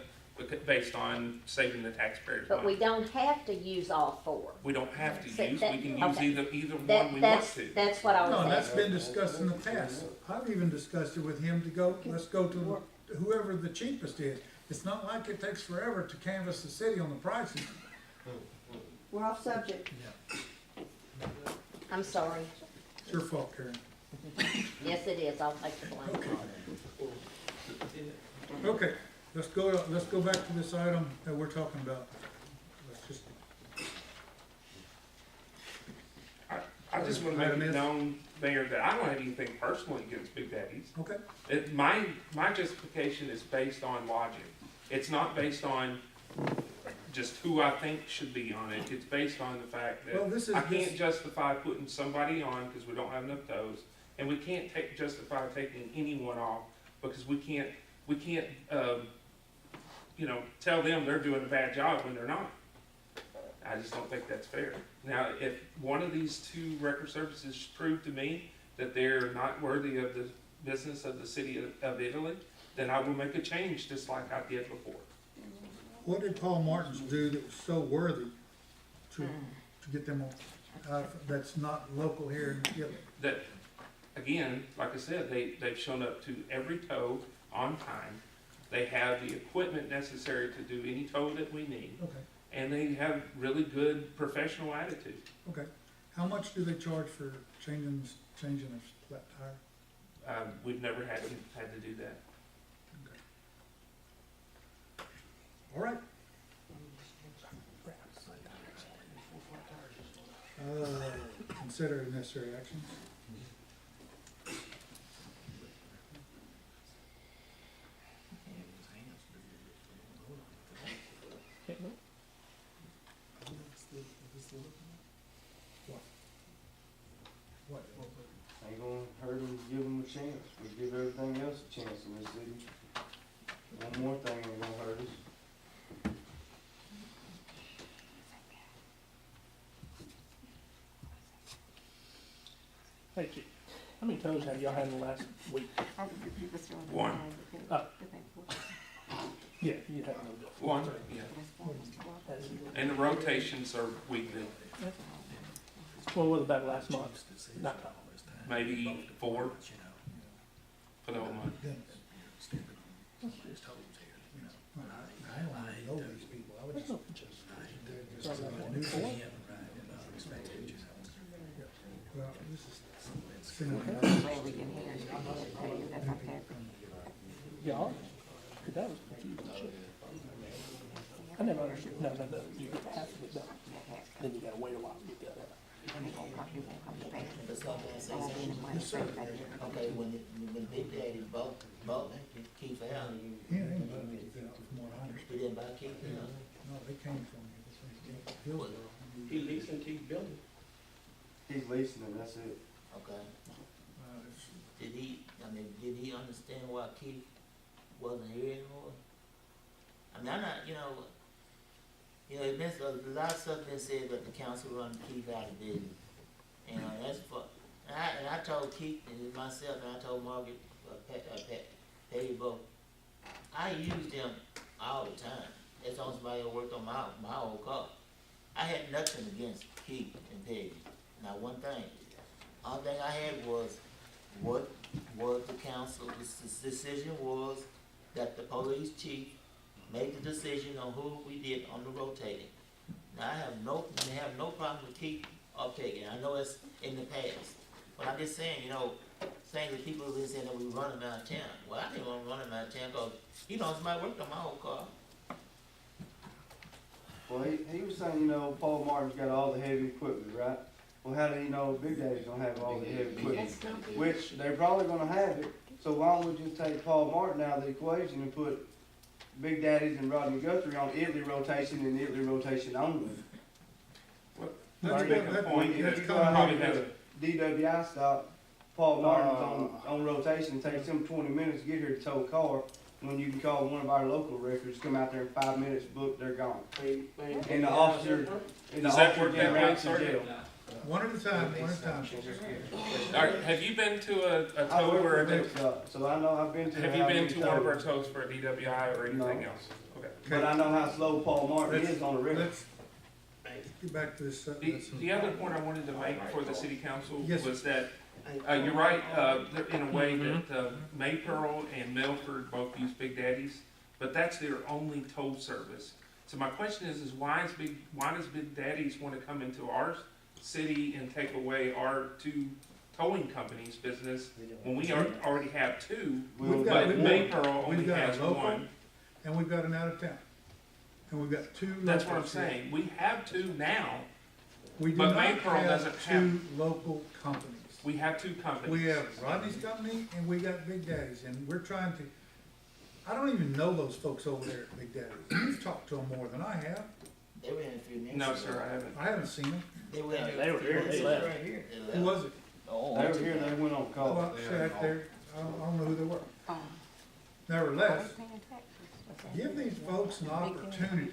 based on saving the taxpayers But we money. don't have to use all four. We don't have to So use, that- we can use okay. either one we want to. That's what I No, was and that's asking. been discussed in the past. I've even discussed it with him to go, let's go to whoever the cheapest is. It's not like it takes forever to canvass the city on the prices. We're off subject. I'm sorry. It's your fault, Karen. Yes, it is. I'll take the blame. Okay, let's go back to this item that we're talking about. Let's just. I just wanna make Item it is- known, Mayor, that I don't have anything personally against Big Daddies. Okay, My justification is based on logic. It's not based on just who I think should be on it. It's based on the fact well, that this is, I can't justify putting somebody on because we don't have enough toes, and we can't justify taking anyone off because we can't, tell them they're doing a bad job when they're not. I just don't think that's fair. Now, if one of these two record services prove to me that they're not worthy of the business of the city of Italy, then I will make a change just like I did before. what did Paul Martin's do that was so worthy to get them on, that's not local here in Italy? That, again, like I said, they've shown up to every tow on time. They have the equipment necessary to do any tow that we need, Okay, and they have really good professional attitude. okay. How much do they charge for changing a flat tire? We've never had to do that. All right. Consider necessary actions. What? Ain't gonna hurt them, give them a chance. We give everything else a chance in this city. One more thing ain't gonna hurt us. Thank you. How many toes have y'all had in the last week? One. Yeah, you have no difference. One, yeah. And the rotations are weekly, Well, what about last month? Not maybe 4 for the whole month. I don't know these people. I would There's just. no pictures. Well, this is. single- Yeah, that was confusing shit. I never understood, no, you get half of it done, then you gotta wait a while to get the other. That's all I'm saying. Yes, sir. Okay, when Big Daddy bought Keith Allen, Yeah, they didn't buy it, from what I understand. he didn't buy Keith Allen. No, they came from here. He leased into his building. He's leasing them, that's it. Okay. Did he understand why Keith wasn't here anymore? I mean, I'm not, it's been, a lot of stuff been said that the council run Keith out of business. That's for, and I told Keith and myself, and I told Margaret, Patty both, I used them all the time. That's on somebody who worked on my old car. I had nothing against Keith and Peggy. Not one thing. All thing I had was what the council, the decision was that the police chief made the decision on who we did on the rotating. Now, I have no problem with Keith uptaking. I know it's in the past. But I'm just saying, saying that people have been saying that we run him out of town. Well, I didn't want to run him out of town because, somebody worked on my old car. Well, he was saying, Paul Martin's got all the heavy equipment, right? Well, how do you know Big Daddy's gonna have all the heavy equipment? Which they're probably gonna have it, so why don't we just take Paul Martin out of the equation and put Big Daddy's and Rodney Guthrie on Italy rotation and Italy rotation only? Let's make a point that You you go out probably and has do a DWI stop, Paul Martin's on rotation, it takes him 20 minutes to get here to tow a car, when you can call one of our local records, come out there in 5 minutes, book, they're gone. And the officer, Does that work that way, sir? One at a time, one at a time. All right, have you been to a I tow work or for a stop, so I know I've been to. have you been to one of our tows for a DWI or anything No. else? Okay. But I know how slow Paul Martin is on the record. Let's get back to this. The other point I wanted to make for the city council Yes, sir. was that, you're right, in a way that Maypearl and Milford both use Big Daddies, but that's their only tow service. So my question is why does Big Daddies want to come into our city and take away our two towing companies' business when we already have two, but Maypearl only has one? And we've got an out of town. And we've got two. That's what I'm locals here. saying. We have two now, We do But not Maypearl have doesn't two local companies. We have two companies. We have Rodney's company and we got Big Daddy's, and we're trying to, I don't even know those folks over there at Big Daddy's. You've talked to them more than I have. They were in a few minutes. No, ago. sir, I haven't. I haven't seen them. They were in here. They were here, they left. Right here. They left. Who was it? Oh, they were here, they went on call. Well, I don't know who they were. Nevertheless, give these folks an opportunity.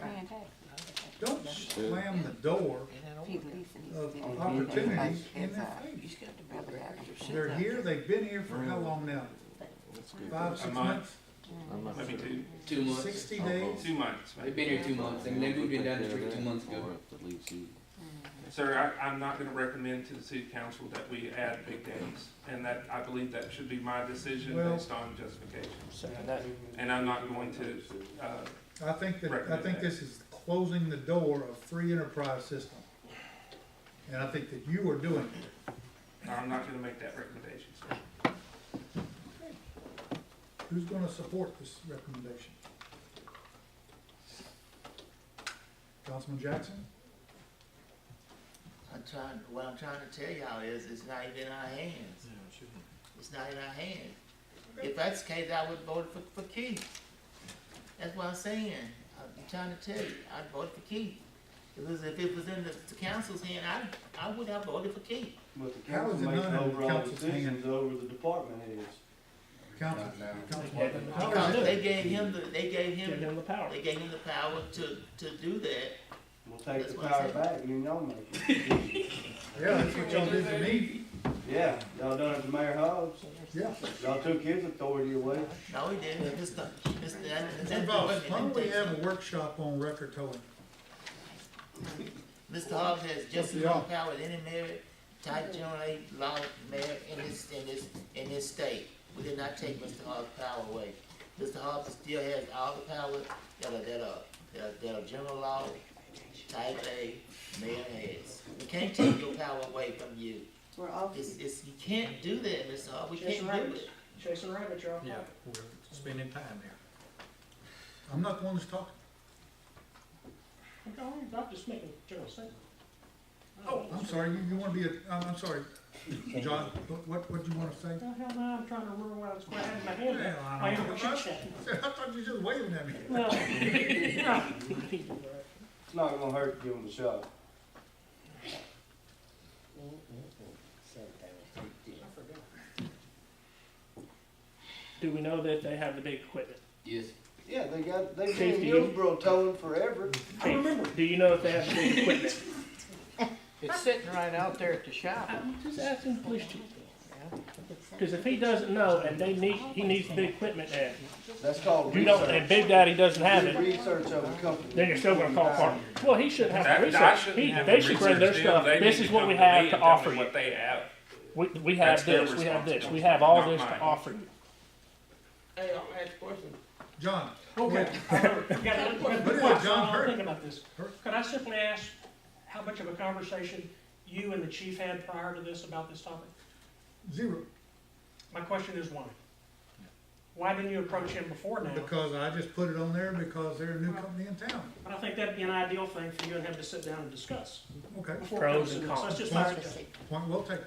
Don't slam the door of opportunity in their face. They're here, they've been here for how long now? 5, 6 months? Maybe 2 months. 60 days? 2 months. They've been here 2 months. I mean, they moved in down the street 2 months ago. Sir, I'm not gonna recommend to the city council that we add Big Daddy's, and that, I believe that should be my decision Well- based on justification. And I'm not going to, I think this is closing the door of free enterprise system. And I think that you are doing it. I'm not gonna make that recommendation, sir. Who's gonna support this recommendation? Councilman Jackson? What I'm trying to tell y'all is, it's not even in our hands. It's not in our hands. If that's the case, I would vote for Keith. That's what I'm saying. I'm trying to tell you, I'd vote for Keith. If it was in the council's hand, I would have voted for Keith. But the How is council it makes not in the overall council's decisions over the department heads. Council, Because they gave him the power. They gave him the power to do that. We'll take That's the what I'm power saying. back and then y'all make it. Yeah, that's what y'all did to me. Yeah, y'all done it to Mayor Hobbs. Yeah. Y'all took his authority away. No, he didn't. Hey, boss, why don't we have a workshop on record tolling? Mr. Hobbs has just as Yeah. much power as any mayor, type general aid law mayor in this state. We did not take Mr. Hobbs' power away. Mr. Hobbs still has all the power that a general law, type A, mayor has. We can't take your power away from you. We're off. You can't do that, Mr. Hobbs. We Chasing can't do rabbits. it. Chasing rabbits, you're off. Yeah, we're spending time here. I'm not the one that's talking. I'm just making a general statement. Oh, I'm sorry, you wanna be I'm sorry. John, what do you wanna say? The hell, now I'm trying to remember what I was, I had my hand Yeah, up. I I know. am chit-chatting. I thought you were just waving at me. Well, yeah. It's not gonna hurt to give him a shot. Do we know that they have the big equipment? Yes. Yeah, they've been Chief, in do you- Hillsborough towing forever. I remember. Do you know if they have the big equipment? It's sitting right out there at the shop. I'm just asking the police chief. Because if he doesn't know and he needs the big equipment and That's called you don't, and research. Big Daddy doesn't have it, Research of a company. then you're still gonna call Park. Well, he shouldn't have to I research. shouldn't have They them should bring their research them. stuff. They This need is to what come we to have me to and tell offer me you. what they have. We have That's their this, we have this, we responsibility, have all not this to mine. offer you. Hey, I'll ask a question. John. Okay. What is it, John? Hurry. Think about this. Could I simply ask how much of a conversation you and the chief had prior to this about this topic? Zero. My question is why? Why didn't you approach him before now? Because I just put it on there because they're a new company in town. But I think that'd be an ideal thing for you and him to sit down and discuss. Okay. Before Pros it and comes to this. cons. That's just my suggestion. Point well taken.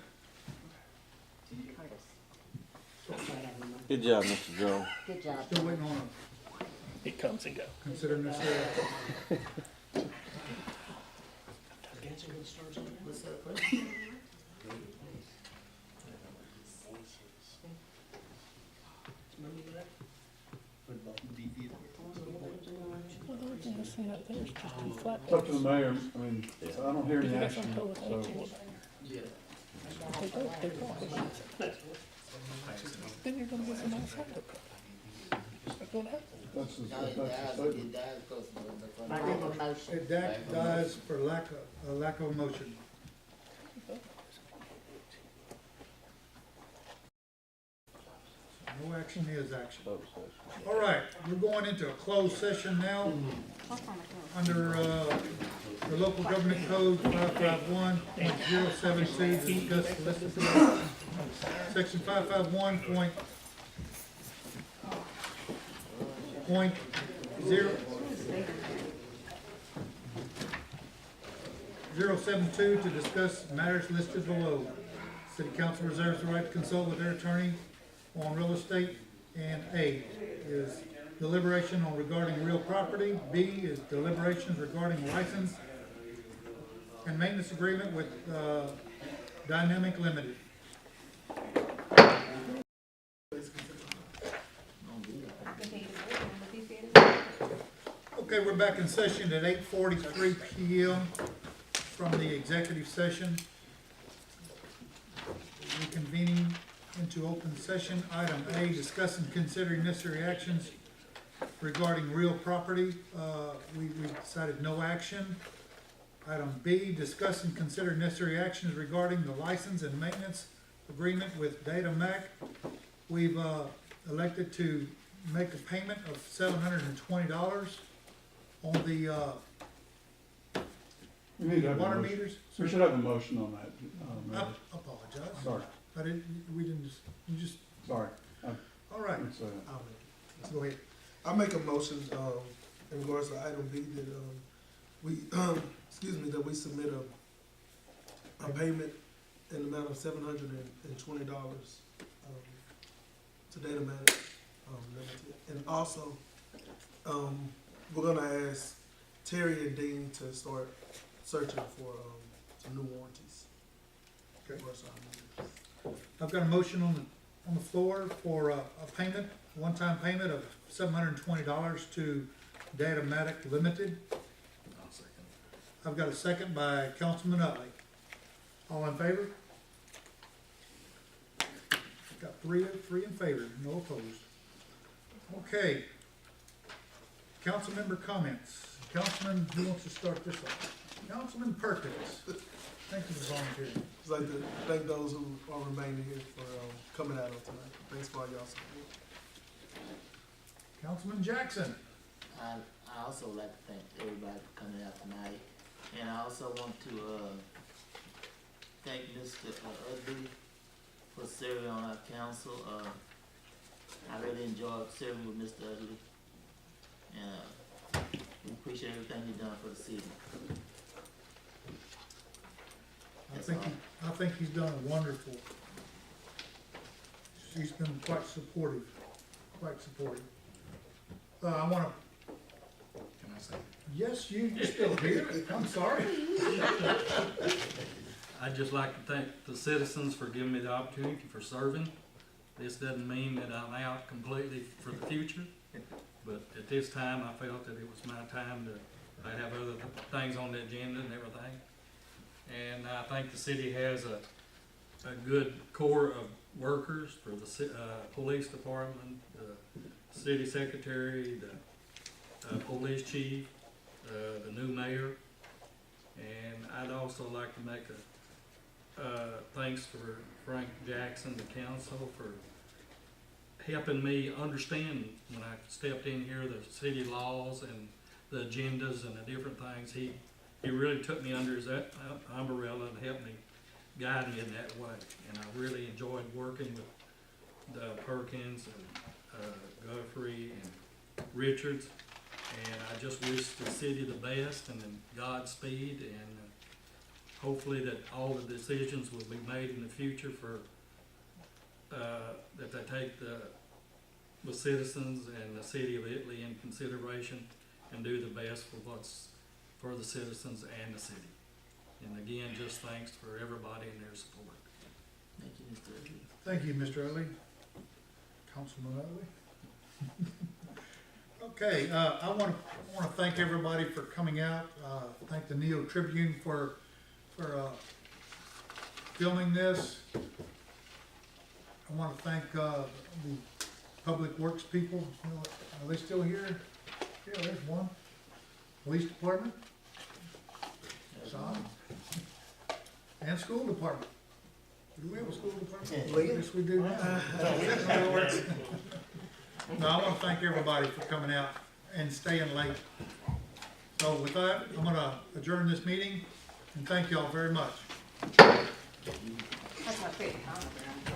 Good job, Mr. Joe. Good job. Still waiting on them. It comes and goes. Considering this, Dancing with the Stars on there? What's that question? Remember that? It's up to the mayor, I mean, I don't hear any action, so. Yeah. Then you're gonna get some outside. That's gonna happen. That's No, it dies because of Lack of emotion. it dies for lack of emotion. No action is action. All right, we're going into a closed session now. Under, the local government code 551.072 to discuss solicitation. Section 551.0. 072 to discuss matters listed below. City council reserves the right to consult with their attorney on real estate. And A is deliberation on regarding real property. B is deliberations regarding license and maintenance agreement with Dynamic Limited. Okay, we're back in session at 8:43 p.m. from the executive session. Reconvening into open session. Item A, discuss and consider necessary actions regarding real property. We decided no action. Item B, discuss and consider necessary actions regarding the license and maintenance agreement with Datamac. We've elected to make a payment of $720 on the We need to have a water motion. meters. We should have a motion on that, I Mayor. apologize. Sorry, I didn't, we didn't just, you just, sorry. all right, Let's, go ahead. I make a motion, in regards to item B, that, we, that we submit a payment in the amount of $720, to Datamatic, Limited. And also, we're gonna ask Terry and Dean to start searching for, some new warranties. Okay. for our meters. I've got a motion on the floor for a payment, one-time payment of $720 to Datamatic Limited. I'll second. I've got a second by Councilman Utley. All in favor? Got three in favor, no opposed. Okay. Council member comments. Councilman, who wants to start this off? Councilman Perkins. Thank you for volunteering. Just like to thank those who are remaining here for, coming out on tonight. Thanks for all y'all support. Councilman Jackson. I also like to thank everybody for coming out tonight, and I also want to, thank Mr. Ugly for serving on our council. I really enjoyed serving with Mr. Ugly, and, we appreciate everything you've done for the city. I think he's done a wonderful. He's been quite supportive, I wanna, Can I say? yes, you're still here, I'm sorry. I'd just like to thank the citizens for giving me the opportunity for serving. This doesn't mean that I'm out completely for the future, but at this time, I felt that it was my time to, I have other things on the agenda and everything. And I think the city has a good core of workers for the police department, the city secretary, the police chief, the new mayor. And I'd also like to make thanks for Frank Jackson, the council, for helping me understand when I stepped in here the city laws and the agendas and the different things. He really took me under his umbrella and helped me guide me in that way. And I really enjoyed working with Perkins and Guthrie and Richards. And I just wish the city the best and Godspeed, and hopefully that all the decisions will be made in the future for that they take the citizens and the city of Italy in consideration and do the best for what's for the citizens and the city. And again, just thanks for everybody and their support. Thank you, Mr. Ugly. Thank you, Mr. Utley. Councilman Utley. Okay, I want to thank everybody for coming out. Thank the Neotribune for filming this. I want to thank the Public Works people. Are they still here? Yeah, there's one. Police department. Son. And school department. Do we have a school department? Yes, we do now. No, I want to thank everybody for coming out and staying late. So with that, I'm going to adjourn this meeting and thank y'all very much. That's my favorite comment.